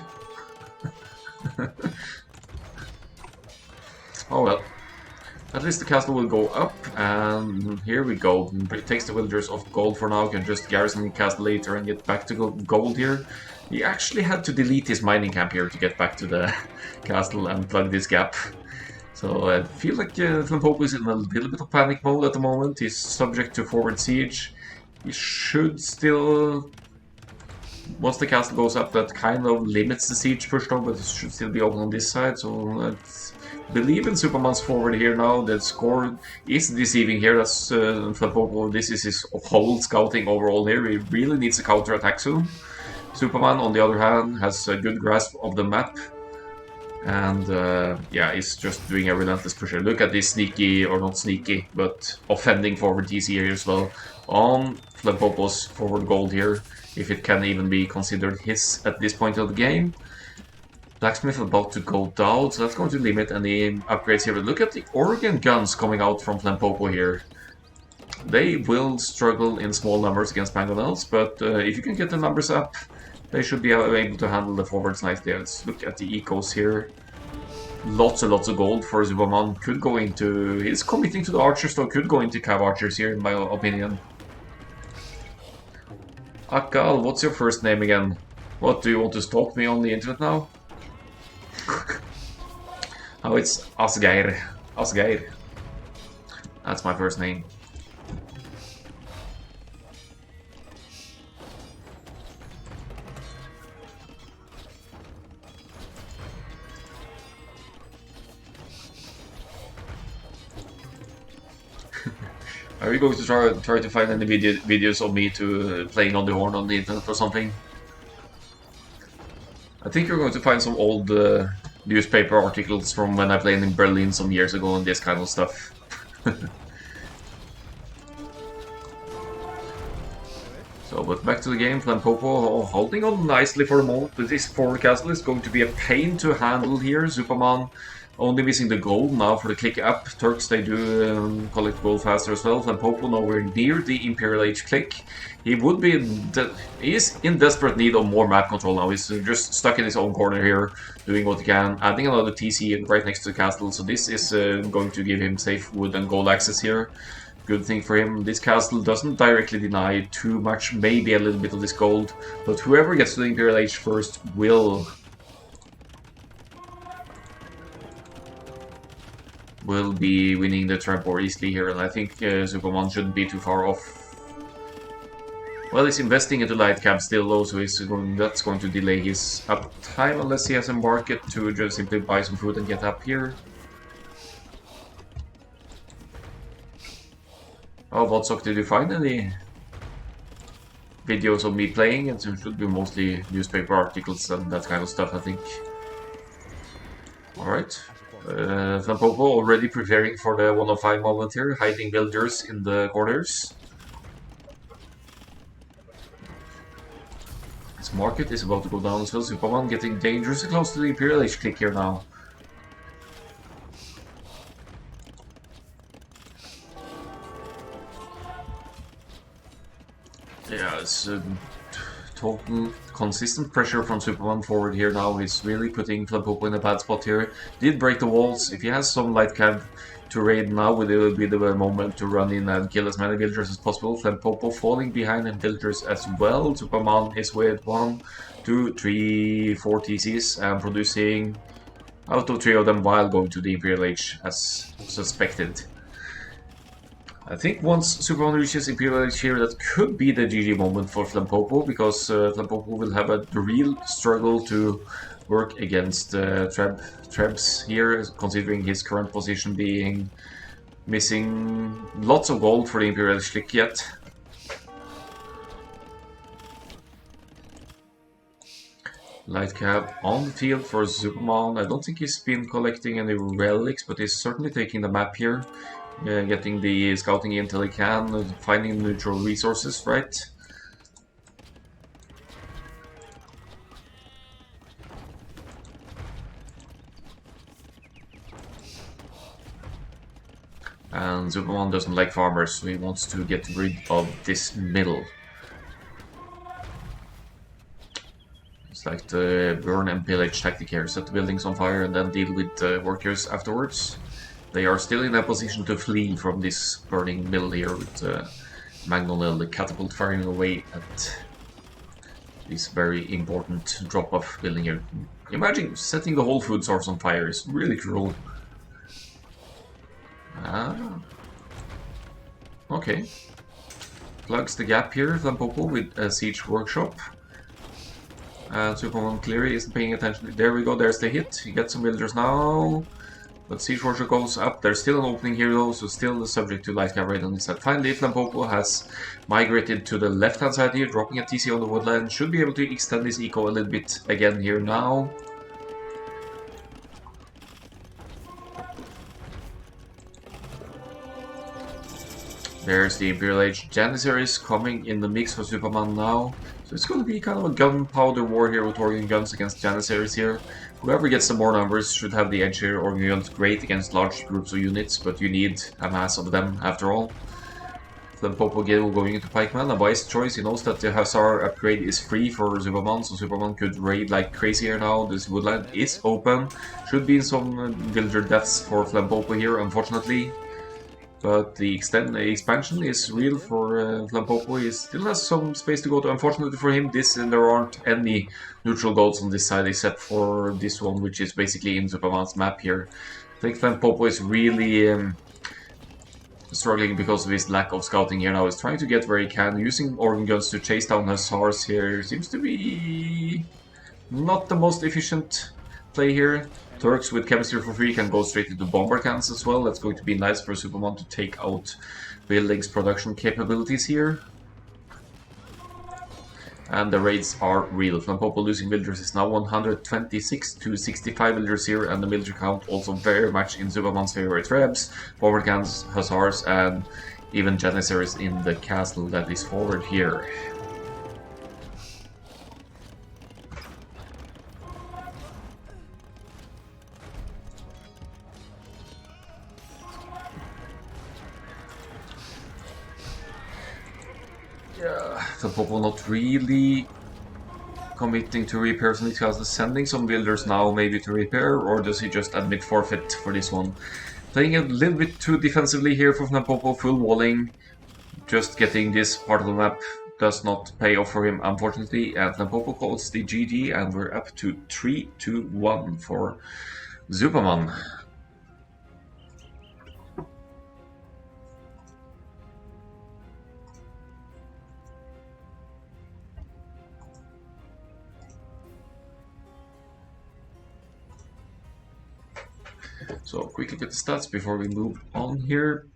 Oh well. At least the castle will go up, and here we go. It takes the villagers off gold for now, can just garrison the castle later and get back to gold here. He actually had to delete his mining camp here to get back to the castle and plug this gap. So I feel like Flempopo is in a little bit of panic mode at the moment. He's subject to forward siege. He should still... Once the castle goes up, that kind of limits the siege push though, but it should still be open on this side, so I believe in Zupamann's forward here now. The score is deceiving here. That's Flempopo. This is his whole scouting overall here. He really needs a counter-attack soon. Zupamann, on the other hand, has a good grasp of the map. And yeah, he's just doing a relentless pusher. Look at this sneaky, or not sneaky, but offending forward TC here as well. On Flempopo's forward gold here, if it can even be considered his at this point of the game. Blacksmith about to go down, so that's going to limit any upgrades here. But look at the organ guns coming out from Flempopo here. They will struggle in small numbers against Mangonels, but if you can get the numbers up, they should be able to handle the forwards nicely. Let's look at the ecos here. Lots and lots of gold for Zupamann. Could go into... He's committing to the archers though, could go into cav archers here in my opinion. Akkal, what's your first name again? What, do you want to stalk me on the internet now? Oh, it's Asgeir. Asgeir. That's my first name. Are you going to try to find any videos of me playing on the horn on the internet or something? I think you're going to find some old newspaper articles from when I played in Berlin some years ago and this kind of stuff. So, but back to the game, Flempopo holding on nicely for a moment, but this forward castle is going to be a pain to handle here. Zupamann only missing the gold now for the click up. Turks, they do collect gold faster as well. Flempopo nowhere near the Imperial Age click. He would be... he is in desperate need of more map control now. He's just stuck in his own corner here, doing what he can. Adding another TC right next to the castle, so this is going to give him safe wood and gold access here. Good thing for him. This castle doesn't directly deny too much, maybe a little bit of this gold, but whoever gets to the Imperial Age first will be winning the trap war easily here, and I think Zupamann shouldn't be too far off. Well, he's investing into light cab still though, so that's going to delay his up time unless he has a market to just simply buy some food and get up here. Oh, Vodsok, did you find any videos of me playing? It should be mostly newspaper articles and that kind of stuff, I think. Alright. Flempopo already preparing for the 105 moment here, hiding villagers in the corners. His market is about to go down as well. Zupamann getting dangerously close to the Imperial Age click here now. Yeah, it's total consistent pressure from Zupamann forward here now. He's really putting Flempopo in a bad spot here. Did break the walls. If he has some light cab to raid now, it will be the moment to run in and kill as many villagers as possible. Flempopo falling behind in villagers as well. Zupamann is with 1, 2, 3, 4 TCs and producing out of 3 of them while going to the Imperial Age as suspected. I think once Zupamann reaches Imperial Age here, that could be the GG moment for Flempopo, because Flempopo will have a real struggle to work against Trebs here, considering his current position being missing lots of gold for the Imperial Age click yet. Light cab on the field for Zupamann. I don't think he's been collecting any relics, but he's certainly taking the map here. Getting the scouting until he can, finding neutral resources, right? And Zupamann doesn't like farmers, so he wants to get rid of this middle. It's like the burn and pillage tactic here. Set the buildings on fire and then deal with the workers afterwards. They are still in a position to flee from this burning mill here with Magnolia, the catapult, firing away at this very important drop-off building here. Imagine setting the whole food source on fire is really cruel. Ah, okay. Plugs the gap here, Flempopo, with a siege workshop. And Zupamann clearly isn't paying attention. There we go, there's the hit. He gets some villagers now. But siege workshop goes up. There's still an opening here though, so still subject to light cavalry on this side. Finally, Flempopo has migrated to the left-hand side here, dropping a TC on the woodland. Should be able to extend his eco a little bit again here now. There's the Imperial Age Janissaries coming in the mix for Zupamann now. So it's going to be kind of a gunpowder war here with organ guns against Janissaries here. Whoever gets the more numbers should have the edge here. Organ guns great against large groups of units, but you need a mass of them after all. Flempopo Gale going into Pikeman, a wise choice. He knows that the Hussar upgrade is free for Zupamann, so Zupamann could raid like crazy here now. This woodland is open. Should be some villager deaths for Flempopo here, unfortunately. But the expansion is real for Flempopo. He still has some space to go to. Unfortunately for him, there aren't any neutral goals on this side except for this one, which is basically in Zupamann's map here. I think Flempopo is really struggling because of his lack of scouting here now. He's trying to get where he can, using organ guns to chase down Hussars here. Seems to be not the most efficient play here. Turks with chemistry for free can go straight into bomber cans as well. That's going to be nice for Zupamann to take out buildings production capabilities here. And the raids are real. Flempopo losing villagers is now 126 to 65 villagers here, and the villager count also very much in Zupamann's favorite Rebs, bomber cans, Hussars, and even Janissaries in the castle that is forward here. Yeah, Flempopo not really committing to repairs on these castles, sending some builders now maybe to repair, or does he just admit forfeit for this one? Playing a little bit too defensively here for Flempopo, full walling, just getting this part of the map does not pay off for him, unfortunately, and Flempopo calls the GG, and we're up to 3-1 for Zupamann. So quickly get the stats before we move on here.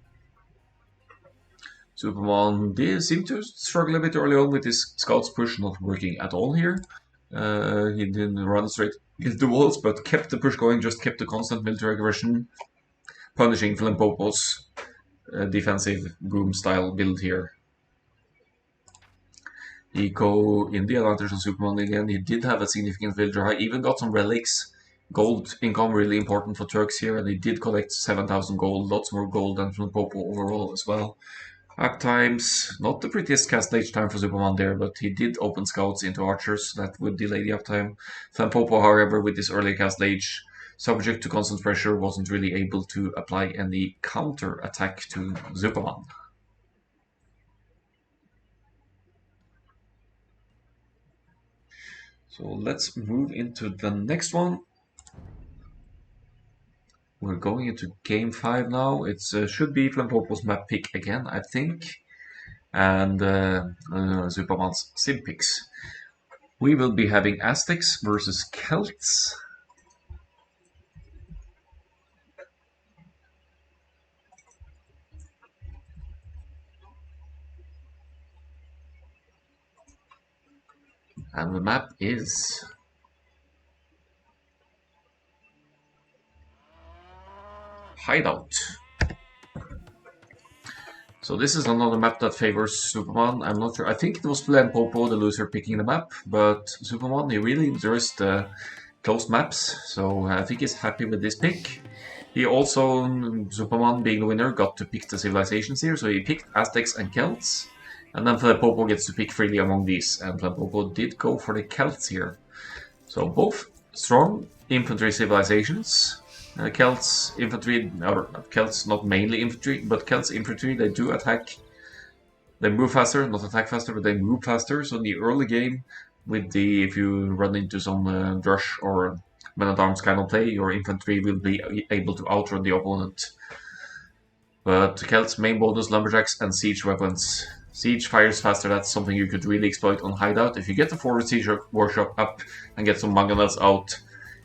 Zupamann did seem to struggle a bit early on with his scouts push not working at all here. He didn't run straight into the walls, but kept the push going, just kept the constant military aggression, punishing Flempopo's defensive boom style build here. Eco in the advantage of Zupamann again. He did have a significant villager high, even got some relics. Gold income really important for Turks here, and he did collect 7,000 gold, lots more gold than Flempopo overall as well. Up times, not the prettiest cast stage time for Zupamann there, but he did open scouts into archers that would delay the uptime. Flempopo, however, with this early cast stage, subject to constant pressure, wasn't really able to apply any counter attack to Zupamann. So let's move into the next one. We're going into game 5 now. It should be Flempopo's map pick again, I think, and Zupamann's sim picks. We will be having Aztecs versus Celts. And the map is Hideout. So this is another map that favors Zupamann. I'm not sure. I think it was Flempopo, the loser, picking the map, but Zupamann, he really enjoys the closed maps, so I think he's happy with this pick. He also, Zupamann being the winner, got to pick the civilizations here, so he picked Aztecs and Celts, and then Flempopo gets to pick freely among these, and Flempopo did go for the Celts here. So both strong infantry civilizations. Celts infantry, or Celts not mainly infantry, but Celts infantry, they do attack. They move faster, not attack faster, but they move faster. So in the early game, if you run into some rush or men-at-arms kind of play, your infantry will be able to outrun the opponent. But Celts' main bonus, lumberjacks and siege weapons. Siege fires faster, that's something you could really exploit on Hideout. If you get the forward siege workshop up and get some mangonels out,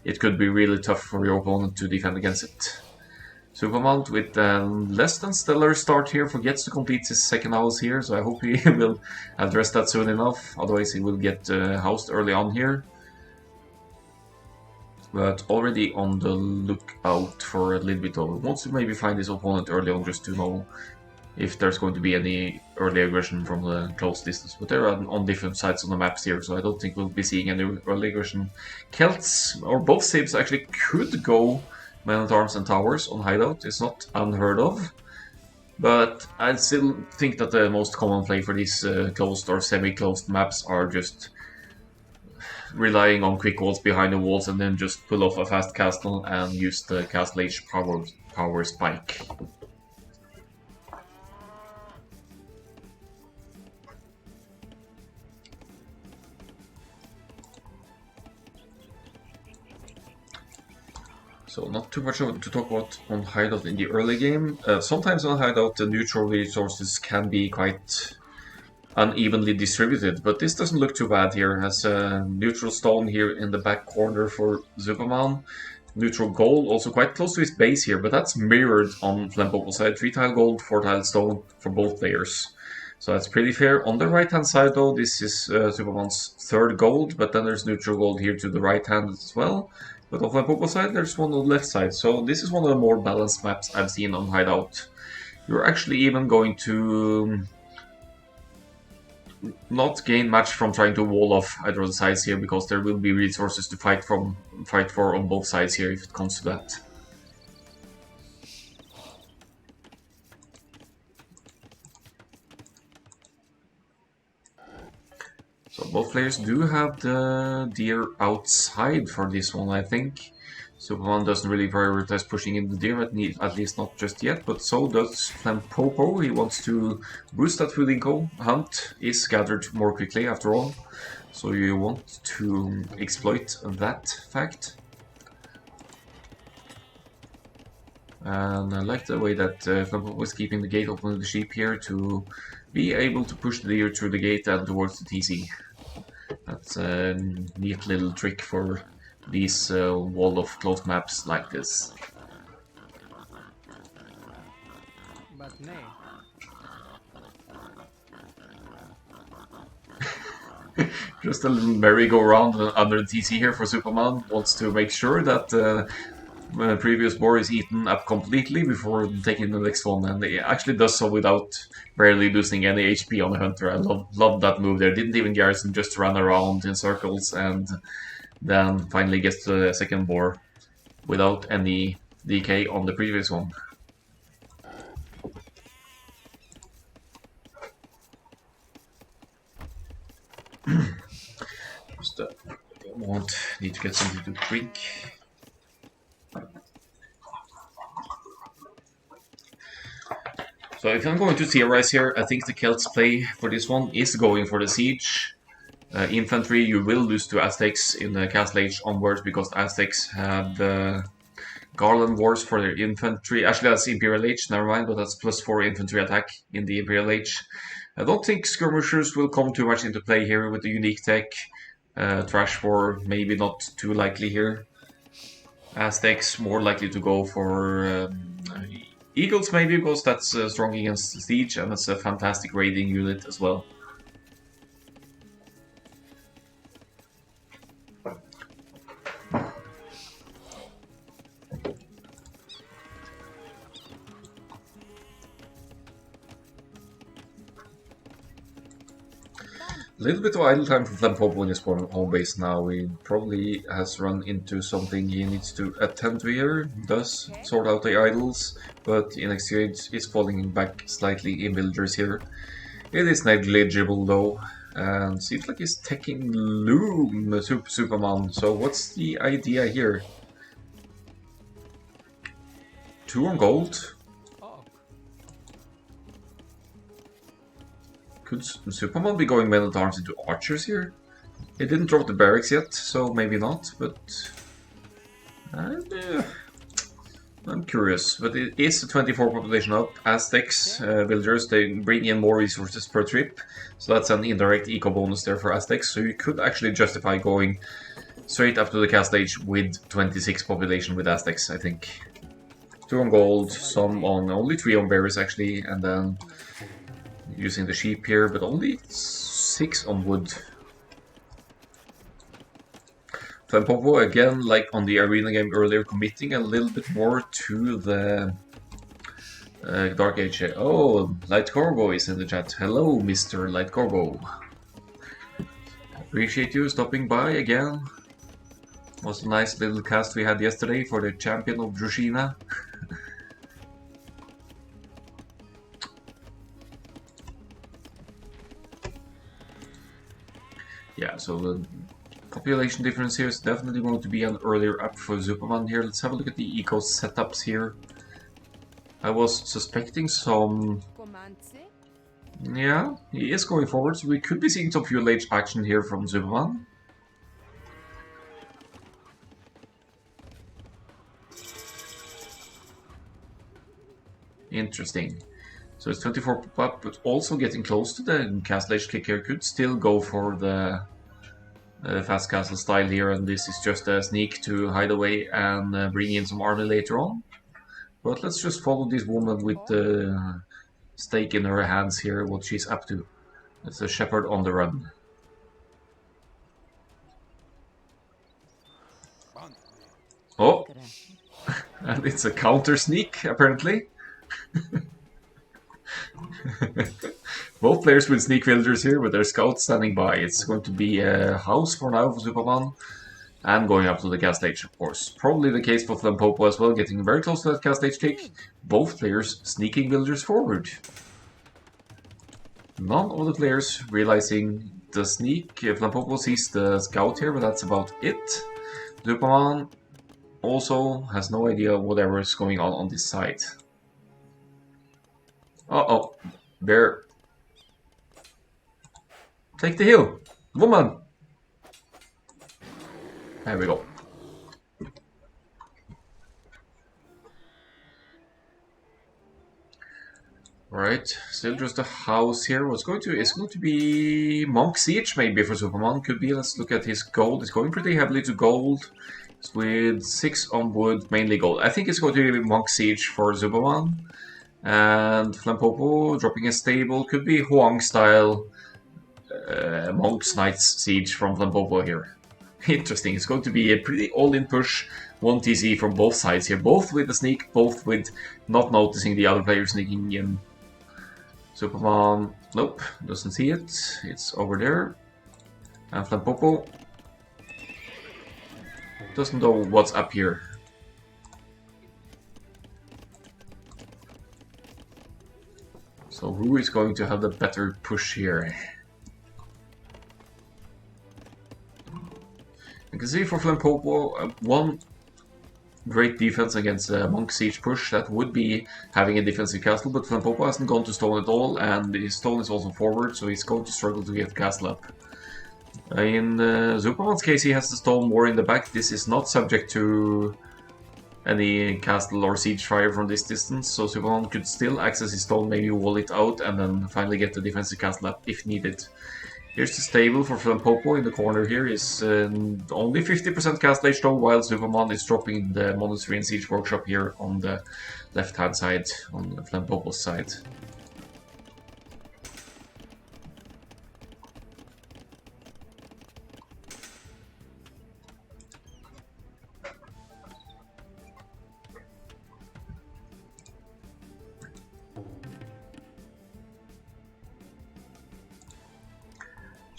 it could be really tough for your opponent to defend against it. Zupamann with less than stellar start here forgets to complete his second house here, so I hope he will address that soon enough, otherwise he will get housed early on here. But already on the lookout for a little bit of, wants to maybe find his opponent early on just to know if there's going to be any early aggression from the close distance. But they're on different sides on the maps here, so I don't think we'll be seeing any early aggression. Celts, or both Sibs, actually could go men-at-arms and towers on Hideout. It's not unheard of. But I still think that the most common play for these closed or semi-closed maps are just relying on quick walls behind the walls and then just pull off a fast castle and use the Castle Age power spike. So not too much to talk about on Hideout in the early game. Sometimes on Hideout the neutral resources can be quite unevenly distributed, but this doesn't look too bad here. Has a neutral stone here in the back corner for Zupamann. Neutral gold, also quite close to his base here, but that's mirrored on Flempopo's side. 3-tile gold, 4-tile stone for both players. So that's pretty fair. On the right hand side though, this is Zupamann's third gold, but then there's neutral gold here to the right hand as well. But on Flempopo's side, there's one on the left side. So this is one of the more balanced maps I've seen on Hideout. You're actually even going to not gain much from trying to wall off either of the sides here, because there will be resources to fight for on both sides here if it comes to that. So both players do have the deer outside for this one, I think. Zupamann doesn't really prioritize pushing in the deer, at least not just yet, but so does Flempopo. He wants to boost that food inco. Hunt is gathered more quickly after all, so you want to exploit that fact. And I like the way that Flempopo is keeping the gate open with the sheep here to be able to push the deer through the gate and towards the TC. That's a neat little trick for these wall of closed maps like this. But nay. Just a little merry-go-round under the TC here for Zupamann. Wants to make sure that previous boar is eaten up completely before taking the next one, and he actually does so without barely losing any HP on the hunter. I love that move there. Didn't even garrison, just ran around in circles and then finally gets to the second boar without any DK on the previous one. Just need to get something to drink. So if I'm going to theorize here, I think the Celts play for this one is going for the siege. Infantry, you will lose to Aztecs in the Castle Age onwards, because the Aztecs have Garland Wars for their infantry. Actually, that's Imperial Age, never mind, but that's +4 infantry attack in the Imperial Age. I don't think skirmishers will come too much into play here with the unique tech. Trash War, maybe not too likely here. Aztecs, more likely to go for Eagles, maybe, because that's strong against siege, and it's a fantastic raiding unit as well. Little bit of idle time for Flempopo in his home base now. He probably has run into something he needs to attend to here. Does sort out the idols, but in exchange is falling back slightly in villagers here. It is negligible though, and seems like he's taking Loom Zupamann. So what's the idea here? 2 on gold. Oh, Could Zupamann be going men at arms into archers here? He didn't drop the barracks yet, so maybe not, but uh, I'm curious. But it is a 24 population up. Aztecs, villagers, they bring in more resources per trip, so that's an indirect eco bonus there for Aztecs. So you could actually justify going straight up to the cast age with 26 population with Aztecs, I think. 2 on gold, some on only 3 on berries actually, and then using the sheep here, but only 6 on wood. Flempopo, again, like on the arena game earlier, committing a little bit more to the Dark Age. Oh, Light Corbo is in the chat. Hello, Mr. Light Corbo. Appreciate you stopping by again. Was a nice little cast we had yesterday for the champion of Drushina. Yeah, so the population difference here is definitely going to be an earlier up for Zupamann here. Let's have a look at the eco setups here. I was suspecting some... Yeah, he is going forward, so we could be seeing some fuel age action here from Zupamann. Interesting. So it's 24 pop-up, but also getting close to the castle age kick here. Could still go for the fast castle style here, and this is just a sneak to hide away and bring in some army later on. But let's just follow this woman with the stake in her hands here, what she's up to. It's a shepherd on the run. Oh, and it's a counter sneak, apparently. Both players with sneak villagers here with their scouts standing by. It's going to be a house for now for Zupamann. And going up to the cast stage, of course. Probably the case for Flempopo as well, getting very close to that cast stage kick. Both players sneaking villagers forward. None of the players realizing the sneak. Flempopo sees the scout here, but that's about it. Zupamann also has no idea whatever is going on this side. Uh-oh. Bear. Take the hill. Woman. There we go. Right, still just a house here. It's going to be Monk Siege maybe for Zupamann. Could be. Let's look at his gold. It's going pretty heavily to gold. It's with 6 on wood, mainly gold. I think it's going to be Monk Siege for Zupamann. And Flempopo dropping a stable. Could be Huang style Monk's Knights Siege from Flempopo here. Interesting. It's going to be a pretty all-in push. 1 TC from both sides here. Both with the sneak, both with not noticing the other player sneaking in. Zupamann, nope, doesn't see it. It's over there. And Flempopo doesn't know what's up here. So who is going to have the better push here? You can see for Flempopo, one great defense against a Monk Siege push, that would be having a defensive castle, but Flempopo hasn't gone to stone at all, and his stone is also forward, so he's going to struggle to get the castle up. In Zupamann's case, he has the stone more in the back. This is not subject to any castle or siege fire from this distance, so Zupamann could still access his stone, maybe wall it out, and then finally get the defensive castle up if needed. Here's the stable for Flempopo in the corner here. Is only 50% cast age though, while Zupamann is dropping the Monastery and Siege Workshop here on the left-hand side, on Flempopo's side.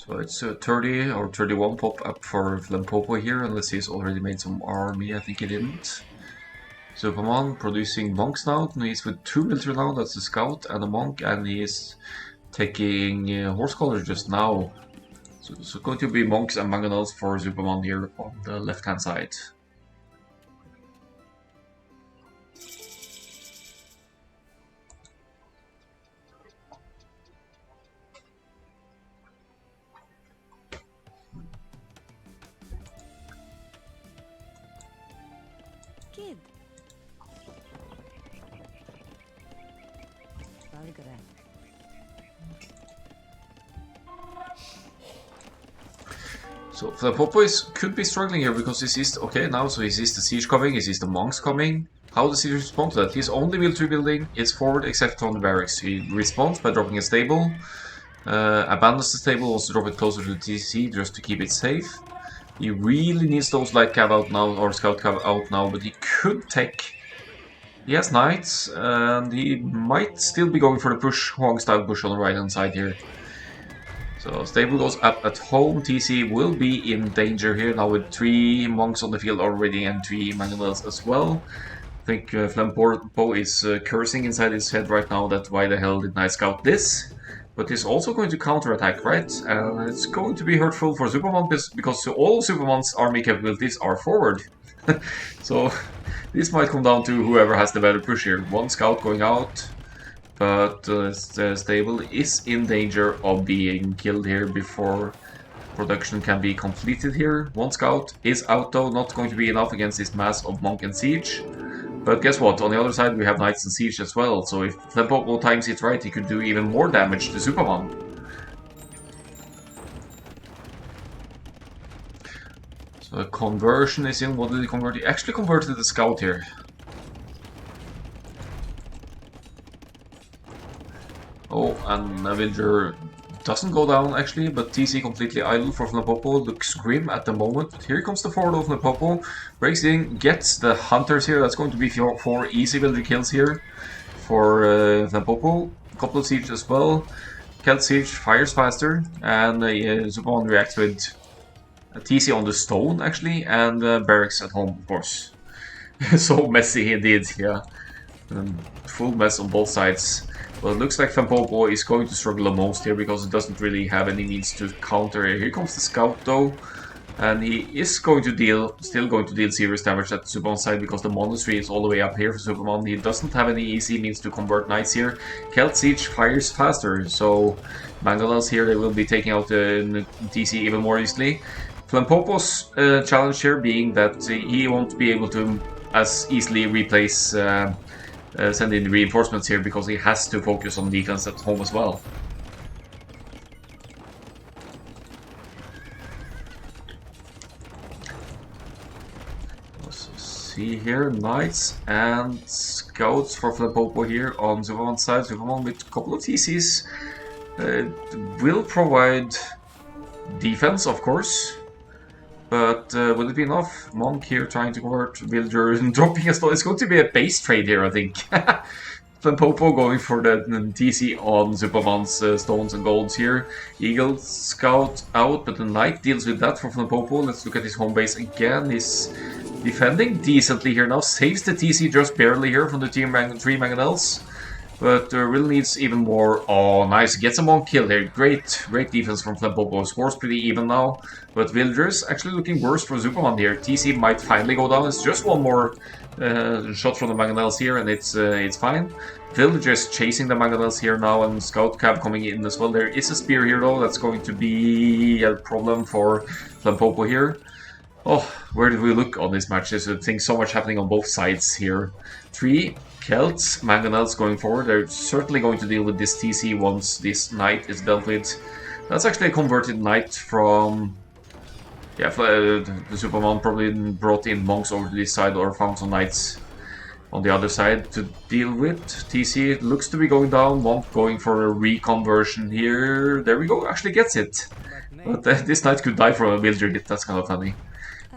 So it's 30 or 31 pop up for Flempopo here, unless he's already made some army. I think he didn't. Zupamann producing monks now. He's with 2 military now. That's a scout and a monk, and he's taking horse colors just now. So it's going to be monks and mangonels for Zupamann here on the left hand side. Kid. Valgre. So Flempopo could be struggling here because he sees, okay, now so he sees the siege coming, he sees the monks coming. How does he respond to that? His only military building is forward except on the barracks. He responds by dropping a stable, abandons the stable, wants to drop it closer to the TC just to keep it safe. He really needs those light cav out now, or scout cav out now, but he could take... He has knights, and he might still be going for the push, Huang style push on the right hand side here. So stable goes up at home. TC will be in danger here now with 3 monks on the field already and 3 mangonels as well. I think Flempopo is cursing inside his head right now that why the hell didn't I scout this? But he's also going to counterattack, right? And it's going to be hurtful for Zupamann because all Zupamann's army capabilities are forward. So this might come down to whoever has the better push here. 1 scout going out. But the stable is in danger of being killed here before production can be completed here. 1 scout is out though, not going to be enough against this mass of monk and siege. But guess what, on the other side we have knights and siege as well, so if Flempopo times it right, he could do even more damage to Zupamann. So the conversion is in. What did he convert? He actually converted the scout here. Oh, and a villager doesn't go down actually, but TC completely idle for Flempopo. Looks grim at the moment, but here comes the forward of Flempopo. Breaks in, gets the hunters here. That's going to be 4 easy villager kills here for Flempopo. A couple of siege as well. Celt siege fires faster, and Zupamann reacts with a TC on the stone actually, and barracks at home, of course. So messy indeed, yeah. Full mess on both sides. Well, it looks like Flempopo is going to struggle the most here because it doesn't really have any means to counter. Here comes the scout though, and he is going to still going to deal serious damage at Zupamann's side because the monastery is all the way up here for Zupamann. He doesn't have any easy means to convert knights here. Celt siege fires faster, so mangonels here, they will be taking out the TC even more easily. Flempopo's challenge here being that he won't be able to as easily replace send in the reinforcements here because he has to focus on defense at home as well. Let's see here, knights and scouts for Flempopo here on Zupamann's side. Zupamann with a couple of TCs will provide defense, of course. But will it be enough? Monk here trying to convert villager and dropping a stone. It's going to be a base trade here, I think. Flempopo going for the TC on Zupamann's stones and golds here. Eagle scout out, but the knight deals with that for Flempopo. Let's look at his home base again. He's defending decently here now. Saves the TC just barely here from the 3 mangonels. But really needs even more. Oh, nice. Gets a monk kill here. Great defense from Flempopo. Scores pretty even now. But villagers actually looking worse for Zupamann here. TC might finally go down. It's just 1 more shot from the mangonels here, and it's fine. Villagers chasing the mangonels here now, and scout cav coming in as well. There is a spear here though. That's going to be a problem for Flempopo here. Oh, where did we look on this match? There's so much happening on both sides here. 3 Celts, mangonels going forward. They're certainly going to deal with this TC once this knight is dealt with. That's actually a converted knight from... Yeah, the Zupamann probably brought in monks over to this side or found some knights on the other side to deal with. TC looks to be going down. Monk going for a reconversion here. There we go, actually gets it. But this knight could die from a villager hit. That's kind of funny.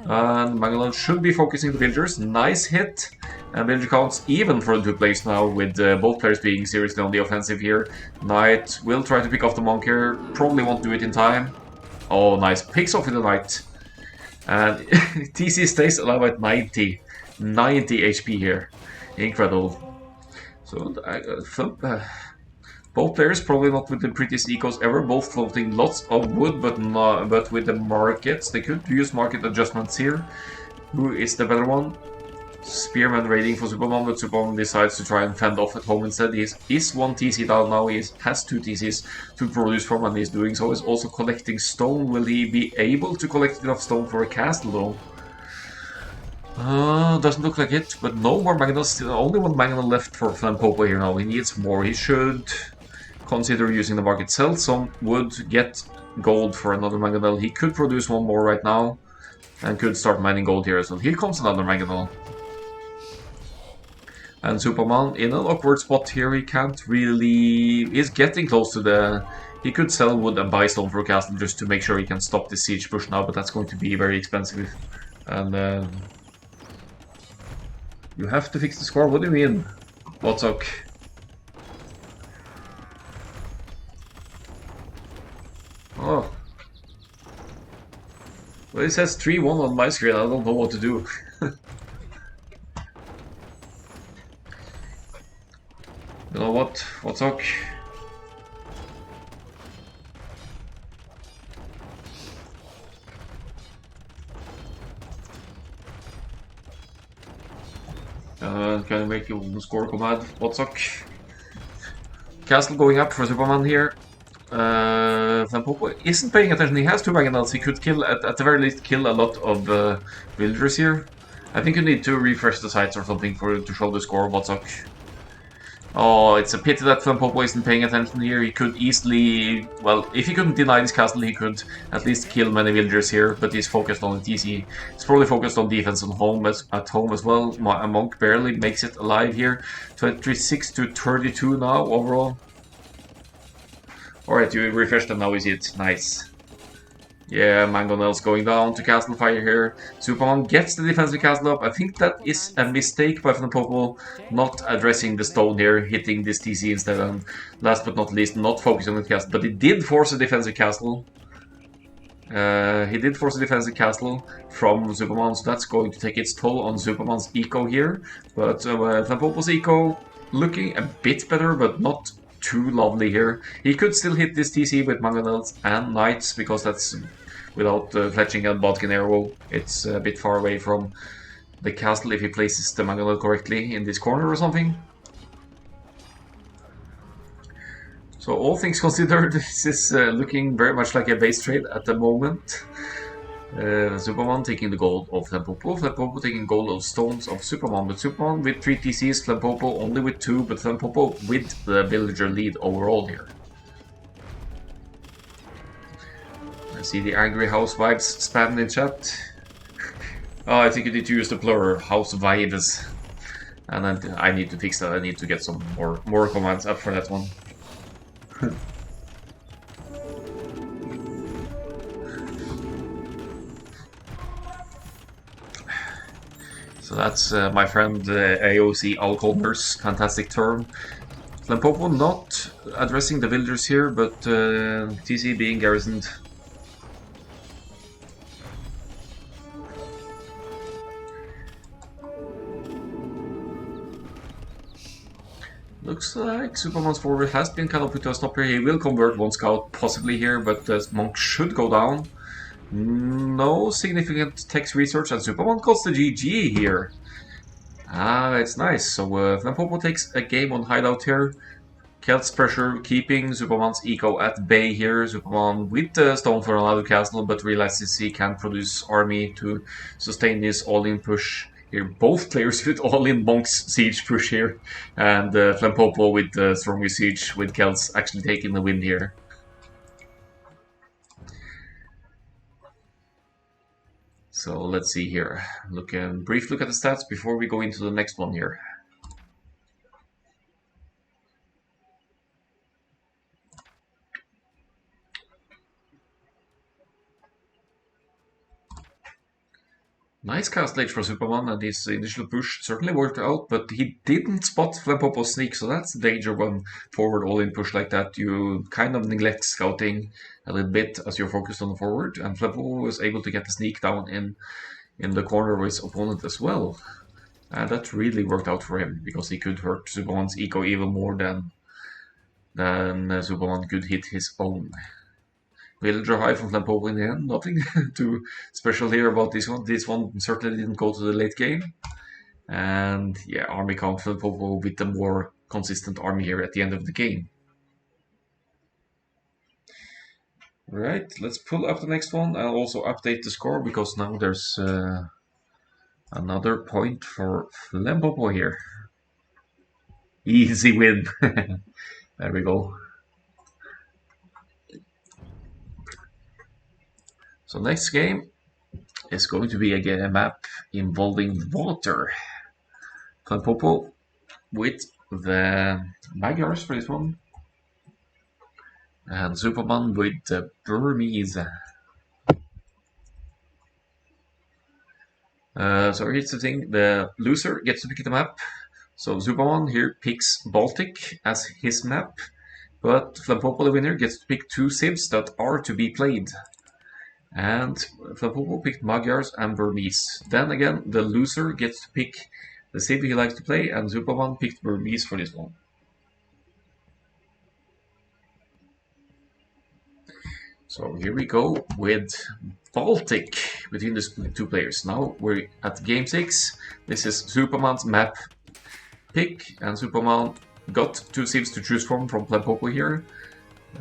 And Mangalon should be focusing the villagers. Nice hit. And villager counts even for the 2 players now, with both players being seriously on the offensive here. Knight will try to pick off the monk here. Probably won't do it in time. Oh, nice. Picks off with the knight. And TC stays alive at 90. 90 HP here. Incredible. So, both players probably not with the prettiest ecos ever, both floating lots of wood, but with the markets. They could use market adjustments here. Who is the better one? Spearman raiding for Zupamann, but Zupamann decides to try and fend off at home instead. He is one TC down now, has two TCs to produce from, and he's doing so. He's also collecting stone. Will he be able to collect enough stone for a castle though? Doesn't look like it, but no more mangonels. Only one mangonel left for Flempopo here now. He needs more. He should consider using the market. Sell some wood, get gold for another mangonel. He could produce one more right now, and could start mining gold here as well. Here comes another mangonel. And Zupamann in an awkward spot here. He can't really... He's getting close to the... He could sell wood and buy stone for a castle just to make sure he can stop the siege push now, but that's going to be very expensive. And you have to fix the score. What do you mean? What's up? Oh. Well, it says 3-1 on my screen. I don't know what to do. You know what? What's up? Can I make you score command? What's up? Castle going up for Superman here. Flempopo isn't paying attention. He has two mangonels. He could kill, at the very least, kill a lot of villagers here. I think you need to refresh the sites or something to show the score. What's up? Oh, it's a pity that Flempopo isn't paying attention here. He could easily... Well, if he couldn't deny this castle, he could at least kill many villagers here, but he's focused on the TC. He's probably focused on defense at home as well. A monk barely makes it alive here. 26 to 32 now overall. Alright, you refreshed them now, is it? Nice. Yeah, Mangonel's going down to Castle Fire here. Zupamann gets the defensive castle up. I think that is a mistake by Flempopo not addressing the stone here, hitting this TC instead, and last but not least, not focusing on the castle. But he did force a defensive castle. He did force a defensive castle from Zupamann, so that's going to take its toll on Zupamann's eco here. But Flempopo's eco looking a bit better, but not too lovely here. He could still hit this TC with Mangonels and Knights, because that's without fletching and Bodkin arrow. It's a bit far away from the castle if he places the Mangonel correctly in this corner or something. So all things considered, this is looking very much like a base trade at the moment. Zupamann taking the gold of Flempopo, Flempopo taking gold of stones of Zupamann, but Zupamann with 3 TCs, Flempopo only with 2, but Flempopo with the villager lead overall here. I see the angry housewives spamming in chat. Oh, I think you need to use the plural, housewives. And then I need to fix that, I need to get some more commands up for that one. So that's my friend AOC Alcolmer's fantastic turn. Flempopo not addressing the villagers here, but TC being garrisoned. Looks like Superman's forward has been kind of put to a stop here. He will convert one scout possibly here, but the monk should go down. No significant text research, and Superman calls the GG here. Ah, it's nice. So Flempopo takes a game on hideout here. Celt's pressure keeping Zupaman's eco at bay here. Zupamann with the stone for another castle, but realizes he can't produce army to sustain his all-in push here. Both players with all-in monks siege push here, and Flempopo with the stronger siege, with Celts actually taking the win here. So let's see here. Brief look at the stats before we go into the next one here. Nice cast late for Zupamann, and his initial push certainly worked out, but he didn't spot Flempopo's sneak, so that's the danger when forward all-in push like that. You kind of neglect scouting a little bit as you're focused on the forward, and Flempopo was able to get the sneak down in the corner of his opponent as well. And that really worked out for him, because he could hurt Zupamann's eco even more than Zupamann could hit his own. Villager high from Flempopo in the end. Nothing too special here about this one. This one certainly didn't go to the late game. And yeah, army count Flempopo with the more consistent army here at the end of the game. Right, let's pull up the next one and also update the score because now there's another point for Flempopo here. Easy win. There we go. So next game is going to be again a map involving water. Flempopo with the Magyars for this one. And Zupamann with the Burmese. So here's the thing, the loser gets to pick the map. So Zupamann here picks Baltic as his map, but Flempopo, the winner, gets to pick two civs that are to be played. And Flempopo picked Magyars and Burmese. Then again, the loser gets to pick the civ he likes to play, and Zupamann picked Burmese for this one. So here we go with Baltic between the two players. Now we're at game 6. This is Zupamann's map pick, and Zupamann got two civs to choose from Flempopo here.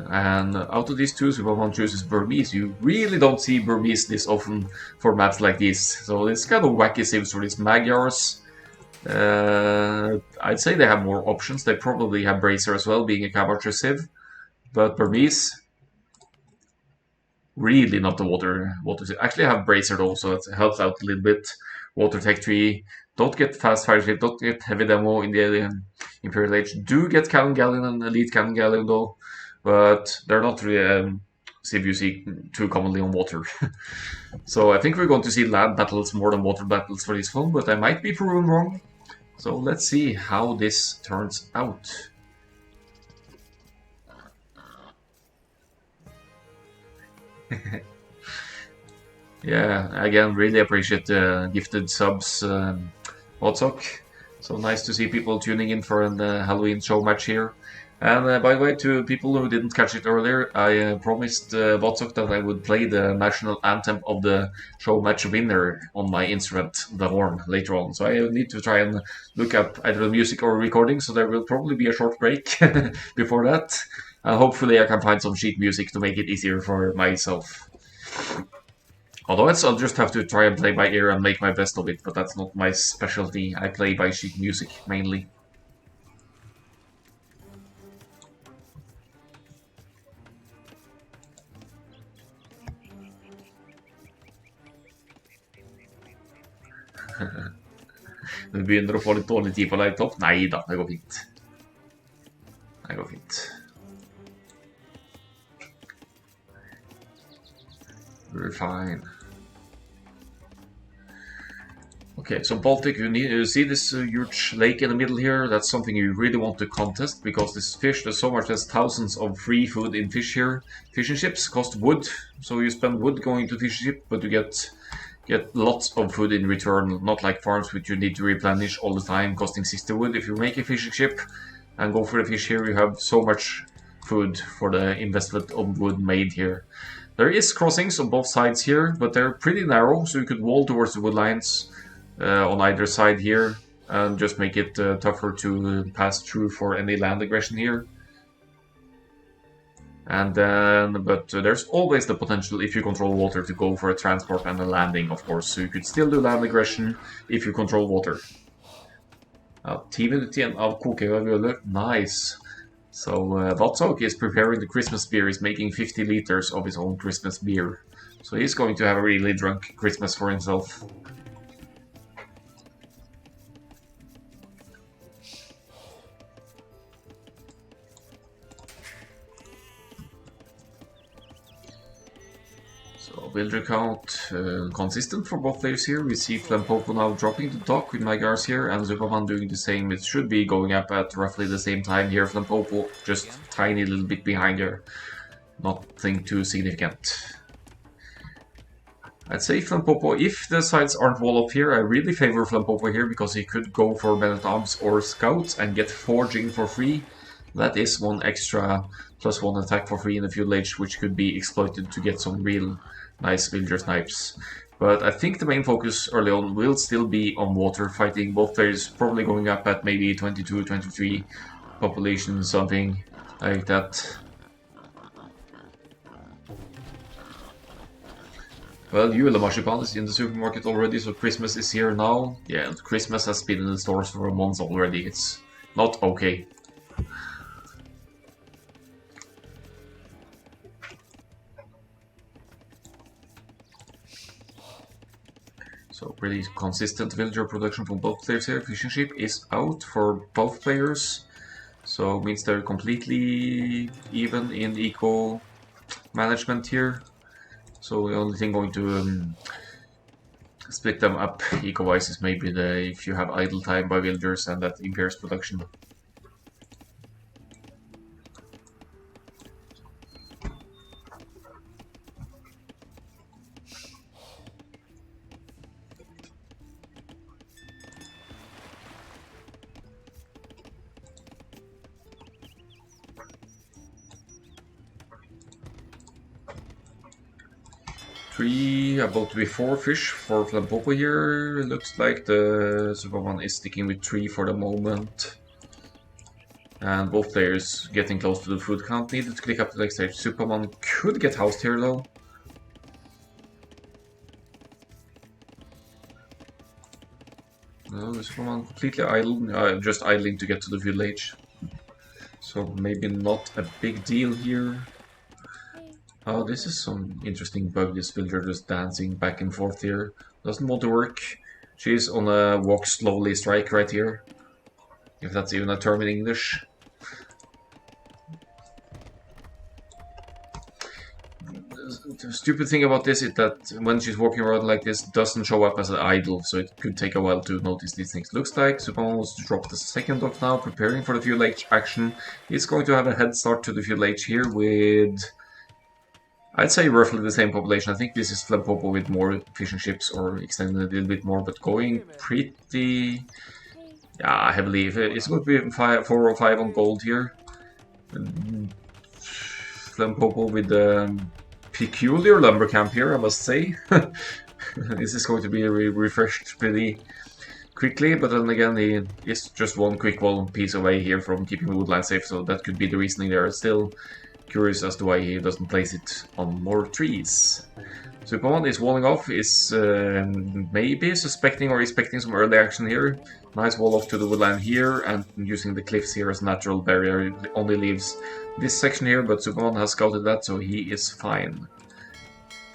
And out of these two, Zupamann chooses Burmese. You really don't see Burmese this often for maps like these. So it's kind of wacky civs for these Magyars. I'd say they have more options. They probably have Bracer as well, being a Cabotre civ. But Burmese, really not the water civ. Actually, I have Bracer though, so it helps out a little bit. Water Tech 3. Don't get Fast Fire Ship, don't get Heavy Demo in the Imperial Age. Do get Cannon Galleon and Elite Cannon Galleon though, but they're not really civ you see too commonly on water. So I think we're going to see land battles more than water battles for this film, but I might be proven wrong. So let's see how this turns out. Yeah, again, really appreciate the gifted subs, Whatsock. So nice to see people tuning in for the Halloween show match here. And by the way, to people who didn't catch it earlier, I promised Whatsock that I would play the national anthem of the show match winner on my instrument, the horn, later on. So I need to try and look up either the music or recording, so there will probably be a short break before that. And hopefully I can find some sheet music to make it easier for myself. Otherwise, I'll just have to try and play by ear and make my best of it, but that's not my specialty. I play by sheet music, mainly. Vi begynner å få litt dårlig tid på laptop. Nei da, det går fint. Det går fint. We're fine. Okay, so Baltic, you see this huge lake in the middle here? That's something you really want to contest, because this fish, there's so much as thousands of free food in fish here. Fishing ships cost wood, so you spend wood going to fishing ship, but you get lots of food in return, not like farms which you need to replenish all the time, costing 60 wood. If you make a fishing ship and go for the fish here, you have so much food for the investment of wood made here. There is crossings on both sides here, but they're pretty narrow, so you could wall towards the wood lines on either side here and just make it tougher to pass through for any land aggression here. And then, but there's always the potential, if you control water, to go for a transport and a landing, of course. So you could still do land aggression if you control water. 10 minutter igjen av koking av ølet. Nice. So Whatsock is preparing the Christmas beer. He's making 50 liters of his own Christmas beer. So he's going to have a really drunk Christmas for himself. So villager count consistent for both players here. We see Flempopo now dropping the dock with my guards here, and Zupamann doing the same. It should be going up at roughly the same time here. Flempopo just tiny little bit behind here. Nothing too significant. I'd say Flempopo, if the sides aren't wall up here, I really favor Flempopo here because he could go for men-at-arms or scouts and get forging for free. That is one extra +1 attack for free in the Feudal Age, which could be exploited to get some real nice villager snipes. But I think the main focus early on will still be on water fighting. Both players probably going up at maybe 22, 23 population, something like that. Well, you, Marzipan, is in the supermarket already, so Christmas is here now. Yeah, Christmas has been in the stores for a month already. It's not okay. So pretty consistent villager production from both players here. Fishing ship is out for both players. So it means they're completely even in eco management here. So the only thing going to split them up eco-wise is maybe if you have idle time by villagers and that impairs production. Three, about to be 4 fish for Flempopo here. It looks like the Zupamann is sticking with 3 for the moment. And both players getting close to the food count. Needed to click up the next stage. Zupamann could get housed here though. No, Zupamann completely idle, just idling to get to the village. So maybe not a big deal here. Oh, this is some interesting bug, this villager just dancing back and forth here. Doesn't want to work. She's on a walk slowly strike right here. If that's even a term in English. The stupid thing about this is that when she's walking around like this, doesn't show up as an idol, so it could take a while to notice these things. Looks like Zupamann wants to drop the second dock now, preparing for the Feudal Age action. He's going to have a head start to the Feudal Age here with, I'd say, roughly the same population. I think this is Flempopo with more fishing ships or extending a little bit more, but going pretty heavily. It's going to be 4 or 5 on gold here. Flempopo with the peculiar lumber camp here, I must say. This is going to be refreshed pretty quickly, but then again, he is just one quick wall piece away here from keeping the woodland safe, so that could be the reasoning there. Still curious as to why he doesn't place it on more trees. Zupamann is walling off, is maybe suspecting or expecting some early action here. Nice wall off to the woodland here, and using the cliffs here as natural barrier. It only leaves this section here, but Zupamann has scouted that, so he is fine.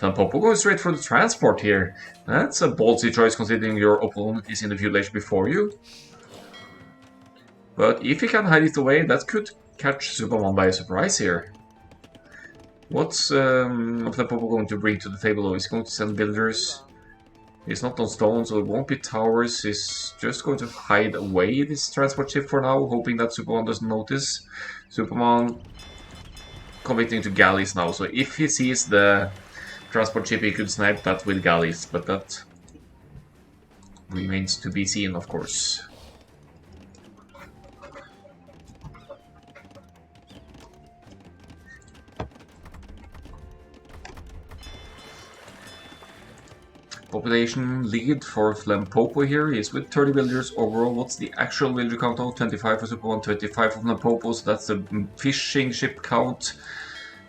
Flempopo going straight for the transport here. That's a ballsy choice considering your opponent is in the village before you. But if he can hide it away, that could catch Zupamann by surprise here. What's Flempopo going to bring to the table though? He's going to send builders. He's not on stone, so it won't be towers. He's just going to hide away this transport ship for now, hoping that Zupamann doesn't notice. Zupamann committing to galleys now, so if he sees the transport ship, he could snipe that with galleys, but that remains to be seen, of course. Population lead for Flempopo here. He's with 30 villagers overall. What's the actual villager count now? 25 for Zupamann, 25 for Flempopo, so that's the fishing ship count,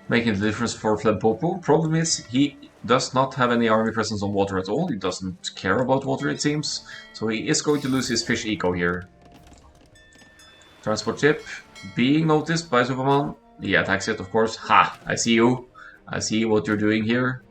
making the difference for Flempopo. Problem is, he does not have any army presence on water at all. He doesn't care about water, it seems. So he is going to lose his fish eco here. Transport ship being noticed by Zupamann. He attacks it, of course. Ha! I see you. I see what you're doing here.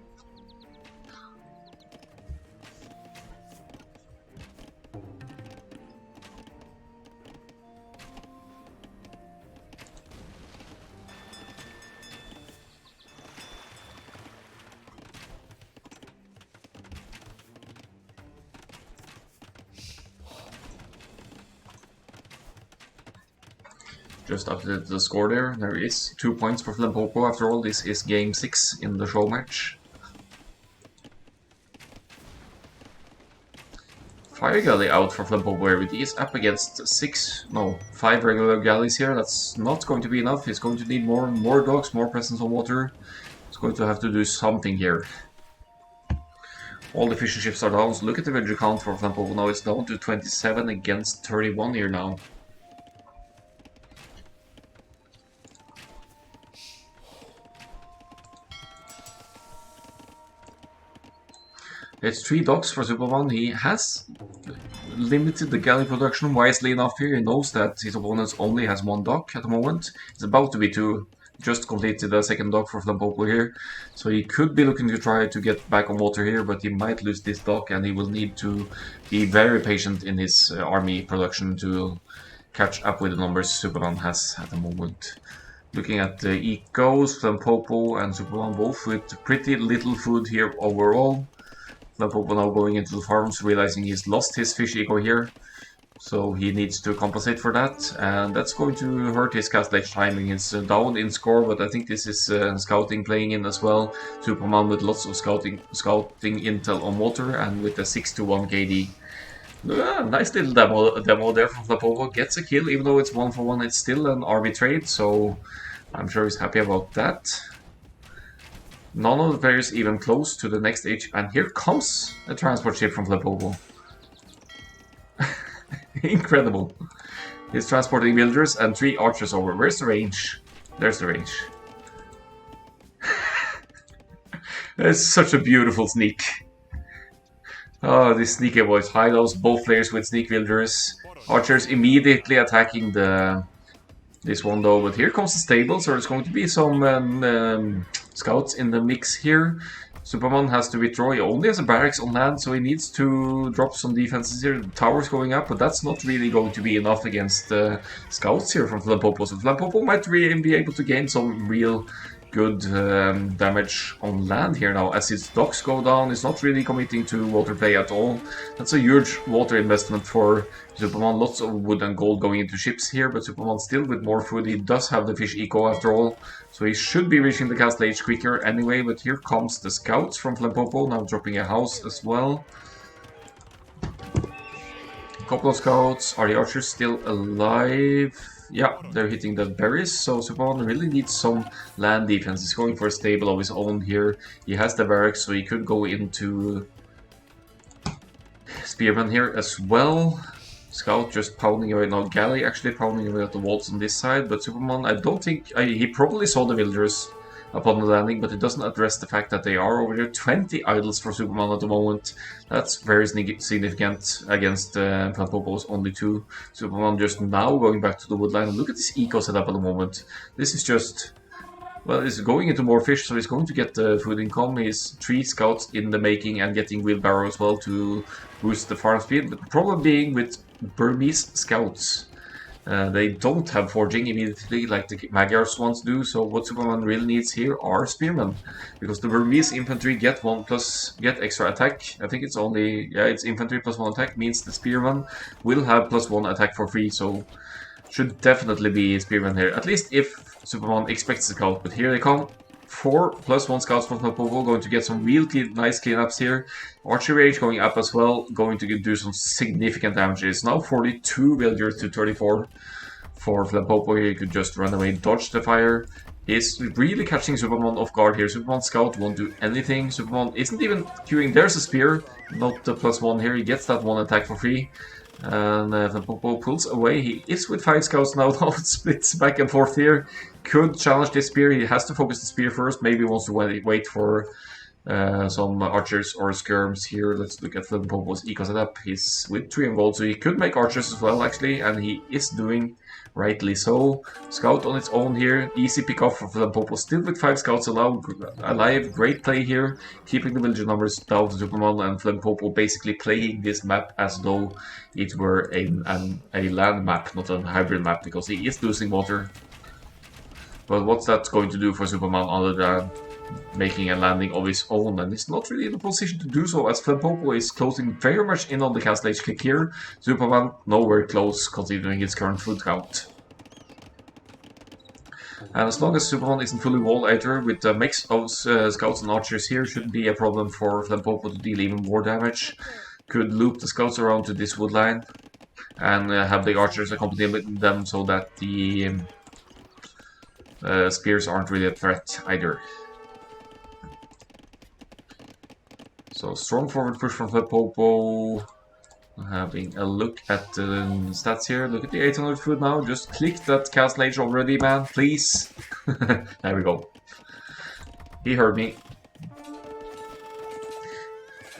Just updated the score there. There is 2 points for Flempopo. After all, this is game 6 in the show match. Fire Galley out for Flempopo here, but he is up against 5 regular galleys here. That's not going to be enough. He's going to need more docks, more presence on water. He's going to have to do something here. All the fishing ships are down, so look at the villager count for Flempopo now. It's down to 27 against 31 here now. It's 3 docks for Zupamann. He has limited the galley production wisely enough here. He knows that his opponent only has 1 dock at the moment. It's about to be 2. Just completed the second dock for Flempopo here. So he could be looking to try to get back on water here, but he might lose this dock and he will need to be very patient in his army production to catch up with the numbers Zupamann has at the moment. Looking at the ecos, Flempopo and Zupamann both with pretty little food here overall. Flempopo now going into the farms, realizing he's lost his fish eco here. So he needs to compensate for that, and that's going to hurt his castle age timing. It's down in score, but I think this is scouting playing in as well. Zupamann with lots of scouting intel on water, and with a 6-1 KD. Nice little demo there from Flempopo. Gets a kill, even though it's 1-for-1. It's still an RB trade, so I'm sure he's happy about that. None of the players even close to the next age, and here comes a transport ship from Flempopo. Incredible. He's transporting villagers and 3 archers over. Where's the range? There's the range. It's such a beautiful sneak. Oh, these sneaky boys. Hideouts, both players with sneak villagers. Archers immediately attacking this one though, but here comes the stable, so there's going to be some scouts in the mix here. Zupamann has to withdraw. He only has a barracks on land, so he needs to drop some defenses here. The tower's going up, but that's not really going to be enough against scouts here from Flempopo. So Flempopo might really be able to gain some real good damage on land here now. As his docks go down, he's not really committing to water play at all. That's a huge water investment for Zupamann. Lots of wood and gold going into ships here, but Zupamann still with more food. He does have the fish eco after all, so he should be reaching the castle age quicker anyway. But here comes the scouts from Flempopo, now dropping a house as well. A couple of scouts. Are the archers still alive? Yeah, they're hitting the berries, so Zupamann really needs some land defense. He's going for a stable of his own here. He has the barracks, so he could go into Spearman here as well. Scout just pounding away, now Galley actually pounding away at the walls on this side, but Zupamann, I don't think, he probably saw the villagers upon the landing, but it doesn't address the fact that they are over there. 20 idols for Zupamann at the moment. That's very significant against Flempopo's only 2. Zupamann just now going back to the woodline. And look at this eco setup at the moment. This is just... well, he's going into more fish, so he's going to get the food income. He's 3 scouts in the making and getting wheelbarrow as well to boost the farm speed. But the problem being with Burmese scouts, they don't have forging immediately like the Magyars ones do, so what Zupamann really needs here are spearmen. Because the Burmese infantry get extra attack. I think it's only, yeah, it's infantry plus 1 attack, means the spearmen will have plus 1 attack for free, so should definitely be spearmen here. At least if Zupamann expects a scout, but here they come. 4 plus 1 scouts from Flempopo, going to get some real nice cleanups here. Archery rage going up as well, going to do some significant damage. It's now 42 villagers to 34 for Flempopo here. He could just run away, dodge the fire. He's really catching Zupamann off guard here. Zupamann scout won't do anything. Zupamann isn't even queuing. There's a spear, not the plus 1 here. He gets that 1 attack for free. And Flempopo pulls away. He is with 5 scouts now, now it splits back and forth here. Could challenge this spear. He has to focus the spear first. Maybe wants to wait for some archers or skirms here. Let's look at Flempopo's eco setup. He's with 3 on gold, so he could make archers as well actually, and he is doing rightly so. Scout on its own here. Easy pick off for Flempopo. Still with 5 scouts alive. Great play here. Keeping the villager numbers down to Zupamann, and Flempopo basically playing this map as though it were a land map, not a hybrid map, because he is losing water. But what's that going to do for Zupamann other than making a landing of his own? And he's not really in a position to do so, as Flempopo is closing very much in on the castle age kick here. Zupamann nowhere close considering his current food count. And as long as Zupamann isn't fully walled either, with a mix of scouts and archers here, shouldn't be a problem for Flempopo to deal even more damage. Could loop the scouts around to this wood line and have the archers accompany them so that the spears aren't really a threat either. So strong forward push from Flempopo. Having a look at the stats here. Look at the 800 food now. Just click that castle age already, man. Please. There we go. He heard me.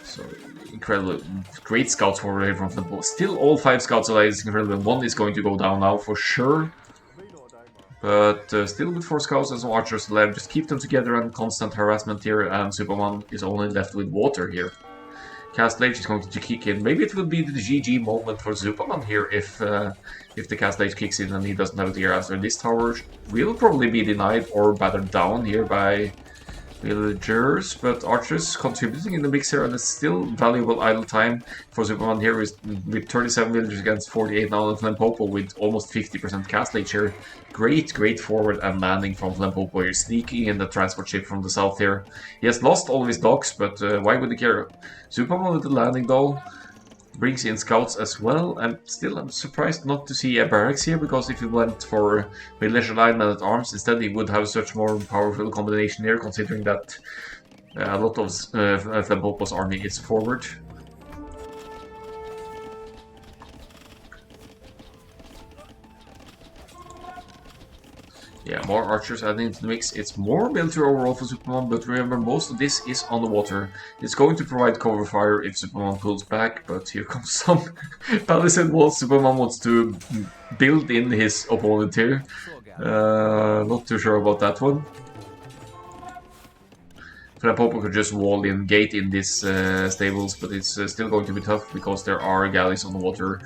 So incredible. Great scouts forward here from Flempopo. Still all 5 scouts alive is incredible. 1 is going to go down now for sure. But still with 4 scouts and some archers left. Just keep them together and constant harassment here. And Zupamann is only left with water here. Castle Age is going to kick in. Maybe it will be the GG moment for Zupamann here if the Castle Age kicks in and he doesn't have it here after this tower will probably be denied or battered down here by villagers, but archers contributing in the mix here, and it's still valuable idle time for Zupamann here with 37 villagers against 48 now, and Flempopo with almost 50% castle age here. Great forward and landing from Flempopo here, sneaking in the transport ship from the south here. He has lost all of his docks, but why would he care? Zupamann with the landing though. Brings in scouts as well, and still I'm surprised not to see a barracks here, because if he went for village alignment at arms instead, he would have such more powerful combination here, considering that a lot of Flempopo's army is forward. Yeah, more archers adding into the mix. It's more military overall for Zupamann, but remember, most of this is on the water. It's going to provide cover fire if Zupamann pulls back, but here comes some palisade walls Zupamann wants to build in his opponent here. Not too sure about that one. Flempopo could just wall in gate in these stables, but it's still going to be tough because there are galleys on the water.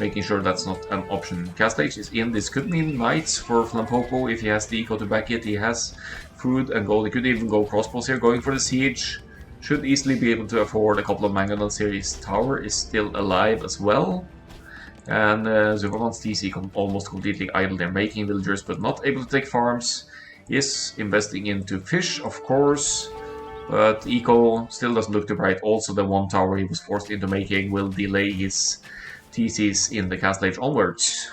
Making sure that's not an option. Castle Age is in. This could mean knights for Flempopo if he has the eco to back it. He has food and gold. He could even go crossbows here, going for the siege. Should easily be able to afford a couple of mangonels here. His tower is still alive as well. And Zupamann's TC almost completely idle there, making villagers but not able to take farms. Is investing into fish, of course. But eco still doesn't look too bright. Also, the 1 tower he was forced into making will delay his TCs in the Castle Age onwards.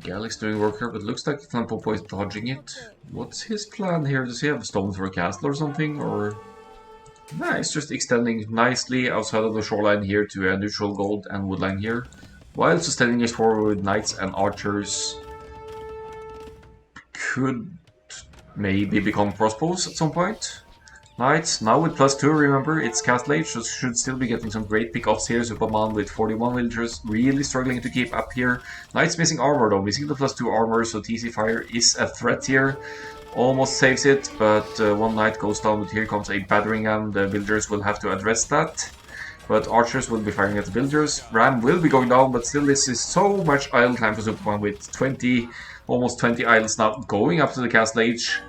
Gallic's doing work here, but looks like Flempopo is dodging it. What's his plan here? Does he have a stone for a castle or something? Or nah, it's just extending nicely outside of the shoreline here to a neutral gold and woodline here, while sustaining his forward with knights and archers. Could maybe become crossbows at some point. Knights, now with +2, remember, it's Castle Age, so should still be getting some great pickups here. Zupamann with 41 villagers, really struggling to keep up here. Knights missing armor though, missing the +2 armor, so TC Fire is a threat here. Almost saves it, but 1 knight goes down, but here comes a battering ram. The villagers will have to address that. But archers will be firing at the villagers. Ram will be going down, but still this is so much idle time for Zupamann with 20, almost 20 idles now going up to the Castle Age.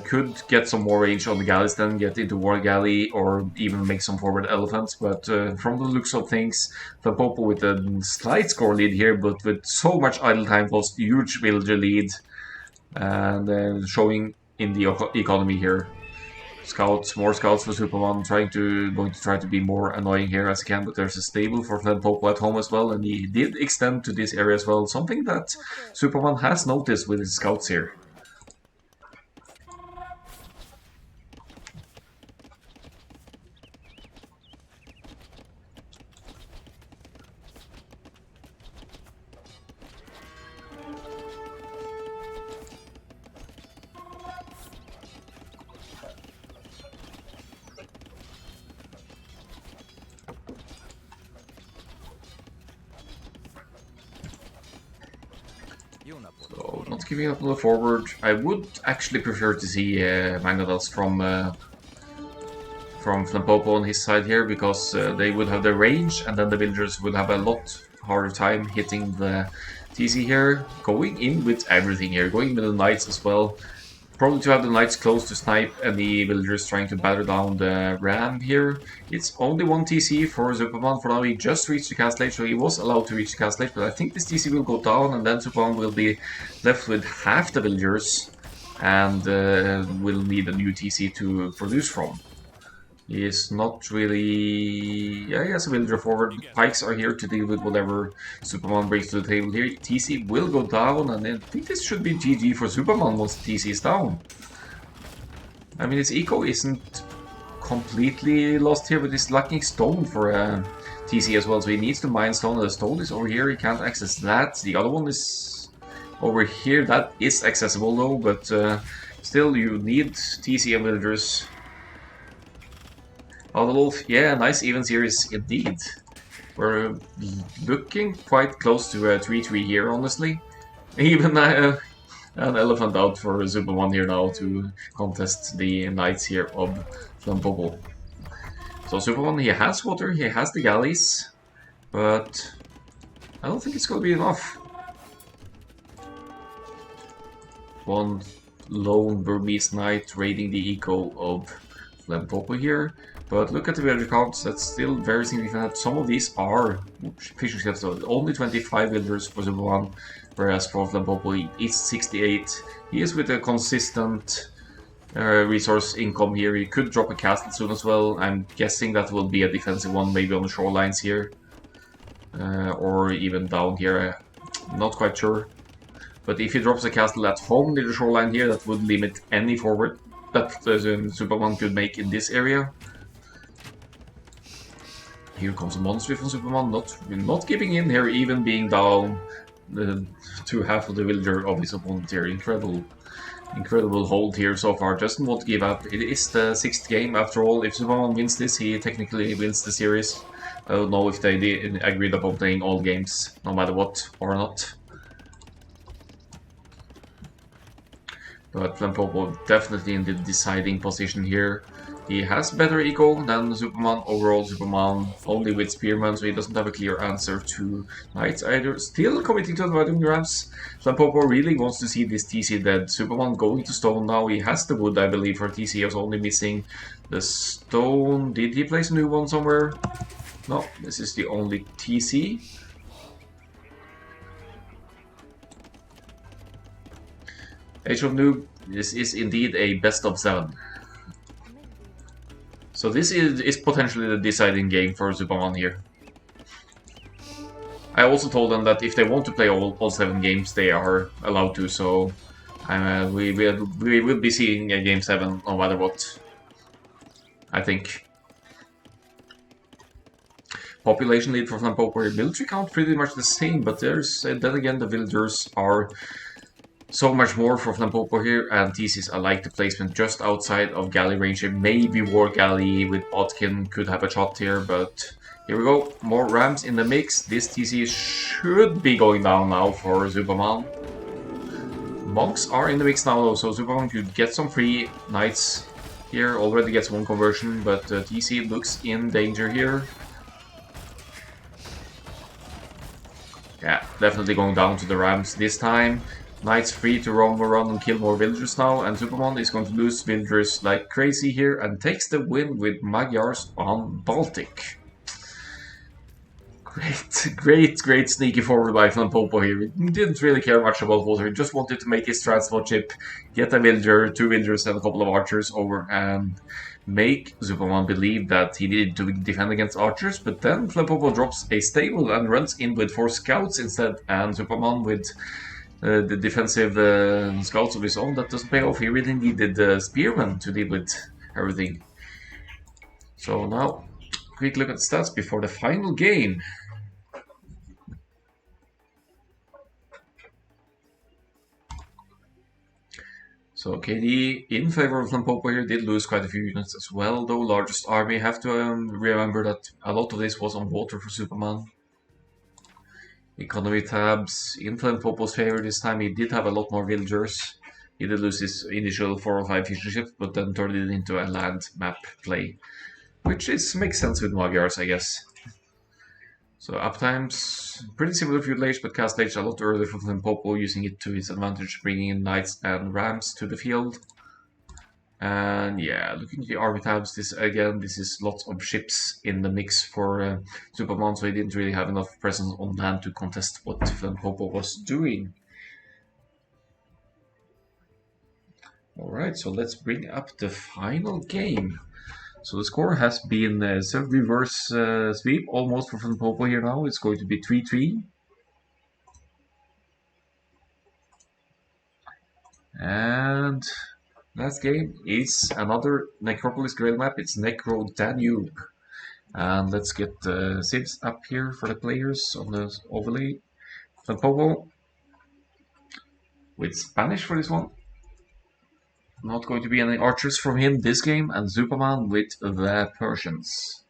Could get some more range on the galleys then, get into war galley or even make some forward elephants, but from the looks of things, Flempopo with a slight score lead here, but with so much idle time lost, huge villager lead, and showing in the economy here. Scouts, more scouts for Zupamann, going to try to be more annoying here as he can, but there's a stable for Flempopo at home as well, and he did extend to this area as well, something that Zupamann has noticed with his scouts here. So, not giving up on the forward. I would actually prefer to see Magnadas from from Flempopo on his side here, because they would have the range, and then the villagers would have a lot harder time hitting the TC here. Going in with everything here, going in with the knights as well. Probably to have the knights close to snipe any villagers trying to batter down the ram here. It's only one TC for Zupamann for now. He just reached the castle age, so he was allowed to reach the castle age, but I think this TC will go down, and then Zupamann will be left with half the villagers, and will need a new TC to produce from. He is not really... Yeah, he has a villager forward. Pikes are here to deal with whatever Zupamann brings to the table here. TC will go down, and I think this should be GG for Zupamann once TC is down. I mean, his eco isn't completely lost here, but he's lacking stone for a TC as well, so he needs to mine stone. The stone is over here, he can't access that. The other one is over here. That is accessible though, but still you need TC and villagers. Wolf, yeah, nice even series indeed. We're looking quite close to a 3-3 here, honestly. Even an elephant out for Zupamann here now to contest the knights here of Flempopo. So Zupamann, he has water, he has the galleys, but I don't think it's going to be enough. One lone Burmese knight raiding the eco of Flempopo here. But look at the villager counts, that's still very significant. Some of these are fishing ships, so only 25 villagers for Zupamann, whereas for Flempopo it's 68. He is with a consistent resource income here. He could drop a castle soon as well. I'm guessing that will be a defensive one, maybe on the shorelines here. Or even down here, not quite sure. But if he drops a castle at home near the shoreline here, that would limit any forward that Zupamann could make in this area. Here comes a monster from Zupamann, not giving in here, even being down to half of the villager of his opponent here. Incredible hold here so far, doesn't want to give up. It is the 6th game after all. If Zupamann wins this, he technically wins the series. I don't know if they agreed upon playing all games, no matter what, or not. But Flempopo definitely in the deciding position here. He has better eco than Zupamann. Overall, Zupamann only with Spearman, so he doesn't have a clear answer to Knights either. Still committing to dividing grabs. Flempopo really wants to see this TC dead. Zupamann going to stone now. He has the wood, I believe, for TC. He was only missing the stone. Did he place a new one somewhere? No, this is the only TC. Age of Noob, this is indeed a best of 7. So this is potentially the deciding game for Zupamann here. I also told them that if they want to play all 7 games, they are allowed to, so we will be seeing a game 7 no matter what, I think. Population lead for Flempopo, military count pretty much the same, but there's then again the villagers are so much more for Flempopo here, and TCs I like the placement just outside of galley range. Maybe War Galley with Botkin could have a shot here, but here we go. More rams in the mix. This TC should be going down now for Zupamann. Monks are in the mix now though, so Zupamann could get some free knights here. Already gets 1 conversion, but TC looks in danger here. Yeah, definitely going down to the rams this time. Knights free to roam around and kill more villagers now, and Zupamann is going to lose villagers like crazy here and takes the win with Magyars on Baltic. Great sneaky forward by Flempopo here. He didn't really care much about water, he just wanted to make his transport ship, get a villager, 2 villagers and a couple of archers over and make Zupamann believe that he needed to defend against archers, but then Flempopo drops a stable and runs in with 4 scouts instead, and Zupamann with the defensive scouts of his own, that doesn't pay off. He really needed the spearmen to deal with everything. So now, quick look at the stats before the final game. So KD in favor of Flempopo here, did lose quite a few units as well, though. Largest army, have to remember that a lot of this was on water for Zupamann. Economy tabs in Flempopo's favor this time. He did have a lot more villagers. He did lose his initial 4 or 5 fusion ships, but then turned it into a land map play, which makes sense with Magyars, I guess. So uptimes, pretty similar to Feudal Age, but Cast Age a lot earlier for Flempopo, using it to his advantage, bringing in knights and rams to the field. And yeah, looking at the army tabs, this is lots of ships in the mix for Zupamann, so he didn't really have enough presence on land to contest what Flempopo was doing. Alright, so let's bring up the final game. So the score has been reverse sweep almost for Flempopo here now. It's going to be 3-3. And last game is another Necropolis Grail map. It's Necro Danube. And let's get the civs up here for the players on the overlay. Flempopo with Spanish for this one. Not going to be any archers from him this game, and Zupamann with the Persians.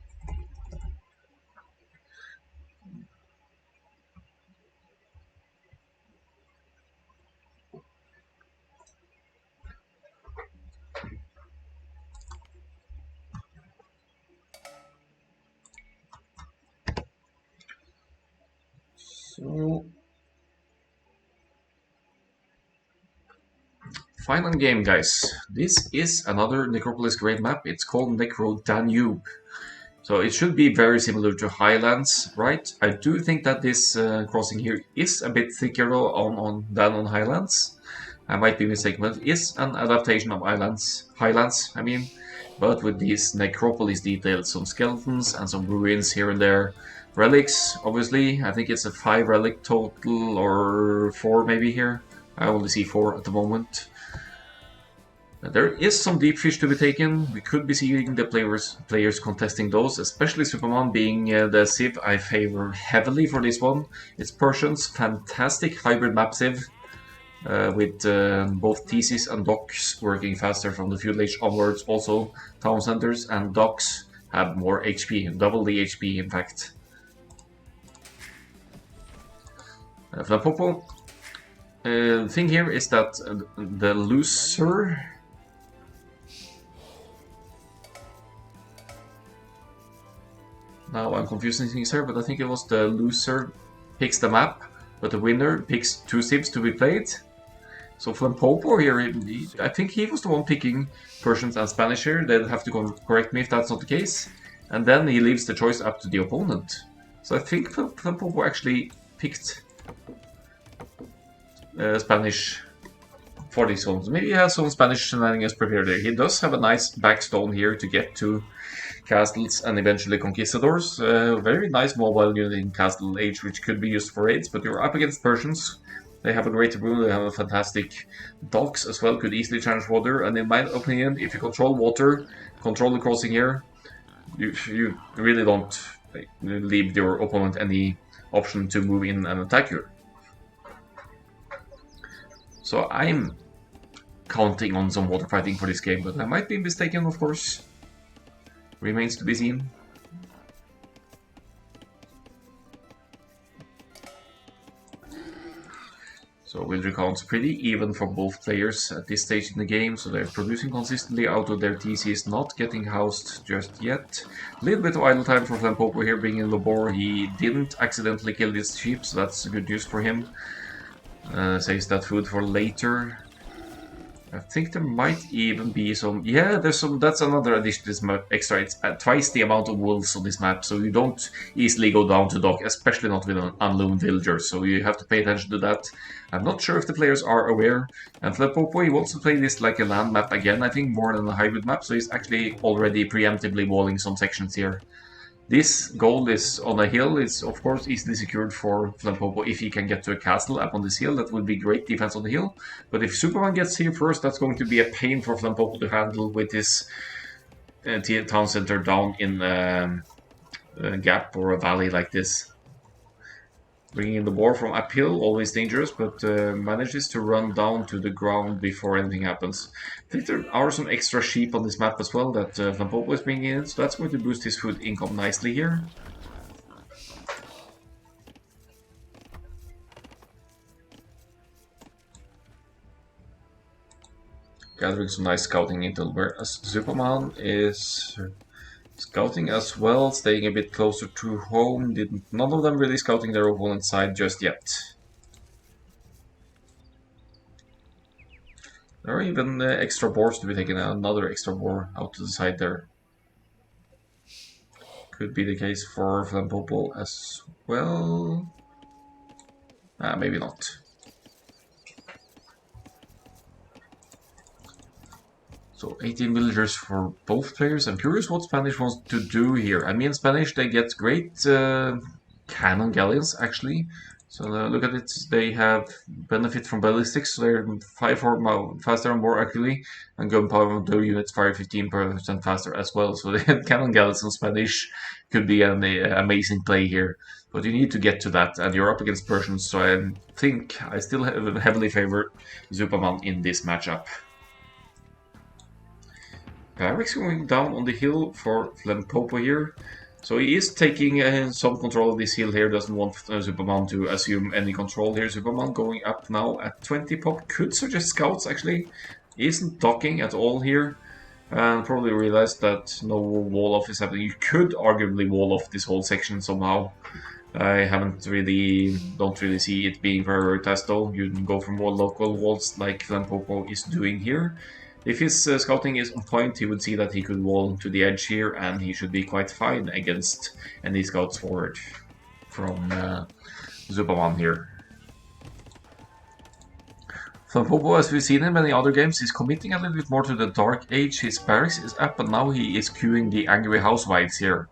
So, final game, guys. This is another Necropolis Great map. It's called Necro Danube. So it should be very similar to Highlands, right? I do think that this crossing here is a bit thicker than on Highlands. I might be mistaken, but it is an adaptation of Highlands, I mean. But with these necropolis details, some skeletons and some ruins here and there. Relics, obviously. I think it's a 5 relic total, or 4 maybe here. I only see 4 at the moment. There is some deep fish to be taken. We could be seeing the players contesting those, especially Zupamann being the civ I favor heavily for this one. It's Persians, fantastic hybrid map civ. With both theses and docks working faster from the feudal age onwards. Also, town centers and docks have more HP, double the HP in fact. Flempopo. The thing here is that the loser. Now I'm confusing things here, but I think it was the loser picks the map, but the winner picks 2 civs to be played. So Flempopo here, I think he was the one picking Persians and Spanish here. They'll have to correct me if that's not the case. And then he leaves the choice up to the opponent. So I think Flempopo actually picked Spanish for these ones. Maybe he has some Spanish shenanigans prepared there. He does have a nice backstone here to get to castles and eventually conquistadors. Very nice mobile unit in Castle Age, which could be used for raids, but you're up against Persians. They have a great room, they have a fantastic docks as well, could easily challenge water, and in my opinion, if you control water, control the crossing here, you really don't leave your opponent any option to move in and attack you. So I'm counting on some water fighting for this game, but I might be mistaken, of course. Remains to be seen. So win counts pretty even for both players at this stage in the game, so they're producing consistently out of their TCs, not getting housed just yet. A little bit of idle time for Flempopo here, bringing in the boar. He didn't accidentally kill his sheep, so that's good news for him. Saves that food for later. I think there might even be some... Yeah, there's some... That's another addition to this map extra. It's twice the amount of wolves on this map, so you don't easily go down to dock, especially not with an unloomed villager, so you have to pay attention to that. I'm not sure if the players are aware. And Flempopo, he wants to play this like a land map again, I think, more than a hybrid map, so he's actually already preemptively walling some sections here. This goal is on a hill. It's of course easily secured for Flempopo if he can get to a castle up on this hill. That would be great defense on the hill. But if Zupamann gets here first, that's going to be a pain for Flempopo to handle with his town center down in a gap or a valley like this. Bringing in the boar from uphill, always dangerous, but manages to run down to the ground before anything happens. I think there are some extra sheep on this map as well that Flempopo is bringing in, so that's going to boost his food income nicely here. gathering some nice scouting intel, whereas Zupamann is scouting as well, staying a bit closer to home. None of them really scouting their opponent's side just yet. There are even extra boars to be taken, another extra boar out to the side there. Could be the case for Flempopo as well. Maybe not. So 18 villagers for both players. I'm curious what Spanish wants to do here. I mean, Spanish, they get great cannon galleons, actually. So look at it, they have benefit from ballistics, so they're 5 faster and more accurately, and gunpowder units fire 15% faster as well. So the cannon galleons in Spanish could be an amazing play here. But you need to get to that, and you're up against Persians, so I think I still heavily favor Zupamann in this matchup. Barracks going down on the hill for Flempopo here. So he is taking some control of this hill here, doesn't want Zupamann to assume any control here. Zupamann going up now at 20 pop, could suggest scouts actually. Isn't docking at all here. And probably realized that no wall off is happening. You could arguably wall off this whole section somehow. I don't really see it being prioritized though. You can go for more local walls like Flempopo is doing here. If his scouting is on point, he would see that he could wall to the edge here, and he should be quite fine against any scouts forward from Zupamann here. Flempopo, as we've seen in many other games, is committing a little bit more to the Dark Age. His barracks is up, and now he is queuing the Angry Housewives here.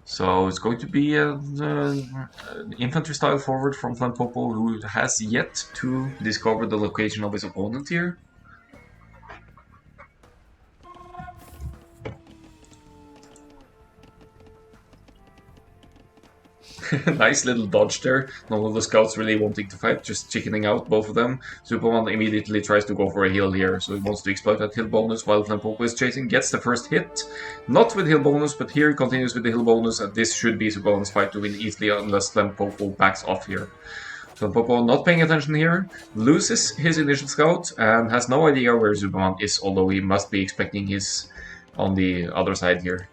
So it's going to be an infantry style forward from Flempopo, who has yet to discover the location of his opponent here. Nice little dodge there. None of the scouts really wanting to fight, just chickening out, both of them. Zupamann immediately tries to go for a heal here, so he wants to exploit that heal bonus while Flempopo is chasing. Gets the first hit. Not with heal bonus, but here he continues with the heal bonus, and this should be Zupamann's fight to win easily unless Flempopo backs off here. Flempopo not paying attention here, loses his initial scout, and has no idea where Zupamann is, although he must be expecting his on the other side here.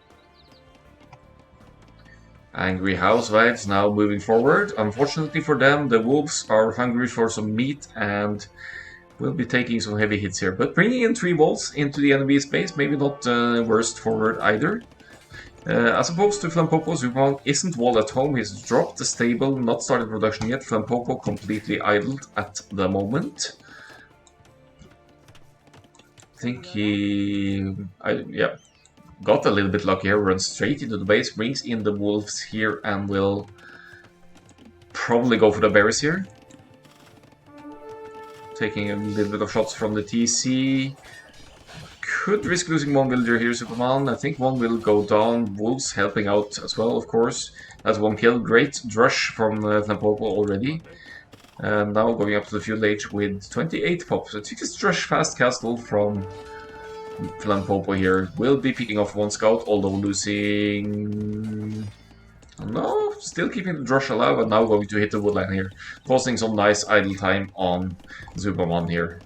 Angry Housewives now moving forward. Unfortunately for them, the wolves are hungry for some meat and will be taking some heavy hits here. But bringing in 3 wolves into the enemy space, maybe not worst forward either. As opposed to Flempopo, Zupamann isn't walled at home. He's dropped the stable, not started production yet. Flempopo completely idled at the moment. I think yeah. Got a little bit lucky here, runs straight into the base, brings in the wolves here, and will probably go for the berries here. Taking a little bit of shots from the TC. Could risk losing 1 villager here, Zupamann. I think 1 will go down. Wolves helping out as well, of course. That's 1 kill. Great drush from Flempopo already. And now going up to the field age with 28 pops. So it's drush fast castle from Flempopo here. Will be picking off 1 scout, although losing... No, still keeping the drush alive, and now going to hit the woodline here. Causing some nice idle time on Zupamann here.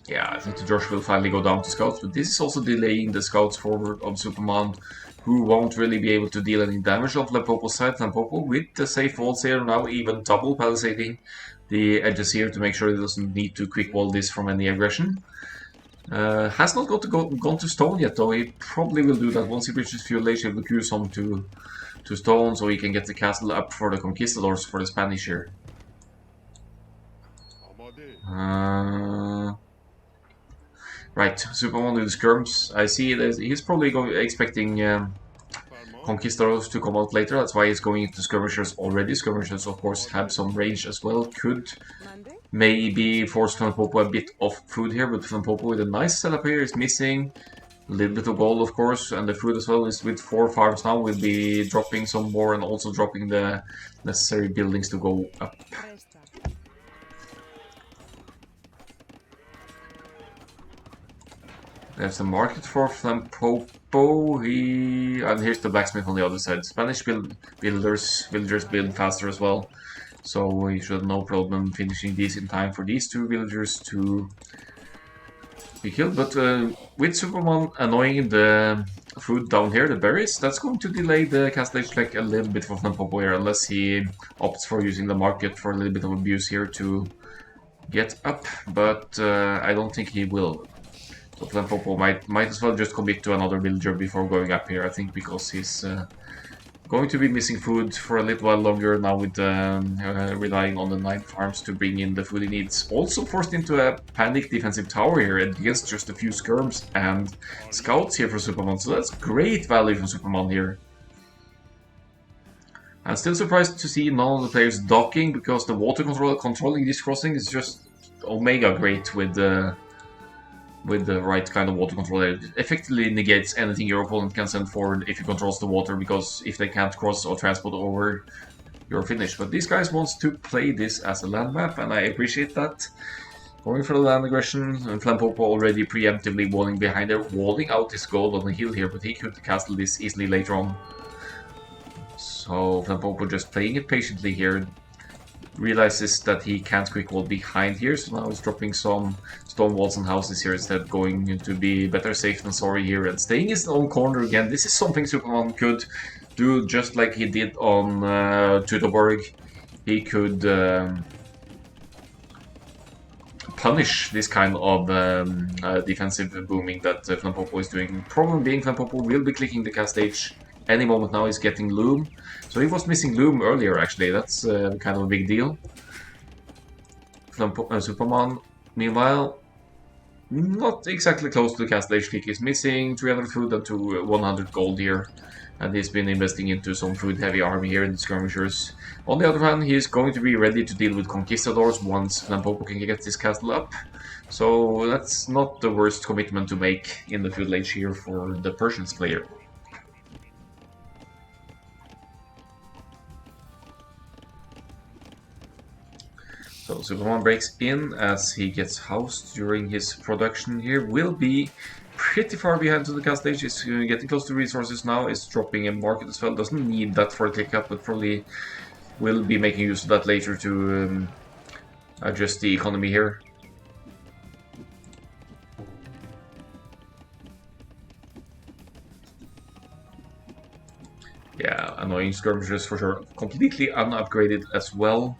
Yeah, I think the drush will finally go down to scouts, but this is also delaying the scouts forward of Zupamann, who won't really be able to deal any damage on Flempopo's side. Flempopo with the safe walls here, now even double palisading the edges here to make sure he doesn't need to quick wall this from any aggression. Has not gone to stone yet though. He probably will do that once he reaches field age. He will queue some to stone so he can get the castle up for the conquistadors for the Spanish here. Right, Zupamann with the skirms. I see that he's probably expecting conquistadors to come out later. That's why he's going into skirmishers already. Skirmishers, of course, have some range as well. Could maybe force Flempopo a bit of food here, but Flempopo with a nice setup here is missing. A little bit of gold, of course, and the food as well is with 4 farms now. Will be dropping some more and also dropping the necessary buildings to go up. There's the market for Flempopo. And here's the blacksmith on the other side. Spanish villagers build faster as well. So we should have no problem finishing these in time for these two villagers to be killed. But with Zupamann annoying the food down here, the berries, that's going to delay the castle age like a little bit for Flempopo here, unless he opts for using the market for a little bit of abuse here to get up. But I don't think he will. So Flempopo might as well just commit to another villager before going up here, I think, because he's going to be missing food for a little while longer now with relying on the 9 farms to bring in the food he needs. Also forced into a panic defensive tower here against just a few skirms and scouts here for Zupamann. So that's great value for Zupamann here. I'm still surprised to see none of the players docking, because the water controlling this crossing is just omega great with the right kind of water control. It effectively negates anything your opponent can send forward if he controls the water, because if they can't cross or transport over, you're finished. But these guys wants to play this as a land map, and I appreciate that. Going for the land aggression, and Flempopo already preemptively walling behind there, walling out his gold on the hill here, but he could castle this easily later on. So Flempopo just playing it patiently here. Realizes that he can't quick wall behind here, so now he's dropping some stone walls and houses here instead, going to be better safe than sorry here and staying in his own corner again. This is something Zupamann could do just like he did on Tutoborg. He could punish this kind of defensive booming that Flempopo is doing. Problem being, Flempopo will be clicking the cast stage any moment now. He's getting Loom. So he was missing Loom earlier, actually. That's kind of a big deal. Zupamann, meanwhile, not exactly close to the cast stage click. He's missing 300 food and to 100 gold here. And he's been investing into some food-heavy army here in the skirmishers. On the other hand, he's going to be ready to deal with conquistadors once Flempopo can get this castle up. So that's not the worst commitment to make in the feudal age here for the Persians player. So Zupamann breaks in as he gets housed during his production here. Will be pretty far behind to the cast stage. Is getting close to resources now. Is dropping a market as well. Doesn't need that for a click up, but probably will be making use of that later to adjust the economy here. Yeah, annoying skirmishers for sure. Completely unupgraded as well.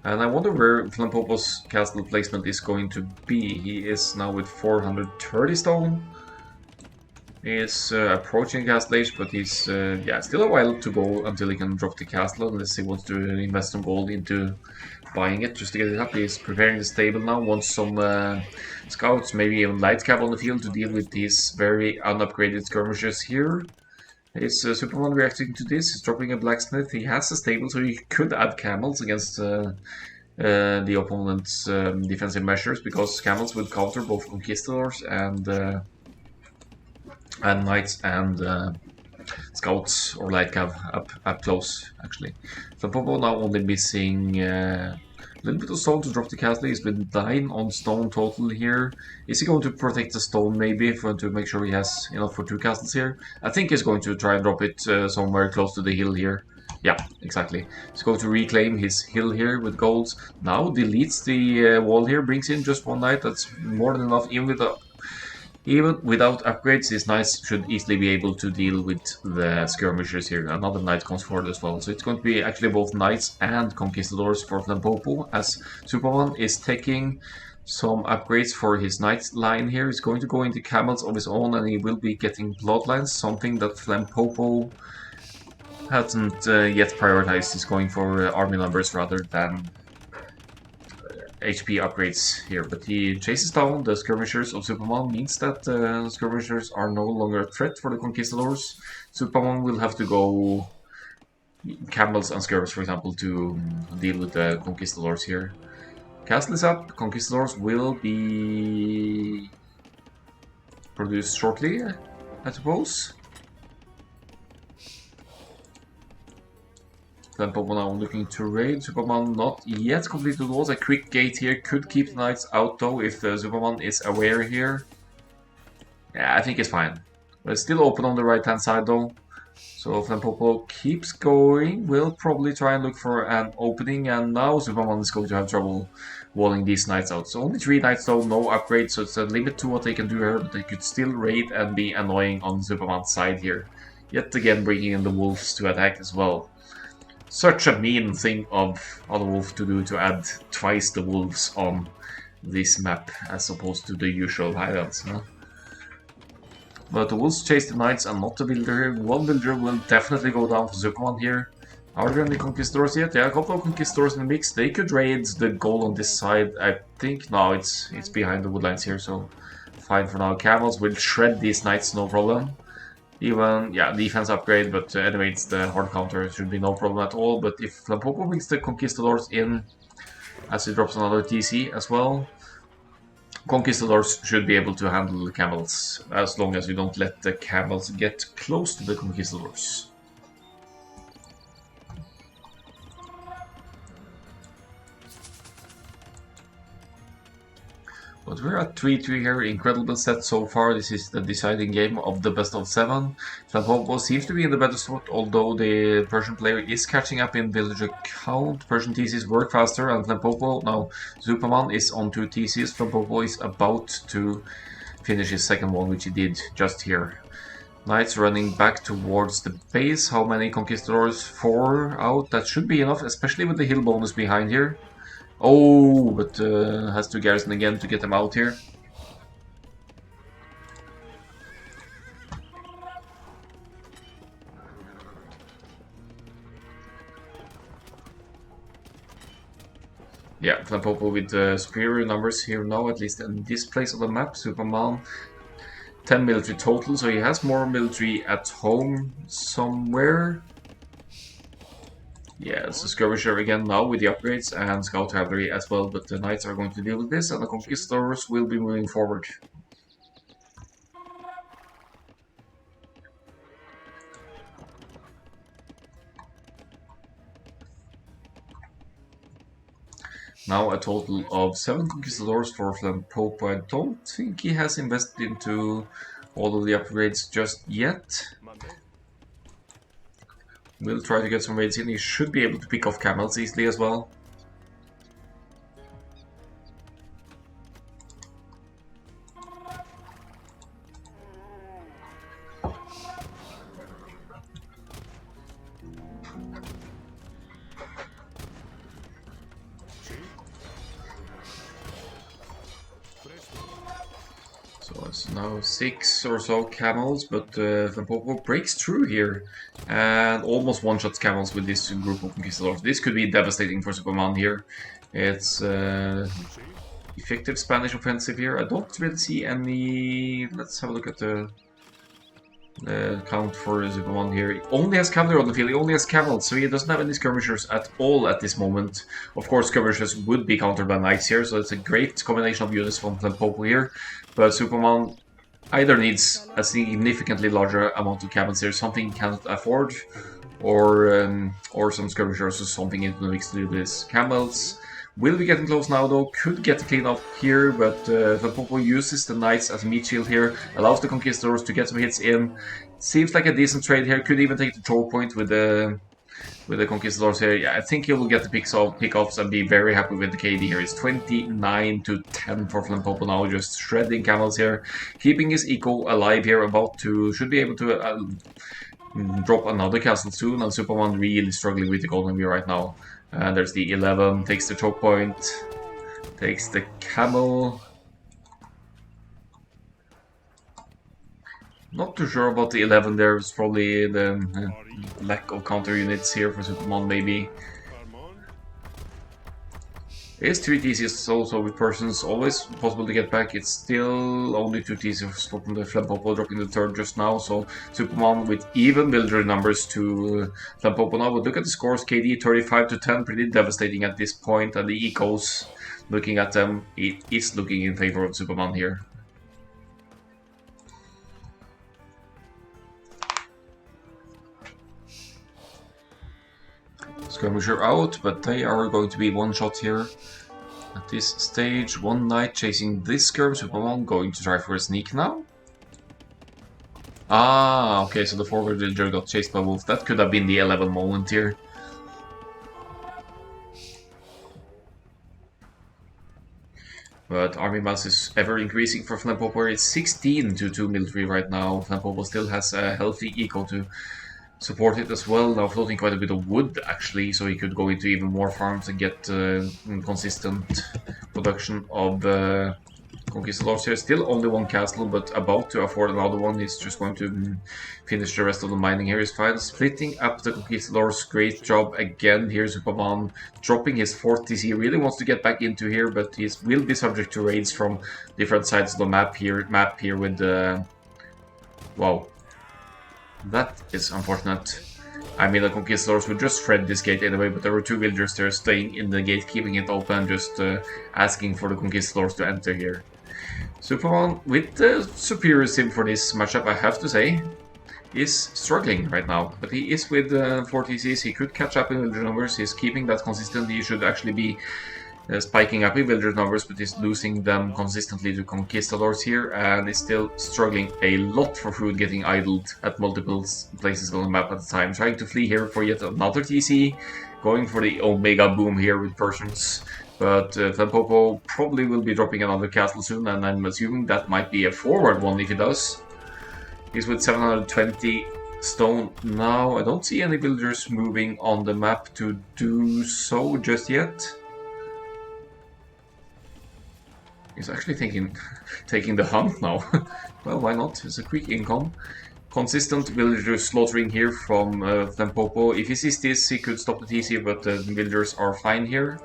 And I wonder where Flempopo's castle placement is going to be. He is now with 430 stone. He is approaching castle age, but he's yeah, still a while to go until he can drop the castle, unless he wants to invest some gold into buying it just to get it up. He's preparing the stable now, wants some scouts, maybe even light cav on the field to deal with these very unupgraded skirmishers here. Is Zupamann reacting to this? He's dropping a blacksmith. He has a stable, so he could add camels against the opponent's defensive measures, because camels would counter both conquistadors and knights and scouts or light cav up close, actually. Flempopo now only missing a little bit of stone to drop the castle. He's been 9 on stone total here. Is he going to protect the stone maybe to make sure he has enough for 2 castles here? I think he's going to try and drop it somewhere close to the hill here. Yeah, exactly. He's going to reclaim his hill here with golds. Now deletes the wall here, brings in just 1 knight. That's more than enough. Even without upgrades, these knights should easily be able to deal with the skirmishers here. Another knight comes forward as well. So it's going to be actually both knights and conquistadors for Flempopo, as Zupamann is taking some upgrades for his knight line here. He's going to go into camels of his own, and he will be getting bloodlines, something that Flempopo hasn't yet prioritized. He's going for army numbers rather than HP upgrades here, but he chases down the skirmishers of Zupamann. Means that skirmishers are no longer a threat for the conquistadors. Zupamann will have to go camels and skirmishers, for example, to deal with the conquistadors here. Castle is up. Conquistadors will be produced shortly, I suppose. Flempopo now looking to raid. Zupamann not yet completed the walls. A quick gate here could keep the knights out though if Zupamann is aware here. Yeah, I think it's fine. But it's still open on the right-hand side though. So Flempopo keeps going, will probably try and look for an opening, and now Zupamann is going to have trouble walling these knights out. So only 3 knights though, no upgrade, so it's a limit to what they can do here, but they could still raid and be annoying on Zupamann's side here. Yet again bringing in the wolves to attack as well. Such a mean thing of other wolf to do, to add twice the wolves on this map as opposed to the usual highlands, huh? But the wolves chase the knights and not the builder. One builder will definitely go down for Zupamann here. Are there any conquistadors yet? Yeah, a couple of conquistadors in the mix. They could raid the goal on this side. I think no, it's behind the woodlines here, so fine for now. Camels will shred these knights, no problem. Even, yeah, defense upgrade, but anyway, it's the hard counter. It should be no problem at all. But if Flempopo brings the conquistadors in, as he drops another TC as well, conquistadors should be able to handle the camels, as long as you don't let the camels get close to the conquistadors. But we're at 3-3 here, incredible set so far. This is the deciding game of the best of 7. Flempopo seems to be in the better spot, although the Persian player is catching up in villager count. Persian TCs work faster, and Flempopo, now Zupamann is on 2 TCs. Flempopo is about to finish his second one, which he did just here. Knights running back towards the base. How many conquistadors? 4 out. That should be enough, especially with the hill bonus behind here. Oh, but has to garrison again to get them out here. Yeah, Flempopo with superior numbers here now, at least in this place of the map. Zupamann, 10 military total, so he has more military at home somewhere. Yeah, it's a skirmisher again now with the upgrades and scout cavalry as well, but the knights are going to deal with this and the conquistadors will be moving forward. Now a total of 7 conquistadors for Flempopo. I don't think he has invested into all of the upgrades just yet. We'll try to get some raids in. He should be able to pick off camels easily as well. So it's now 6 or so camels, but Flempopo breaks through here and almost one-shots camels with this group of conquistadors. This could be devastating for Zupamann here. It's effective Spanish offensive here. I don't really see any... Let's have a look at the count for Zupamann here. He only has cavalry on the field, he only has camels, so he doesn't have any skirmishers at all at this moment. Of course, skirmishers would be countered by knights here, so it's a great combination of units from Flempopo here. But Zupamann either needs a significantly larger amount of camels here, something he cannot afford, or some skirmishers or something into the mix to do this. Camels will be getting close now though, could get the clean up here, but Flempopo uses the knights as a meat shield here, allows the conquistadors to get some hits in. Seems like a decent trade here, could even take the choke point with the conquistadors here. Yeah, I think he will get the pickoffs and be very happy with the KD here. It's 29-10 for Flempopo now, just shredding camels here, keeping his eco alive here, should be able to drop another castle soon, and Zupamann really struggling with the golden wheel right now. And there's the 11, takes the choke point, takes the camel. Not too sure about the 11 there, it's probably the lack of counter units here for Zupamann maybe. It is 3 TCs also with persons, always possible to get back. It's still only 2 TCs from the Flempopo dropping the third just now, so Zupamann with even builder numbers to Flempopo now. But look at the scores, KD 35-10, pretty devastating at this point, and the ecos, looking at them, it is looking in favor of Zupamann here. Skirmisher out, but they are going to be one shot here. At this stage, one knight chasing this skirmish, Zupamann going to try for a sneak now. Ah, okay, so the forward villager got chased by wolf. That could have been the 11 moment here. But army mass is ever increasing for Flempopo. It's 16 to 2 military right now. Flempopo still has a healthy eco to support it as well. Now floating quite a bit of wood actually, so he could go into even more farms and get consistent production of conquistadors here. Still only one castle, but about to afford another one. He's just going to finish the rest of the mining here. He's fine. Splitting up the conquistadors. Great job again. Here's Zupamann dropping his 40s. He really wants to get back into here, but he will be subject to raids from different sides of the map here. With wow, that is unfortunate. I mean, the conquistadors would just shred this gate anyway, but there were two villagers there staying in the gate, keeping it open, just asking for the conquistadors to enter here. Zupamann, with the superior sim for this matchup, I have to say, is struggling right now. But he is with 4 TCs, he could catch up in villager numbers, he's keeping that consistent, he should actually be spiking up in villager numbers, but he's losing them consistently to conquistadors here, and is still struggling a lot for food, getting idled at multiple places on the map at the time. Trying to flee here for yet another TC, going for the Omega Boom here with Persians. But Flempopo probably will be dropping another castle soon, and I'm assuming that might be a forward one if he does. He's with 720 stone now. I don't see any villagers moving on the map to do so just yet. He's actually taking the hunt now. Well, why not? It's a quick income. Consistent villager slaughtering here from Flempopo. If he sees this, he could stop the TC, but the villagers are fine here.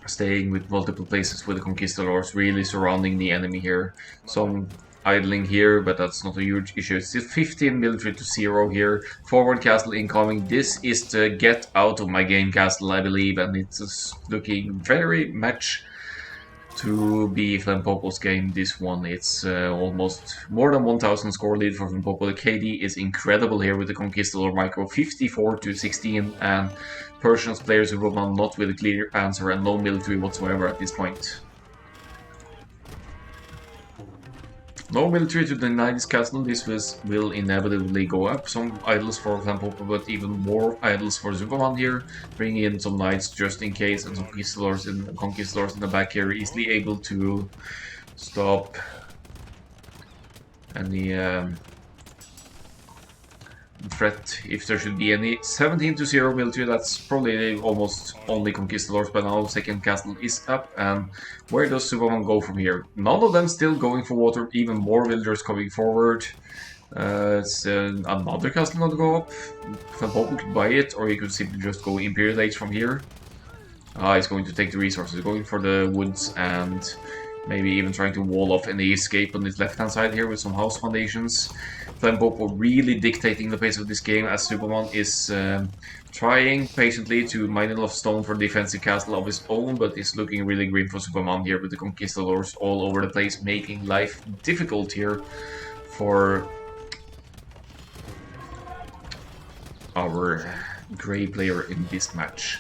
Staying with multiple places with the conquistadors, really surrounding the enemy here. Some idling here, but that's not a huge issue. It's still 15 military to 0 here. Forward castle incoming. This is the get out of my game castle, I believe, and it's looking very much to be Flempopo's game. This one, it's almost more than 1000 score lead for Flempopo. The KD is incredible here with the Conquistador micro, 54 to 16, and Persians players who will not with a clear answer and no military whatsoever at this point. No military to deny this castle. This will inevitably go up. Some idols for Flempopo, but even more idols for Zupamann here. Bring in some knights just in case, and some conquistadors in the back here, easily able to stop any threat if there should be any. 17 to 0 military, that's probably almost only conquistadors by now. Second castle is up, and where does Zupamann go from here? None of them still going for water, even more villagers coming forward. It's another castle not to go up. Flempopo could buy it, or he could simply just go Imperial Age from here. He's going to take the resources, going for the woods, and maybe even trying to wall off any escape on his left-hand side here with some house foundations. Flempopo really dictating the pace of this game, as Zupamann is trying patiently to mine enough stone for a defensive castle of his own, but it's looking really grim for Zupamann here with the conquistadors all over the place, making life difficult here for our grey player in this match.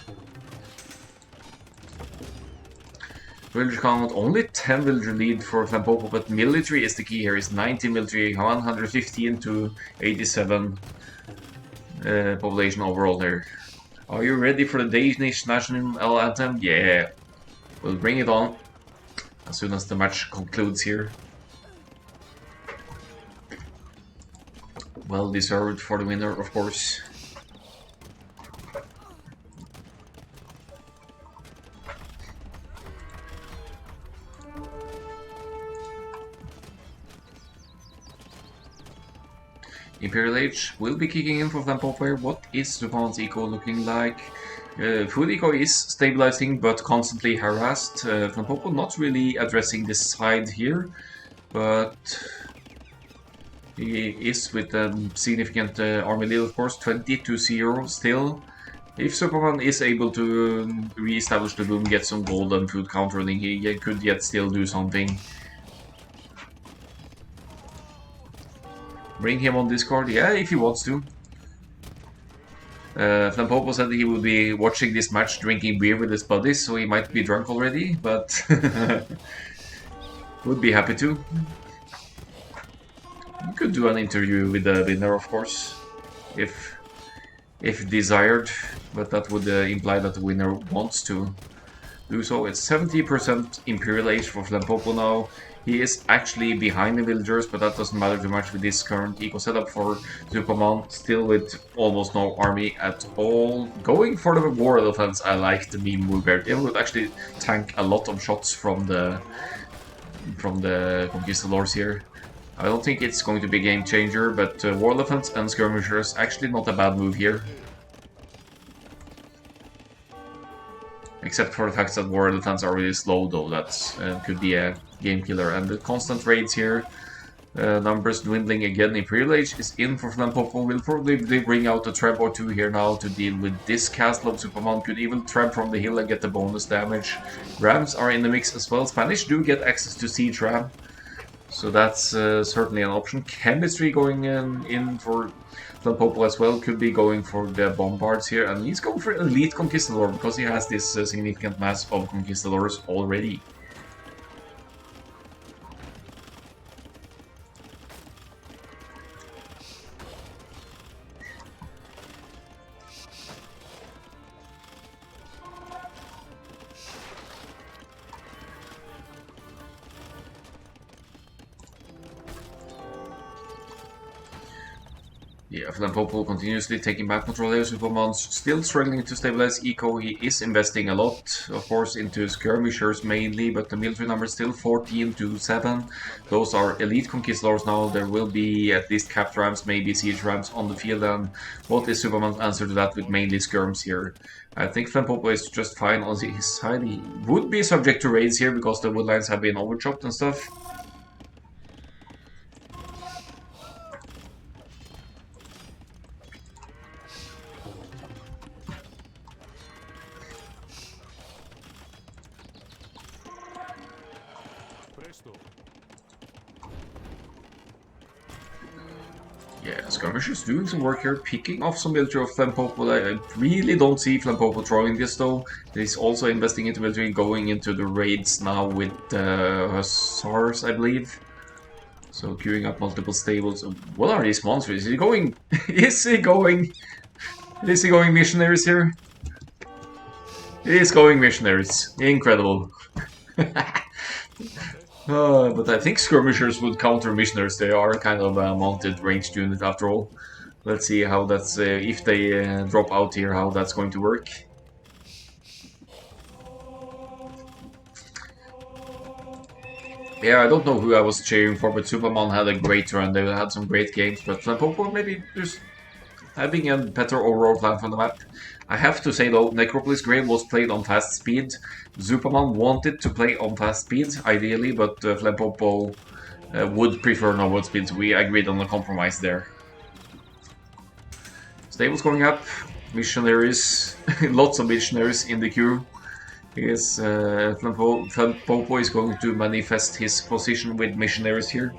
Villager count, only 10 villager lead for Flempopo, but military is the key here. It's 90 military, 115 to 87 population overall there. Are you ready for the Danish national anthem? Yeah, we'll bring it on as soon as the match concludes here. Well deserved for the winner, of course. Imperial Age will be kicking in for Flempopo. What is Zupamann's eco looking like? Food eco is stabilizing but constantly harassed. Flempopo not really addressing this side here, but he is with a significant army lead, of course, 20 to 0 still. If Zupamann is able to re-establish the boom, get some gold and food countering, he could yet still do something. Bring him on Discord? Yeah, if he wants to. Flempopo said he will be watching this match drinking beer with his buddies, so he might be drunk already, but would be happy to. You could do an interview with the winner, of course, if desired, but that would imply that the winner wants to do so. It's 70% Imperial Age for Flempopo now. He is actually behind the villagers, but that doesn't matter too much with this current eco setup for Zupamann, still with almost no army at all. Going for the war elephants, I like the meme move there. It would actually tank a lot of shots from the conquistadors here. I don't think it's going to be a game changer, but war elephants and skirmishers actually not a bad move here. Except for the fact that war elephants are really slow, though. That could be a game killer. And the constant raids here, numbers dwindling again. Imperial Age is in for Flempopo. Will probably bring out a trap or two here now to deal with this castle of Zupamann. Could even trap from the hill and get the bonus damage. Rams are in the mix as well. Spanish do get access to siege ram, so that's certainly an option. Chemistry going in for Flempopo as well, could be going for the bombards here, and he's going for elite conquistador because he has this significant mass of conquistadors already. Yeah, Flempopo continuously taking back control here. Zupamann still struggling to stabilize eco. He is investing a lot, of course, into skirmishers mainly, but the military number is still 14 to 7. Those are elite conquistadors now. There will be at least capped rams, maybe siege rams on the field. And what is Zupamann's answer to that with mainly skirms here? I think Flempopo is just fine on his side. He would be subject to raids here because the woodlines have been overchopped and stuff. Yeah, Skirmishers doing some work here, picking off some military of Flempopo. I really don't see Flempopo throwing this though. He's also investing into military, going into the raids now with Hussars, I believe. So queuing up multiple stables. What are these monsters? Is he going? Is he going? Is he going missionaries here? He is going missionaries. Incredible. But I think skirmishers would counter missionaries. They are kind of a mounted ranged unit after all. Let's see how that's, if they drop out here, how that's going to work. Yeah, I don't know who I was cheering for, but Zupamann had a great run. They had some great games, but Flempopo maybe just having a better overall plan for the map. I have to say though, Necropolis Grave was played on fast speed. Zupamann wanted to play on fast speed, ideally, but Flempopo would prefer normal speed, so we agreed on a compromise there. Stables going up, missionaries, lots of missionaries in the queue. Yes, Flempopo is going to manifest his position with missionaries here.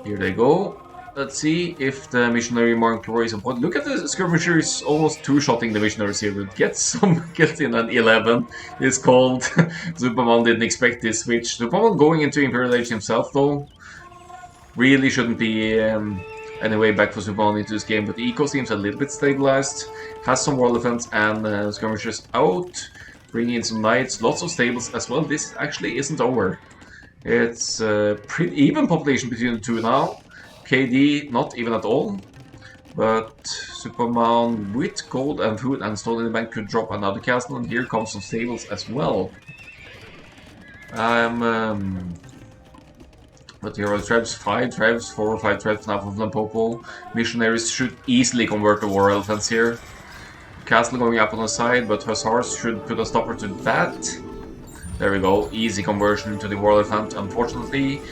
Here they go. Let's see if the missionary Mark is on point. Look at the skirmishers almost two-shotting the missionaries here. But gets in an 11 is called. Zupamann didn't expect this switch. Zupamann going into Imperial Age himself though. Really shouldn't be any way back for Zupamann into this game, but the eco seems a little bit stabilized. Has some war elephants and skirmishers out. Bringing in some knights, lots of stables as well. This actually isn't over. It's pretty even population between the two now. KD, not even at all, but Zupamann with gold and food and stone in the bank could drop another castle, and here comes some stables as well. But here are tribes, 4 or 5 tribes now from Flempopo. Missionaries should easily convert the war elephants here. Castle going up on the side, but Hussars should put a stopper to that. There we go, easy conversion to the war elephant. Unfortunately,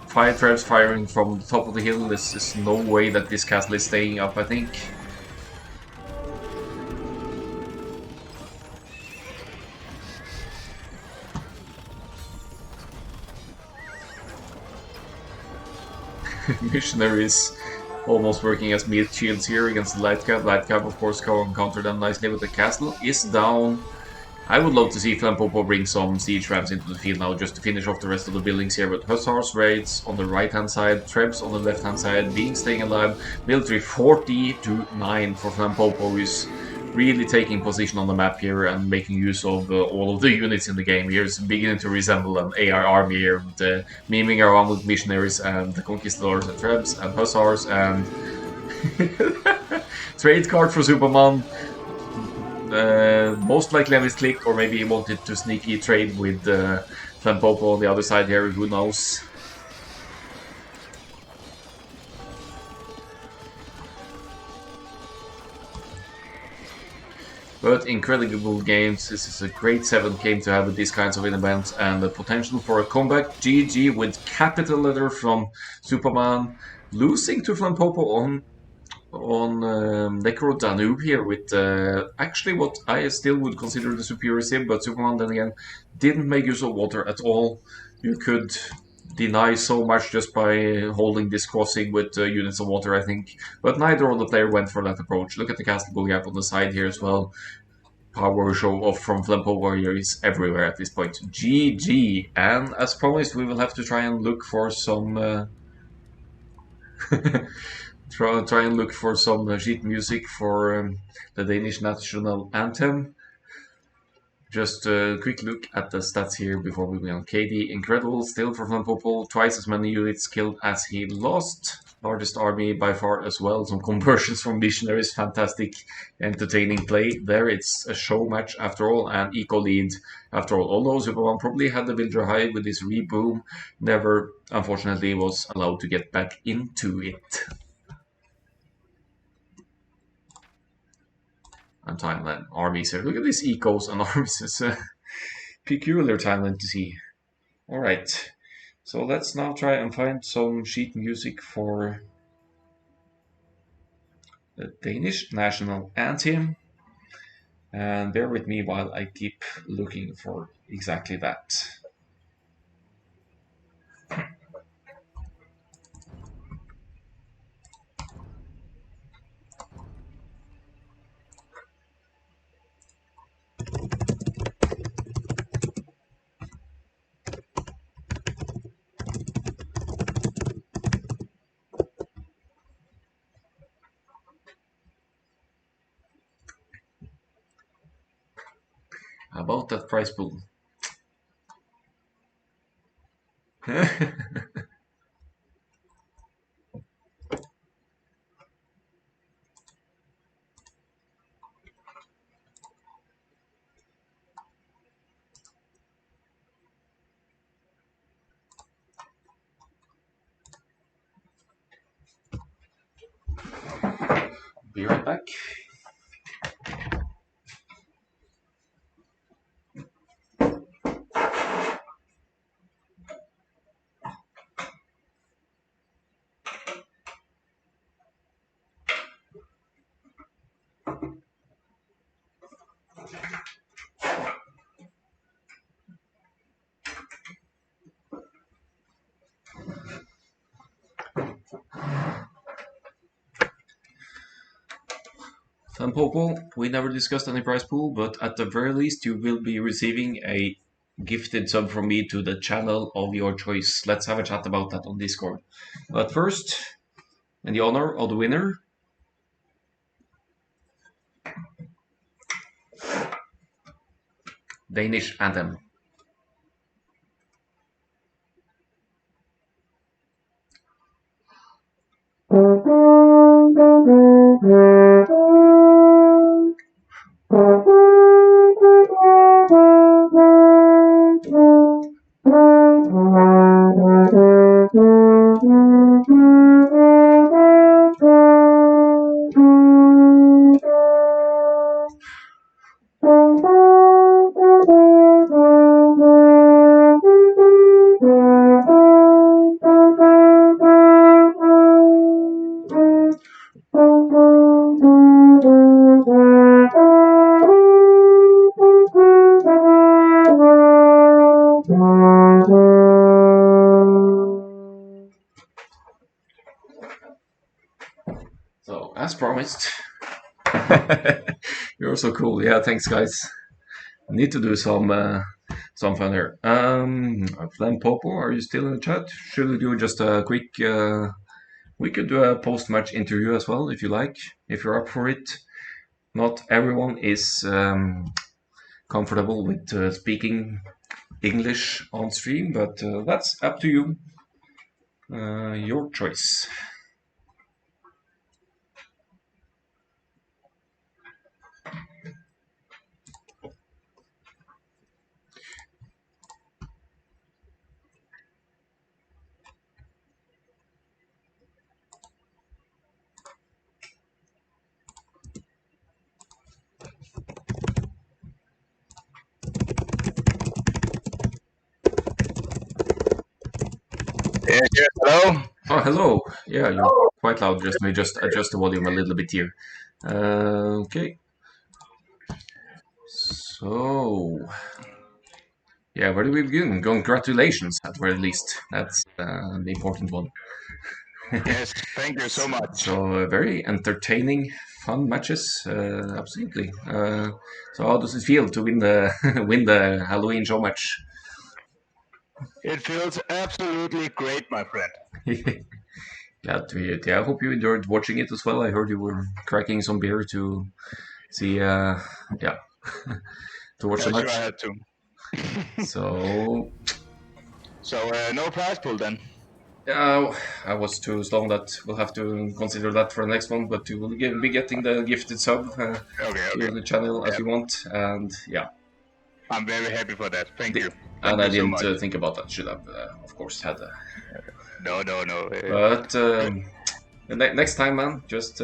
5 tribes firing from the top of the hill. This is no way that this castle is staying up, I think. Missionaries almost working as meat shields here against the light cap. Light cap, of course, counter them nicely, but the castle is down. I would love to see Flempopo bring some siege rams into the field now just to finish off the rest of the buildings here. But Hussars raids on the right hand side, Trebs on the left hand side, being staying alive. Military 40 to 9 for Flempopo, who's really taking position on the map here and making use of all of the units in the game here. It's beginning to resemble an AI army here, with, miming around with missionaries and the conquistadors and Trebs and Hussars and trade card for Zupamann. Most likely I misclicked, or maybe he wanted to sneaky trade with Flempopo on the other side here, who knows. But incredible games. This is a great 7th game to have with these kinds of events and the potential for a comeback. GG with capital letter from Zupamann, losing to Flempopo on Necro Danube here with actually what I still would consider the superior sim, but Superman then again didn't make use of water at all. You could deny so much just by holding this crossing with units of water, I think. But neither of the player went for that approach. Look at the castable gap on the side here as well. Power show off from Flempo Warriors everywhere at this point. GG. And as promised, we will have to try and look for some try and look for some sheet music for the Danish national anthem. Just a quick look at the stats here before moving on. KD, incredible, still for Flempopo, twice as many units killed as he lost. Largest army by far as well. Some conversions from missionaries, fantastic, entertaining play there. It's a show match after all, and eco lead after all. Although Zupamann probably had the villager high with his reboom, never, unfortunately, was allowed to get back into it. And timeline armies here. Look at these ecos and armies. It's a peculiar timeline to see. Alright, so let's now try and find some sheet music for the Danish national anthem. And bear with me while I keep looking for exactly that. How about that prize pool? Be right back. Flempopo, we never discussed any prize pool, but at the very least, you will be receiving a gifted sub from me to the channel of your choice. Let's have a chat about that on Discord. But first, in the honor of the winner, Danish anthem. So, as promised, you're so cool. Yeah, thanks, guys. Need to do some fun here. Flempopo, are you still in the chat? Should we do just a quick? We could do a post-match interview as well if you like, if you're up for it. Not everyone is comfortable with speaking English on stream, but that's up to you. Your choice. Yes, yes, hello. Oh, hello. Yeah, you're quite loud. Just may just adjust the volume a little bit here. Okay. So, yeah, where do we begin? Congratulations, at the very least. That's the important one. Yes, thank you so much. So, very entertaining, fun matches. Absolutely. So, how does it feel to win the win the Halloween show match? It feels absolutely great, my friend. Glad to hear it. Yeah, I hope you enjoyed watching it as well. I heard you were cracking some beer to see, yeah, to watch the Yeah, sure, I match. had to. So, So, no prize pool then. yeah, I was too slow that we'll have to consider that for the next one, but you will be getting the gifted sub Okay, to okay. the channel as Yeah, you want, and yeah, I'm very happy for that. Thank the, you. and Thank I you so didn't much. think about that. Should have, of course, had a. No, no, no. But next time, man, just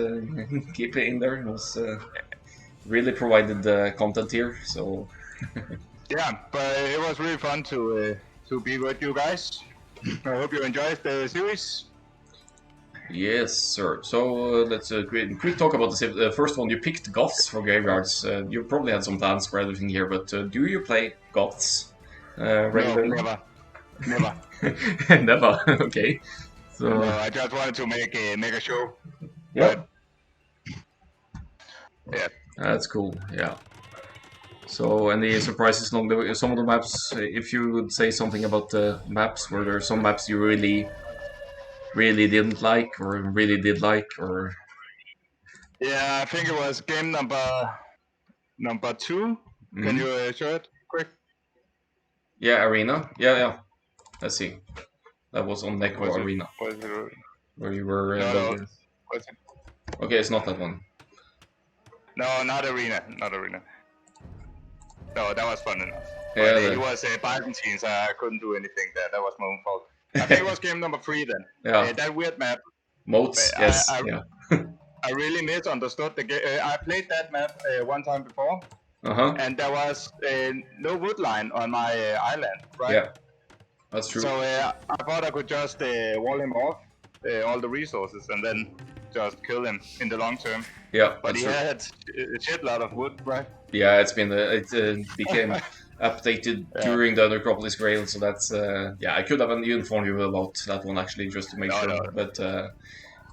keep it in there. It was really provided the content here, so Yeah, but it was really fun to be with you guys. I hope you enjoyed the series. yes, sir. So let's quick talk about the first one. You picked Goths for graveyards. You probably had some plans for everything here, but do you play Goths No, regularly? never, never. Never. Okay. No, So I just wanted to make a show, yeah, but yeah. that's cool. Yeah. So any surprises along the way? Some of the maps, if you would say something about the maps, were there some maps you really didn't like, or really did like, or Yeah, I think it was game number 2. Can you mm? show it quick? Yeah, Arena. Yeah, yeah. Let's see. That was on Neko Was it? Arena Was it? where you were No, no. building. Was it? Okay, it's not that one. No, not arena. Not arena. No, that was fun enough. But Yeah, he was Byzantine, so I couldn't do anything there. That was my own fault. I think it was game number 3 then. yeah. That weird map. Moats. I, Yes. I, Yeah. I really misunderstood the game. I played that map one time before, Uh huh. and there was no wood line on my island, right? Yeah. That's true. So I thought I could just wall him off all the resources and then just kill him in the long term. Yeah, But that's he true. had a shitload of wood, right? Yeah, it's been it became updated Yeah. during the Necropolis Grail, so that's yeah. I could have informed you about that one actually, just to make No, sure. no. But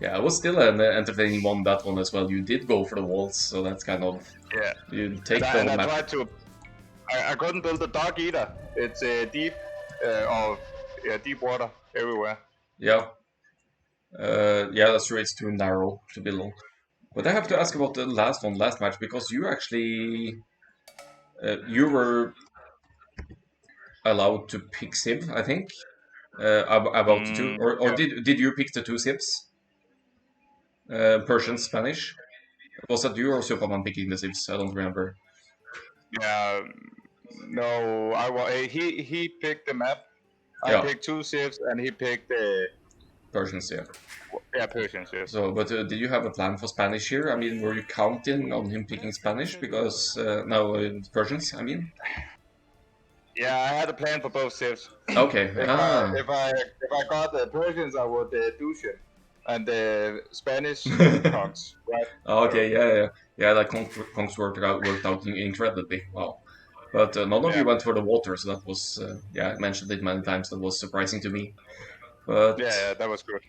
yeah, it was still an entertaining one, that one as well. You did go for the walls, so that's kind of Yeah. you take And the I map. tried to. I couldn't build a dog either. It's deep, or deep water everywhere. Yeah. Yeah, that's true. It's too narrow to build on. But I have to ask about the last one, last match, because you actually you were allowed to pick Civ, I think, about the two, or Yeah. did you pick the two Civs? Persian, Spanish. Was that you or Zupamann picking the Civs? I don't remember. Yeah. No, he picked the map. I Yeah, picked 2 civs and he picked Persians. Yeah. Persians. Yes. So, but did you have a plan for Spanish here? I mean, were you counting on him picking Spanish because no Persians? I mean. Yeah, I had a plan for both civs. Okay. If I got the Persians, I would do shit, and the Spanish conks, right? Okay. Yeah. That conks worked out incredibly well. But none of Yeah, you went for the water, so that was yeah. I mentioned it many times. That was surprising to me. But yeah, that was good.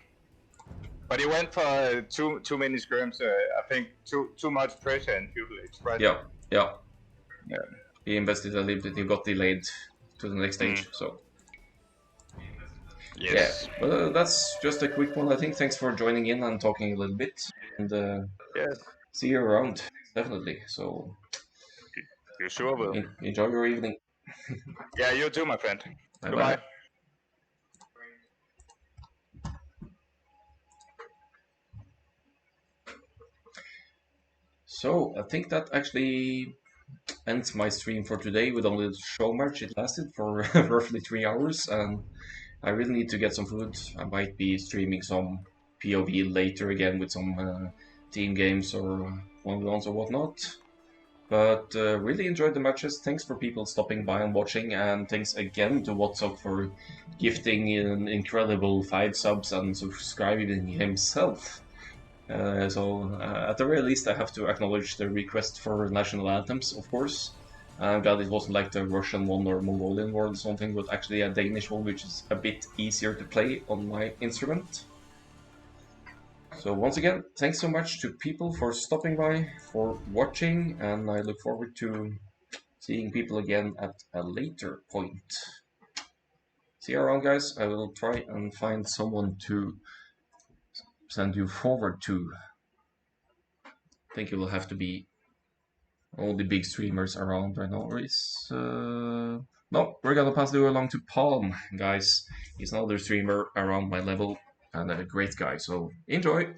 But he went for too many skirms. I think too much pressure and tutelage, right? yeah. Yeah. he invested a little bit. He got delayed to the next Mm, stage. So yeah, yes. but that's just a quick one. I think. Thanks for joining in and talking a little bit, and Yes. see you around definitely. So You sure will. enjoy your evening. Yeah, you too, my friend. Bye bye. Goodbye. So I think that actually ends my stream for today with only the show match. It lasted for roughly 3 hours, and I really need to get some food. I might be streaming some POV later again with some team games or one-on-ones or whatnot. But really enjoyed the matches. Thanks for people stopping by and watching, and thanks again to WhatsApp for gifting an incredible 5 subs and subscribing himself. At the very least, I have to acknowledge the request for national anthems, of course. I'm glad it wasn't like the Russian one or Mongolian one or something, but actually a Danish one, which is a bit easier to play on my instrument. So once again, thanks so much to people for stopping by, for watching, and I look forward to seeing people again at a later point. See you around, guys. I will try and find someone to send you forward to. I think it will have to be all the big streamers around right now. No, we're gonna pass you along to Palm, guys. He's another streamer around my level and a great guy. So enjoy.